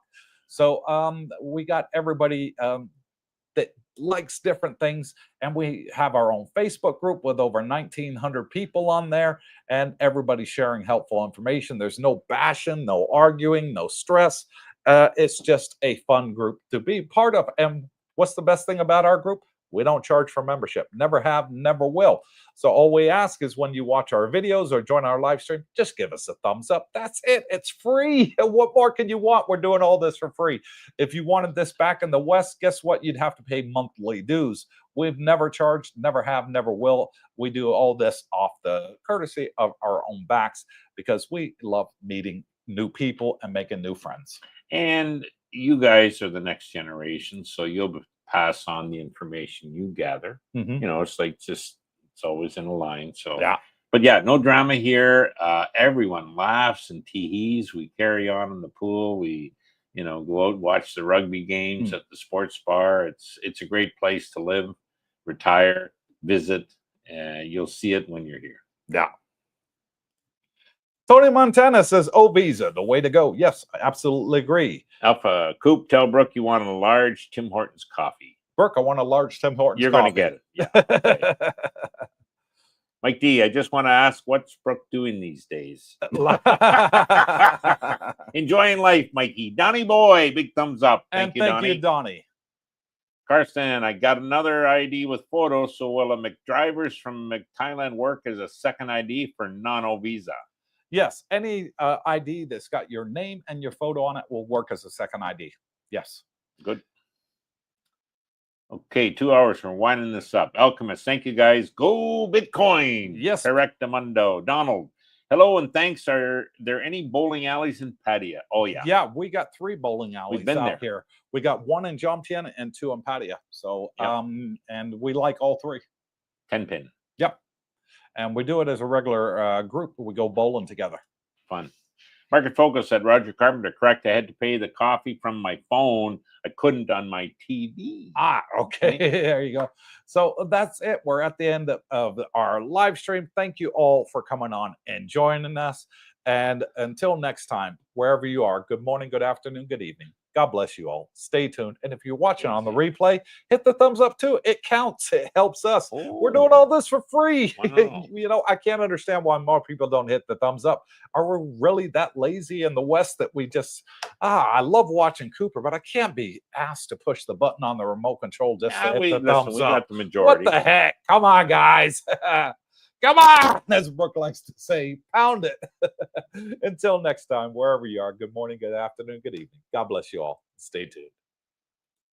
So we got everybody that likes different things, and we have our own Facebook group with over 1,900 people on there, and everybody sharing helpful information. There's no bashing, no arguing, no stress. It's just a fun group to be part of. And what's the best thing about our group? We don't charge for membership. Never have, never will. So all we ask is when you watch our videos or join our live stream, just give us a thumbs up. That's it. It's free. What more can you want? We're doing all this for free. If you wanted this back in the West, guess what? You'd have to pay monthly dues. We've never charged, never have, never will. We do all this off the courtesy of our own backs because we love meeting new people and making new friends. And you guys are the next generation, so you'll pass on the information you gather. You know, it's like it's always in a line. So yeah, but yeah, no drama here. Everyone laughs and teehees. We carry on in the pool. We, you know, go out and watch the rugby games at the sports bar. It's a great place to live, retire, visit. You'll see it when you're here. Yeah. Tony Montana says, "Oh, Visa, the way to go." Yes, I absolutely agree. Alpha Coop, tell Brooke you want a large Tim Hortons coffee. Brooke, I want a large Tim Hortons You're coffee. going to get it. Yeah. Okay. Mike D, I just want to ask, what's Brooke doing these days? Enjoying life, Mikey. Donnie boy, big thumbs up. Thank you, Donnie. Carson, I got another ID with photos, so will a McDrivers from Thailand work as a second ID for non-O visa? Yes, any ID that's got your name and your photo on it will work as a second ID. Yes. Good. Okay, 2 hours for winding this up. Alchemist, thank you guys. Go Bitcoin. Yes. Correctamundo. Donald, hello and thanks. Are there any bowling alleys in Pattaya? Oh, yeah. Yeah, we got 3 bowling alleys out here. We got 1 in Jomtien and 2 in Pattaya. So, and we like all 3. 10 pin. Yep. And we do it as a regular group. We go bowling together. Fun. Market Focus said, Roger Carpenter, correct. I had to pay the coffee from my phone. I couldn't on my TV. Ah, okay. There you go. So that's it. We're at the end of our live stream. Thank you all for coming on and joining us. And until next time, wherever you are, good morning, good afternoon, good evening. God bless you all. Stay tuned. And if you're watching on the replay, hit the thumbs up too. It counts. It helps us. Oh. We're doing all this for free. Wow. You know, I can't understand why more people don't hit the thumbs up. Are we really that lazy in the West that we just, I love watching Cooper, but I can't be asked to push the button on the remote control just to hit the thumbs we up. got the majority. What the heck? Come on, guys. Come on, as Brooke likes to say, pound it. Until next time, wherever you are, good morning, good afternoon, good evening. God bless you all. Stay tuned.